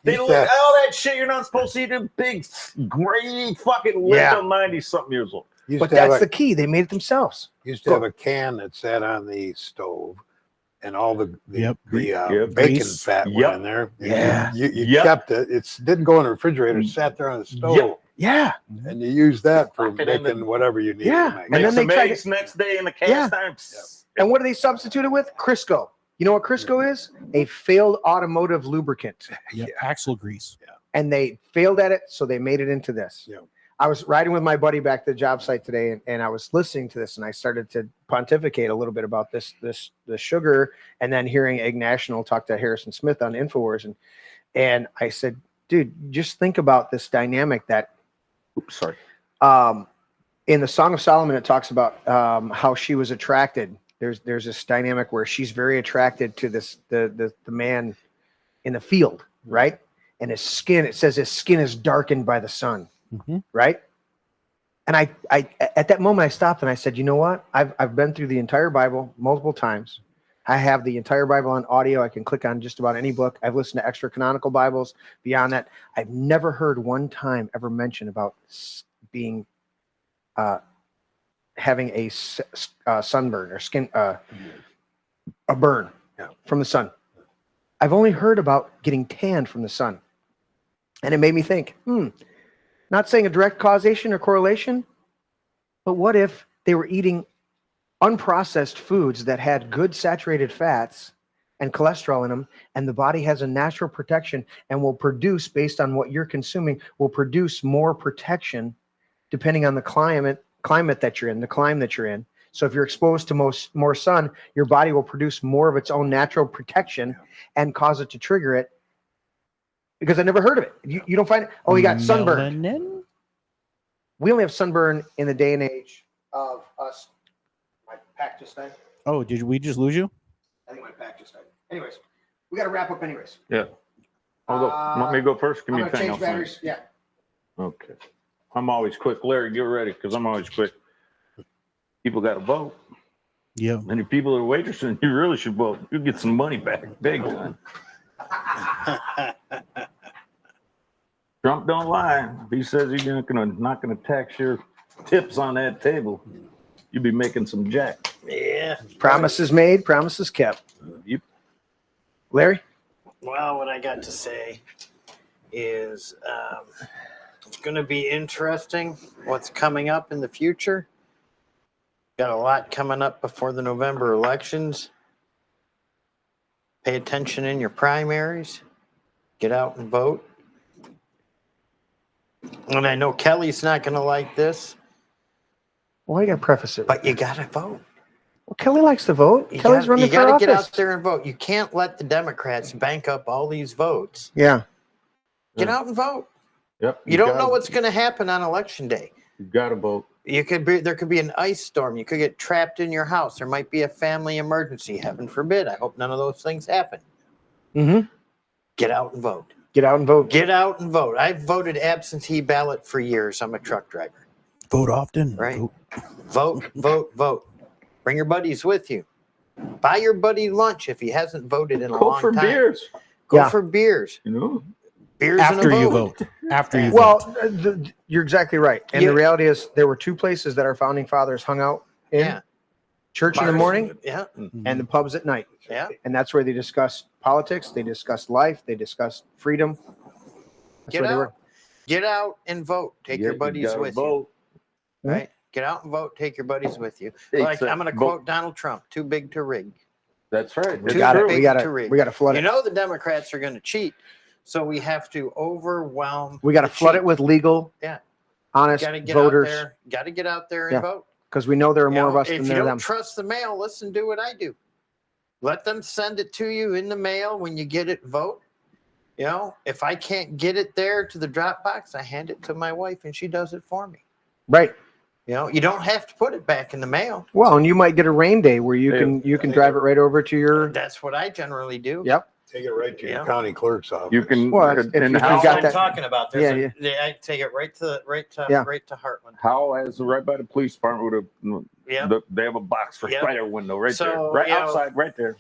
Speaker 3: They lived all that shit you're not supposed to eat in big, gravy fucking lived till 90-something years old.
Speaker 2: But that's the key. They made it themselves.
Speaker 5: Used to have a can that sat on the stove, and all the bacon fat went in there. You kept it. It didn't go in the refrigerator. It sat there on the stove.
Speaker 2: Yeah.
Speaker 5: And you use that for making whatever you need.
Speaker 2: Yeah.
Speaker 3: And then they tried it next day in the cast iron.
Speaker 2: And what do they substitute it with? Crisco. You know what Crisco is? A failed automotive lubricant.
Speaker 4: Axle grease.
Speaker 2: And they failed at it, so they made it into this. I was riding with my buddy back to the job site today, and I was listening to this, and I started to pontificate a little bit about the sugar, and then hearing Egg National talk to Harrison Smith on InfoWars, and I said, dude, just think about this dynamic that, in the Song of Solomon, it talks about how she was attracted. There's this dynamic where she's very attracted to the man in the field, right? And his skin, it says his skin is darkened by the sun. Right. And I at that moment I stopped and I said, you know what? I've been through the entire Bible multiple times. I have the entire Bible on audio. I can click on just about any book. I've listened to extra canonical Bibles. Beyond that, I've never heard one time ever mention about being having a sunburn or skin a burn from the sun. I've only heard about getting tanned from the sun. And it made me think, not saying a direct causation or correlation, but what if they were eating unprocessed foods that had good saturated fats and cholesterol in them, and the body has a natural protection and will produce, based on what you're consuming, will produce more protection depending on the climate that you're in, the climate that you're in. So if you're exposed to more sun, your body will produce more of its own natural protection and cause it to trigger it. Because I never heard of it. You don't find it. Oh, you got sunburn.
Speaker 4: Melanin?
Speaker 2: We only have sunburn in the day and age of us. My pack just died.
Speaker 4: Oh, did we just lose you?
Speaker 2: I think my pack just died. Anyways, we got to wrap up anyways.
Speaker 3: Yeah. I'll go. Want me to go first? Give
Speaker 2: I'm
Speaker 3: me a
Speaker 2: going to
Speaker 3: thing.
Speaker 2: change batteries. Yeah.
Speaker 3: Okay. I'm always quick. Larry, get ready because I'm always quick. People got to vote.
Speaker 4: Yeah.
Speaker 3: Many people are waitressing. You really should vote. You get some money back big time. Trump don't lie. If he says he's not gonna tax your tips on that table, you'll be making some jack.
Speaker 7: Yeah.
Speaker 2: Promises made, promises kept.
Speaker 3: Yep.
Speaker 2: Larry?
Speaker 7: Well, what I got to say is it's going to be interesting what's coming up in the future. Got a lot coming up before the November elections. Pay attention in your primaries. Get out and vote. And I know Kelly's not going to like this.
Speaker 2: Well, you got to preface it.
Speaker 7: But you got to vote.
Speaker 2: Well, Kelly likes to vote. Kelly's running for office.
Speaker 7: You got to get out there and vote. You can't let the Democrats bank up all these votes.
Speaker 2: Yeah.
Speaker 7: Get out and vote.
Speaker 3: Yep.
Speaker 7: You don't know what's going to happen on election day.
Speaker 3: You got to vote.
Speaker 7: There could be an ice storm. You could get trapped in your house. There might be a family emergency. Heaven forbid. I hope none of those things happen.
Speaker 2: Mm-hmm.
Speaker 7: Get out and vote.
Speaker 2: Get out and vote.
Speaker 7: Get out and vote. I've voted absentee ballot for years. I'm a truck driver.
Speaker 4: Vote often.
Speaker 7: Right. Vote. Bring your buddies with you. Buy your buddy lunch if he hasn't voted in a long time.
Speaker 3: Go for beers.
Speaker 7: Go for beers.
Speaker 3: You know,
Speaker 7: beers
Speaker 4: after
Speaker 7: and a
Speaker 4: you
Speaker 7: vote.
Speaker 4: After you vote.
Speaker 2: Well, you're exactly right. And the reality is there were two places that our founding fathers hung out in.
Speaker 7: Yeah.
Speaker 2: Church in the morning,
Speaker 7: and
Speaker 2: the pubs at night.
Speaker 7: Yeah.
Speaker 2: And that's where they discussed politics, they discussed life, they discussed freedom. That's where they were.
Speaker 7: Get out and vote. Take your buddies with you. Right? Get out and vote. Take your buddies with you. Like I'm going to quote Donald Trump, too big to rig.
Speaker 3: That's right.
Speaker 2: We got to flood it.
Speaker 7: You know the Democrats are going to cheat, so we have to overwhelm.
Speaker 2: We got to flood it with legal, honest voters.
Speaker 7: Got to get out there and vote.
Speaker 2: Because we know there are more of us than there are them.
Speaker 7: If you don't trust the mail, listen, do what I do. Let them send it to you in the mail when you get it, vote. You know, if I can't get it there to the drop box, I hand it to my wife and she does it for me.
Speaker 2: Right.
Speaker 7: You know, you don't have to put it back in the mail.
Speaker 2: Well, and you might get a rain day where you can drive it right over to your.
Speaker 7: That's what I generally do.
Speaker 2: Yep.
Speaker 5: Take it right to your county clerk's office.
Speaker 3: You can.
Speaker 2: Well,
Speaker 3: and
Speaker 7: that's
Speaker 3: how
Speaker 7: what I'm talking about. I take it right to Heartland.
Speaker 3: How, as right by the police department, they have a box for fire window right there, right outside, right there.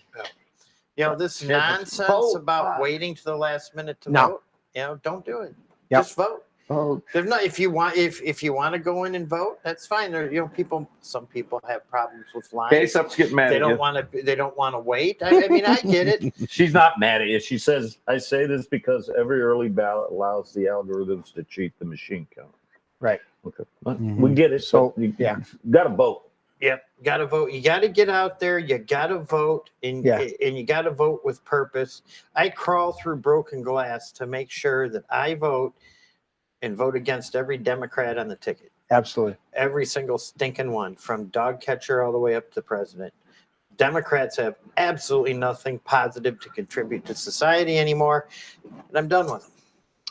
Speaker 7: You know, this nonsense about waiting to the last minute to vote. You know, don't do it. Just vote.
Speaker 3: Oh,
Speaker 7: there's not. If you want to go in and vote, that's fine. There, you know, some people have problems with lines.
Speaker 3: Base-ups get mad.
Speaker 7: They don't want to wait. I mean, I get it.
Speaker 3: She's not mad at you. She says, "I say this because every early ballot allows the algorithms to cheat the machine count."
Speaker 2: Right.
Speaker 3: Okay. We get it. So you got to vote.
Speaker 7: Yep, got to vote. You got to get out there. You got to vote, and you got to vote with purpose. I crawl through broken glass to make sure that I vote and vote against every Democrat on the ticket.
Speaker 2: Absolutely.
Speaker 7: Every single stinking one, from dog catcher all the way up to president. Democrats have absolutely nothing positive to contribute to society anymore, and I'm done with them.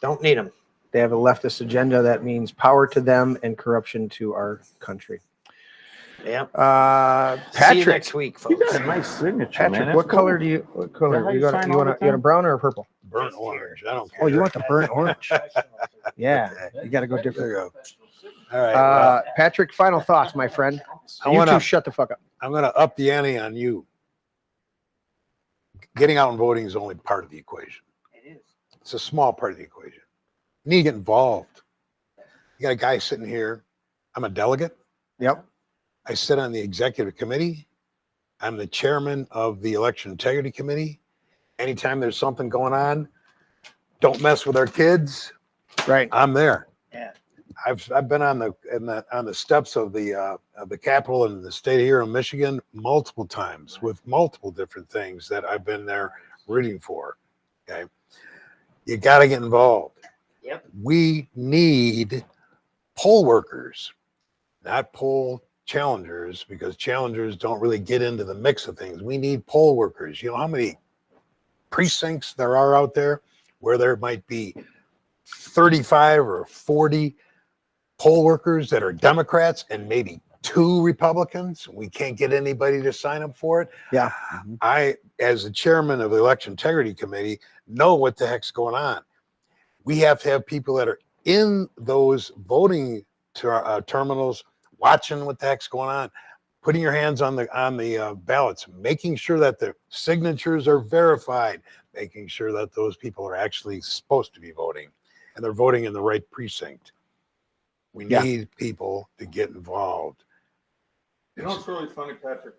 Speaker 7: Don't need them.
Speaker 2: They have a leftist agenda that means power to them and corruption to our country.
Speaker 7: Yeah.
Speaker 2: Patrick,
Speaker 7: See you next week, folks.
Speaker 3: You got a nice signature,
Speaker 2: Patrick,
Speaker 3: man.
Speaker 2: what color do you? What color? You want a brown or a purple?
Speaker 5: Burnt orange. I don't care.
Speaker 2: Oh, you want the burnt orange? Yeah, you got to go
Speaker 5: There
Speaker 2: different.
Speaker 5: you go. All right. Well,
Speaker 2: Patrick, final thoughts, my friend.
Speaker 5: I
Speaker 2: You
Speaker 5: wanna-
Speaker 2: two shut the fuck up.
Speaker 5: I'm going to up the ante on you. Getting out and voting is only part of the equation.
Speaker 7: It is.
Speaker 5: It's a small part of the equation. You need to get involved. You got a guy sitting here. I'm a delegate.
Speaker 2: Yep.
Speaker 5: I sit on the executive committee. I'm the chairman of the election integrity committee. Anytime there's something going on, don't mess with our kids.
Speaker 2: Right.
Speaker 5: I'm there.
Speaker 7: Yeah.
Speaker 5: I've been on the steps of the Capitol in the state here in Michigan multiple times with multiple different things that I've been there rooting for. Okay, you got to get involved.
Speaker 7: Yep.
Speaker 5: We need poll workers, not poll challengers, because challengers don't really get into the mix of things. We need poll workers. You know how many precincts there are out there where there might be 35 or 40 poll workers that are Democrats and maybe 2 Republicans. We can't get anybody to sign up for it.
Speaker 2: Yeah.
Speaker 5: I, as the chairman of the election integrity committee, know what the heck's going on. We have to have people that are in those voting terminals watching what the heck's going on, putting your hands on the ballots, making sure that the signatures are verified, making sure that those people are actually supposed to be voting and they're voting in the right precinct. We need people to get involved.
Speaker 10: You know what's really funny, Patrick?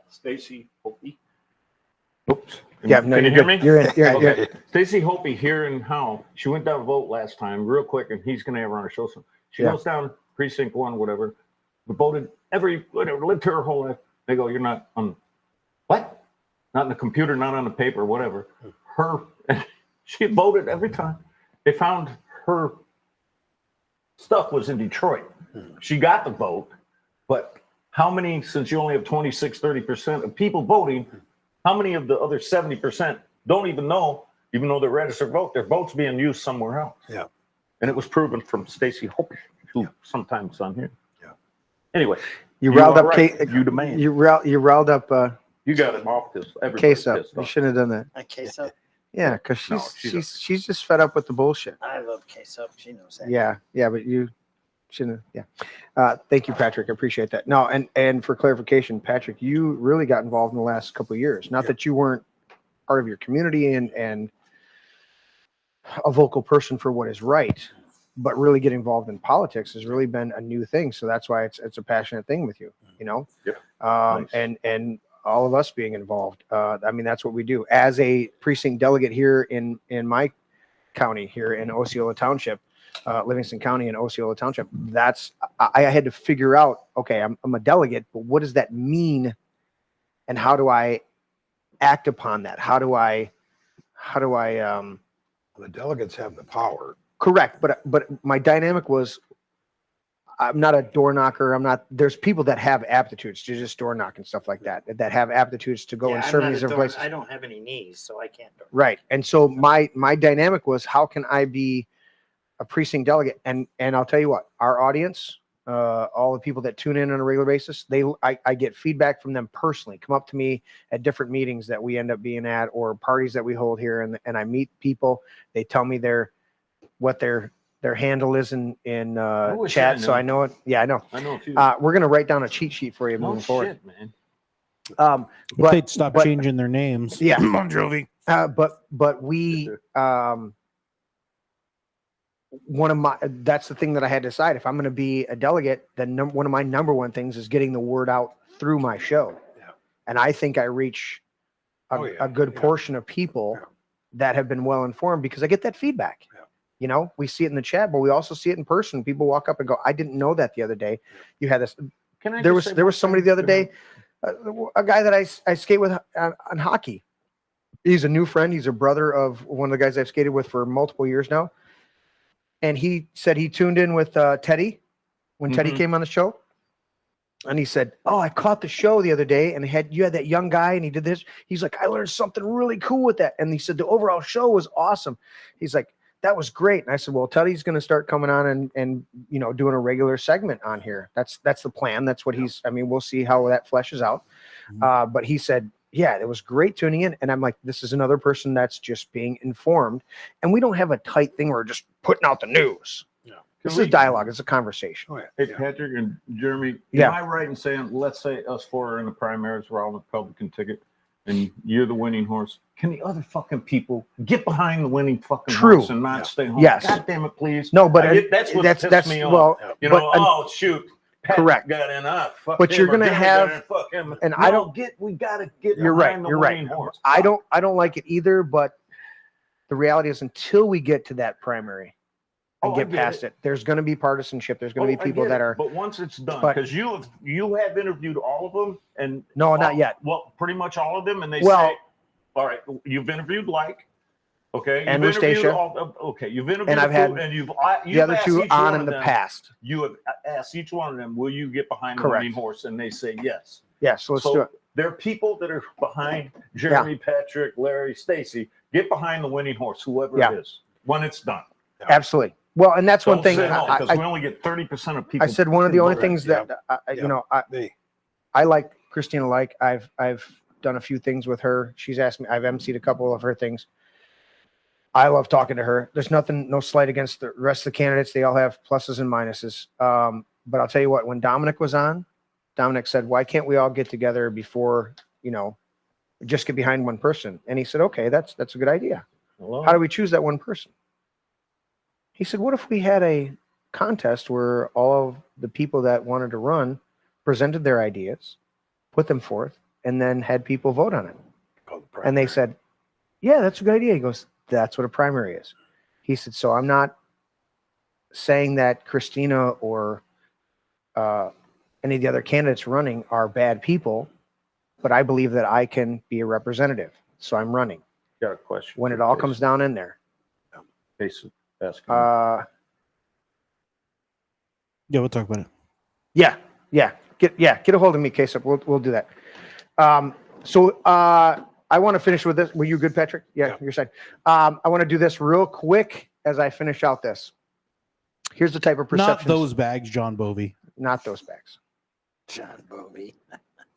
Speaker 10: Stacy Hopi.
Speaker 5: Oops.
Speaker 2: Yeah, no,
Speaker 10: Can you
Speaker 2: you're
Speaker 10: hear
Speaker 2: good.
Speaker 10: me?
Speaker 2: You're in. You're in.
Speaker 10: Okay. Stacy Hopi here in Howe. She went down to vote last time, real quick, and he's going to have her on our show soon. She
Speaker 2: Yeah.
Speaker 10: goes down precinct 1, whatever. Voted whatever, lived her whole life. They go, you're not on what? Not in the computer, not on the paper, whatever. She voted every time. They found her stuff was in Detroit. She got the vote, but how many, since you only have 26, 30% of people voting, how many of the other 70% don't even know, even though they're registered vote, their vote's being used somewhere else?
Speaker 5: Yeah.
Speaker 10: And it was proven from Stacy Hopi, who sometimes on here.
Speaker 5: Yeah.
Speaker 10: Anyway,
Speaker 2: You riled up.
Speaker 10: right. You the man.
Speaker 2: You riled up.
Speaker 10: You got him off this. Everybody's
Speaker 2: Case up.
Speaker 10: pissed
Speaker 2: You
Speaker 10: off.
Speaker 2: shouldn't have done that.
Speaker 7: A case up.
Speaker 2: Yeah, because
Speaker 10: No,
Speaker 2: she's just fed up with the bullshit.
Speaker 7: I love case up. She knows that.
Speaker 2: Yeah, but you shouldn't. Yeah. Thank you, Patrick. I appreciate that. No, and for clarification, Patrick, you really got involved in the last couple of years. Not that you weren't part of your community and a vocal person for what is right, but really getting involved in politics has really been a new thing. So that's why it's a passionate thing with you. You know.
Speaker 10: Yeah.
Speaker 2: Nice. And all of us being involved. I mean, that's what we do. As a precinct delegate here in my county, here in Osceola Township, Livingston County and Osceola Township, I had to figure out, okay, I'm a delegate, but what does that mean? And how do I act upon that? How do I
Speaker 5: The delegates have the power.
Speaker 2: correct. But my dynamic was, I'm not a door knocker. There's people that have aptitudes to just door knock and stuff like that have aptitudes to go and
Speaker 7: I'm
Speaker 2: serve
Speaker 7: not
Speaker 2: in these
Speaker 7: a
Speaker 2: different
Speaker 7: door-
Speaker 2: places.
Speaker 7: I don't have any knees, so I can't do it.
Speaker 2: Right. And so my dynamic was, how can I be a precinct delegate? And I'll tell you what, our audience, all the people that tune in on a regular basis, I get feedback from them personally, come up to me at different meetings that we end up being at or parties that we hold here. And I meet people, they tell me what their handle is in
Speaker 10: wish
Speaker 2: chat.
Speaker 10: I
Speaker 2: So
Speaker 10: knew.
Speaker 2: I know it. Yeah, I know.
Speaker 10: I know a few.
Speaker 2: We're going to write down a cheat sheet for you
Speaker 10: No
Speaker 2: moving forward.
Speaker 10: shit, man.
Speaker 4: If they'd stop changing their names.
Speaker 2: Yeah.
Speaker 4: Bon Jovi.
Speaker 2: But we, that's the thing that I had to decide. If I'm going to be a delegate, then one of my number one things is getting the word out through my show.
Speaker 5: Yeah.
Speaker 2: And I think I reach a good portion of people that have been well informed because I get that feedback.
Speaker 5: Yeah.
Speaker 2: You know, we see it in the chat, but we also see it in person. People walk up and go, I didn't know that the other day. You had this. There was somebody the other day, a guy that I skate with on hockey. He's a new friend. He's a brother of one of the guys I've skated with for multiple years now. and he said he tuned in with Teddy when Teddy came on the show. And he said, "Oh, I caught the show the other day, and you had that young guy, and he did this." He's like, "I learned something really cool with that." And he said, "The overall show was awesome." He's like, "That was great." And I said, "Well, Teddy's going to start coming on and doing a regular segment on here. That's the plan. That's what he's. I mean, we'll see how that fleshes out." But he said, "Yeah, it was great tuning in." And I'm like, "This is another person that's just being informed, and we don't have a tight thing where we're just putting out the news." This is dialogue. It's a conversation.
Speaker 3: Hey, Patrick and Jeremy,
Speaker 2: Yeah.
Speaker 3: am I right in saying, let's say us four are in the primaries, we're all on the Republican ticket, and you're the winning horse? Can the other fucking people get behind the winning fucking horse and not stay home?
Speaker 2: Yes.
Speaker 3: God damn it, please.
Speaker 2: No, but
Speaker 3: that's what
Speaker 2: that's
Speaker 3: pissed me off.
Speaker 2: well,
Speaker 3: you
Speaker 2: but-
Speaker 3: know, oh shoot, Patrick
Speaker 2: correct.
Speaker 3: got in. Fuck
Speaker 2: But
Speaker 3: him,
Speaker 2: you're
Speaker 3: or
Speaker 2: gonna
Speaker 3: Jeremy
Speaker 2: have-
Speaker 3: got in, fuck him.
Speaker 2: and
Speaker 3: No,
Speaker 2: I don't-
Speaker 3: we gotta get
Speaker 2: You're
Speaker 3: behind
Speaker 2: right.
Speaker 3: the
Speaker 2: You're right.
Speaker 3: winning horse.
Speaker 2: I don't like it either. But the reality is, until we get to that primary and
Speaker 3: Oh, I
Speaker 2: get
Speaker 3: get
Speaker 2: past it, there's going to be partisanship. There's going to
Speaker 3: Oh,
Speaker 2: be
Speaker 3: I
Speaker 2: people
Speaker 3: get
Speaker 2: that
Speaker 3: it,
Speaker 2: are.
Speaker 3: But once it's done,
Speaker 2: but-
Speaker 3: because you have interviewed all of them, and
Speaker 2: No, not yet.
Speaker 3: Well, pretty much all of them, and they
Speaker 2: Well-
Speaker 3: say, "All right, you've interviewed okay,
Speaker 2: And
Speaker 3: you've interviewed
Speaker 2: Lustacia.
Speaker 3: okay, you've interviewed
Speaker 2: And I've had
Speaker 3: and you've
Speaker 2: the other
Speaker 3: asked
Speaker 2: two
Speaker 3: each
Speaker 2: on
Speaker 3: one
Speaker 2: in
Speaker 3: of
Speaker 2: the
Speaker 3: them-
Speaker 2: past.
Speaker 3: You have asked each one of them, "Will you get behind the
Speaker 2: Correct.
Speaker 3: winning horse?" And they say yes.
Speaker 2: Yeah, so let's do it.
Speaker 3: There are people that are behind Jeremy, Patrick, Larry, Stacy. Get behind the winning horse, whoever
Speaker 2: Yeah.
Speaker 3: it is, when it's done.
Speaker 2: Absolutely. Well, and that's one thing.
Speaker 3: Because we only get 30% of people.
Speaker 2: I said one of the only
Speaker 3: voting.
Speaker 2: things that I like Christina. Like I've done a few things with her. She's asked me. I've emceed a couple of her things. I love talking to her. There's no slight against the rest of the candidates. They all have pluses and minuses. But I'll tell you what. When Dominic was on, Dominic said, "Why can't we all get together before just get behind one person?" And he said, "Okay, that's a good idea. How do we choose that one person?" He said, "What if we had a contest where all of the people that wanted to run presented their ideas, put them forth, and then had people vote on it?" And they said, "Yeah, that's a good idea." He goes, "That's what a primary is." He said, "So I'm not saying that Christina or any of the other candidates running are bad people, but I believe that I can be a representative. So I'm running."
Speaker 3: Got a question.
Speaker 2: When it all comes down in there.
Speaker 3: Jason, ask him.
Speaker 4: Yeah, we'll talk about it.
Speaker 2: Yeah. Get a hold of me, Case Up. We'll do that. So I want to finish with this. Were you good, Patrick? Yeah. Your side. I want to do this real quick as I finish out this. Here's the type of perceptions.
Speaker 4: Not those bags, John Bovey.
Speaker 2: Not those bags.
Speaker 7: John Bovey.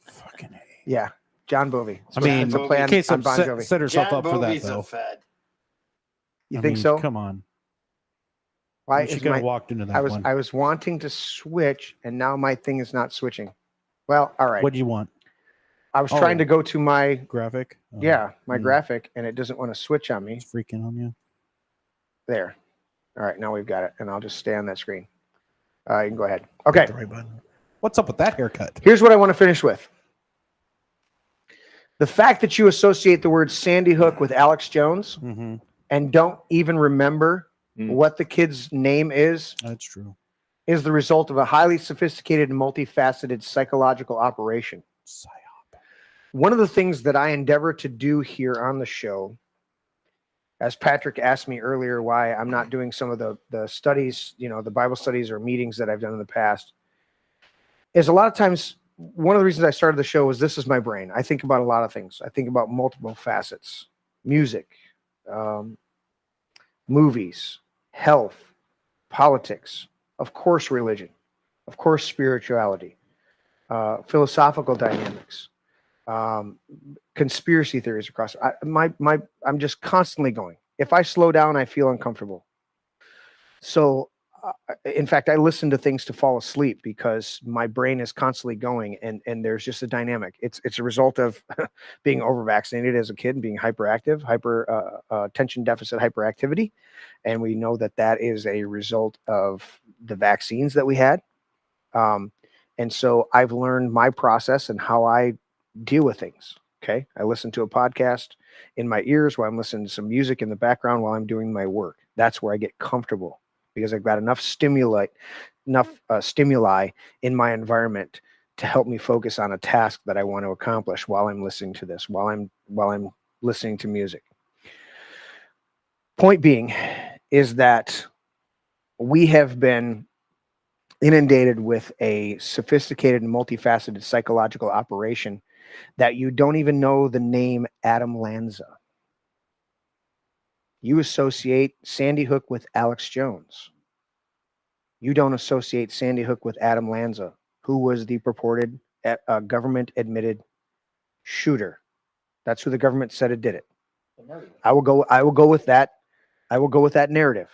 Speaker 4: Fucking A.
Speaker 2: Yeah, John Bovey.
Speaker 4: I mean,
Speaker 2: it's a plan
Speaker 4: Case
Speaker 2: on
Speaker 4: Up
Speaker 2: Bon Jovi.
Speaker 4: set herself
Speaker 7: John
Speaker 4: up for that,
Speaker 7: Bovey's
Speaker 4: though.
Speaker 7: a fed.
Speaker 2: You
Speaker 4: I
Speaker 2: think
Speaker 4: mean,
Speaker 2: so?
Speaker 4: Come on.
Speaker 2: Why
Speaker 4: She
Speaker 2: is
Speaker 4: could
Speaker 2: my?
Speaker 4: have walked into that
Speaker 2: I was
Speaker 4: one.
Speaker 2: I was wanting to switch, and now my thing is not switching. Well, all right.
Speaker 4: What do you want?
Speaker 2: I was trying
Speaker 4: Oh.
Speaker 2: to go to my
Speaker 4: Graphic? Oh,
Speaker 2: my graphic, and it doesn't want to switch on me.
Speaker 4: It's freaking on you.
Speaker 2: There. All right, now we've got it, and I'll just stay on that screen. You can go ahead. Okay.
Speaker 4: The right button. What's up with that haircut?
Speaker 2: Here's what I want to finish with. The fact that you associate the word Sandy Hook with Alex Jones
Speaker 4: Mm-hmm.
Speaker 2: and don't even remember what the kid's name is
Speaker 4: That's true.
Speaker 2: the result of a highly sophisticated and multifaceted psychological operation.
Speaker 4: Psyop.
Speaker 2: One of the things that I endeavor to do here on the show, as Patrick asked me earlier why I'm not doing some of the studies, the Bible studies or meetings that I've done in the past, is a lot of times one of the reasons I started the show was this is my brain. I think about a lot of things. I think about multiple facets: music, movies, health, politics, of course, religion, of course, spirituality, philosophical dynamics, conspiracy theories across. I'm just constantly going. If I slow down, I feel uncomfortable. So, in fact, I listen to things to fall asleep because my brain is constantly going, and there's just a dynamic. It's a result of being over vaccinated as a kid and being hyperactive, attention deficit hyperactivity, and we know that is a result of the vaccines that we had. And so I've learned my process and how I deal with things. Okay, I listen to a podcast in my ears while I'm listening to some music in the background while I'm doing my work. That's where I get comfortable, because I've got enough stimuli in my environment to help me focus on a task that I want to accomplish while I'm listening to this, while I'm listening to music. Point being is that We have been inundated with a sophisticated and multifaceted psychological operation that you don't even know the name Adam Lanza. You associate Sandy Hook with Alex Jones. You don't associate Sandy Hook with Adam Lanza, who was the purported government-admitted shooter. That's who the government said it did it. I will go with that. I will go with that narrative.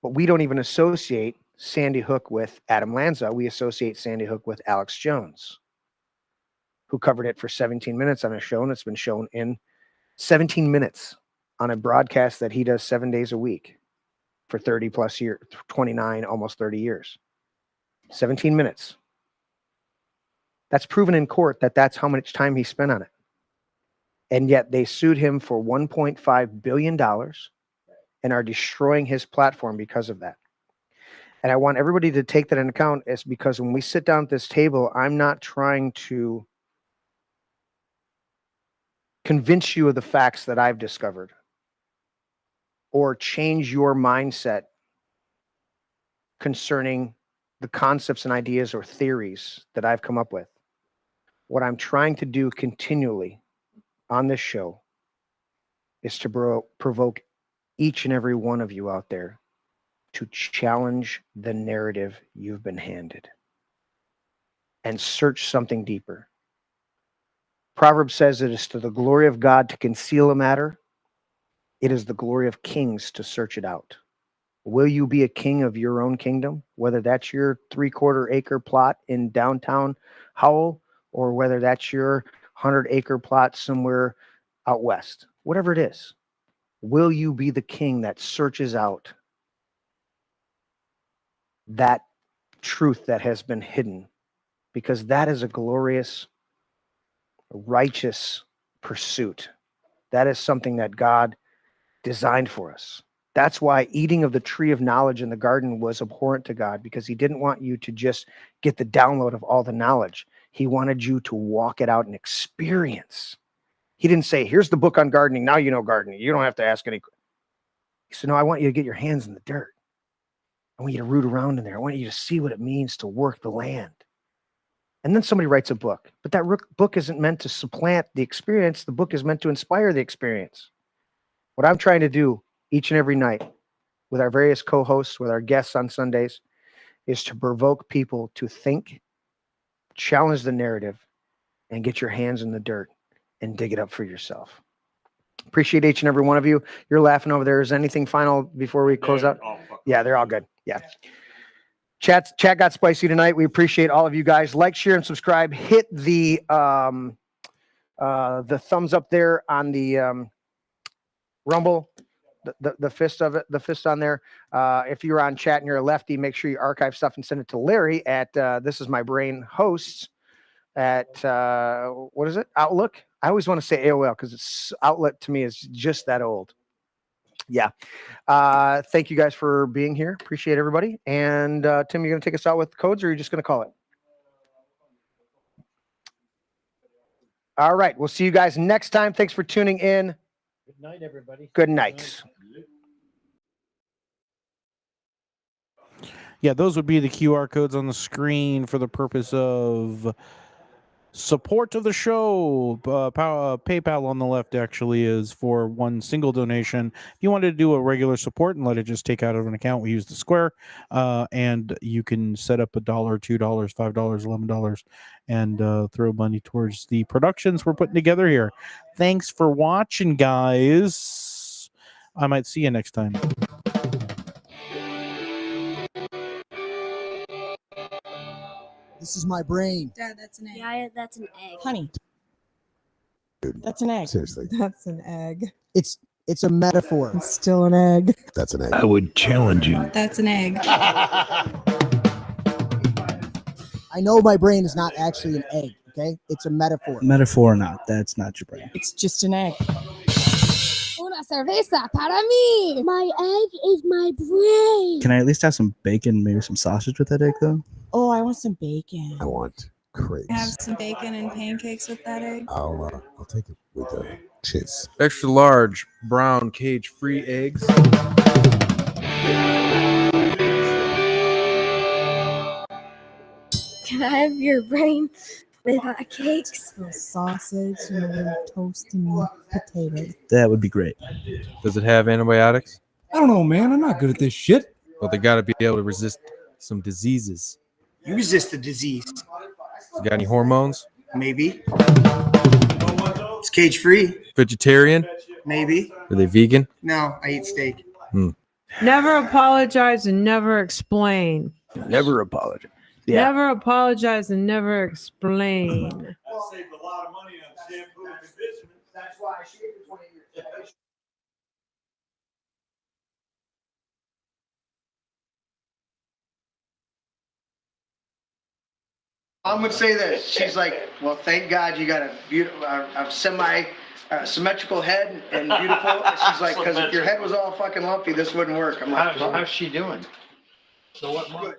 Speaker 2: But we don't even associate Sandy Hook with Adam Lanza. We associate Sandy Hook with Alex Jones, who covered it for 17 minutes on a show, and it's been shown in 17 minutes on a broadcast that he does 7 days a week for 30 plus years, 29, almost 30 years. 17 minutes. That's proven in court that that's how much time he spent on it. And yet they sued him for $1.5 billion and are destroying his platform because of that. And I want everybody to take that into account, is because when we sit down at this table, I'm not trying to convince you of the facts that I've discovered or change your mindset concerning the concepts and ideas or theories that I've come up with. What I'm trying to do continually on this show is to provoke each and every one of you out there to challenge the narrative you've been handed and search something deeper. Proverbs says it is to the glory of God to conceal a matter. It is the glory of kings to search it out. Will you be a king of your own kingdom? Whether that's your 3/4 acre plot in downtown Howell, or whether that's your 100-acre plot somewhere out west, whatever it is, will you be the king that searches out that truth that has been hidden? Because that is a glorious, righteous pursuit. That is something that God designed for us. That's why eating of the tree of knowledge in the garden was abhorrent to God, because he didn't want you to just get the download of all the knowledge. He wanted you to walk it out and experience. He didn't say, here's the book on gardening. Now you know gardening. You don't have to ask any. He said, no, I want you to get your hands in the dirt. I want you to root around in there. I want you to see what it means to work the land. And then somebody writes a book. But that book isn't meant to supplant the experience. The book is meant to inspire the experience. What I'm trying to do each and every night with our various co-hosts, with our guests on Sundays, is to provoke people to think, challenge the narrative, and get your hands in the dirt and dig it up for yourself. Appreciate each and every one of you. You're laughing over there. Is anything final before we close out? Yeah, they're all good. Yeah. Chat got spicy tonight. We appreciate all of you guys. Like, share, and subscribe. Hit the thumbs up there on the Rumble. The fist of it, the fist on there. If you're on chat and you're a lefty, make sure you archive stuff and send it to Larry at This Is My Brain Hosts at what is it? Outlook. I always want to say AOL because it's Outlet to me is just that old. Yeah. Thank you guys for being here. Appreciate everybody. And Tim, you're going to take us out with codes, or are you just going to call it? All right. We'll see you guys next time. Thanks for tuning in.
Speaker 7: Good night, everybody.
Speaker 2: Good night.
Speaker 4: Yeah, those would be the QR codes on the screen for the purpose of support of the show. PayPal on the left actually is for one single donation. If you wanted to do a regular support and let it just take out of an account, we use the Square. And you can set up $1, $2, $5, $11, and throw money towards the productions we're putting together here. Thanks for watching, guys. I might see you next time.
Speaker 13: This is my brain.
Speaker 14: Dad, that's an egg. Yeah, that's an egg.
Speaker 13: Honey.
Speaker 14: That's an egg.
Speaker 13: Seriously.
Speaker 14: That's an egg.
Speaker 13: It's a metaphor.
Speaker 14: It's still an egg.
Speaker 13: That's an egg.
Speaker 5: I would challenge you.
Speaker 14: That's an egg.
Speaker 13: I know my brain is not actually an egg, okay? It's a metaphor.
Speaker 15: Metaphor or not, that's not your brain.
Speaker 14: It's just an egg.
Speaker 16: Una cerveza para mí. My egg is my brain.
Speaker 15: Can I at least have some bacon, maybe some sausage with that egg, though?
Speaker 14: Oh, I want some bacon.
Speaker 5: I want crepes.
Speaker 14: Have some bacon and pancakes with that egg.
Speaker 5: I'll take it with cheese.
Speaker 17: Extra large brown cage-free eggs.
Speaker 16: Can I have your brain with hot cakes?
Speaker 14: Sausage and toasting potatoes.
Speaker 15: That would be great.
Speaker 17: Does it have antibiotics?
Speaker 18: I don't know, man. I'm not good at this shit.
Speaker 17: Well, they got to be able to resist some diseases.
Speaker 18: You resist the disease.
Speaker 17: You got any hormones?
Speaker 18: Maybe. It's cage free.
Speaker 17: Vegetarian?
Speaker 18: Maybe.
Speaker 17: Are they vegan?
Speaker 18: No, I eat steak.
Speaker 19: Never apologize and never explain.
Speaker 17: Never apologize.
Speaker 19: Never apologize and never explain.
Speaker 10: saved a lot of money on shampoo and conditioner.
Speaker 2: That's why I shaved it 20 years. Mom would say this. She's like, "Well, thank God you got a beautiful, a symmetrical head and beautiful." And she's like, "Because if your head was all fucking lumpy, this wouldn't work." I'm like,
Speaker 1: How's she doing?
Speaker 2: "So what, Mom?" Good.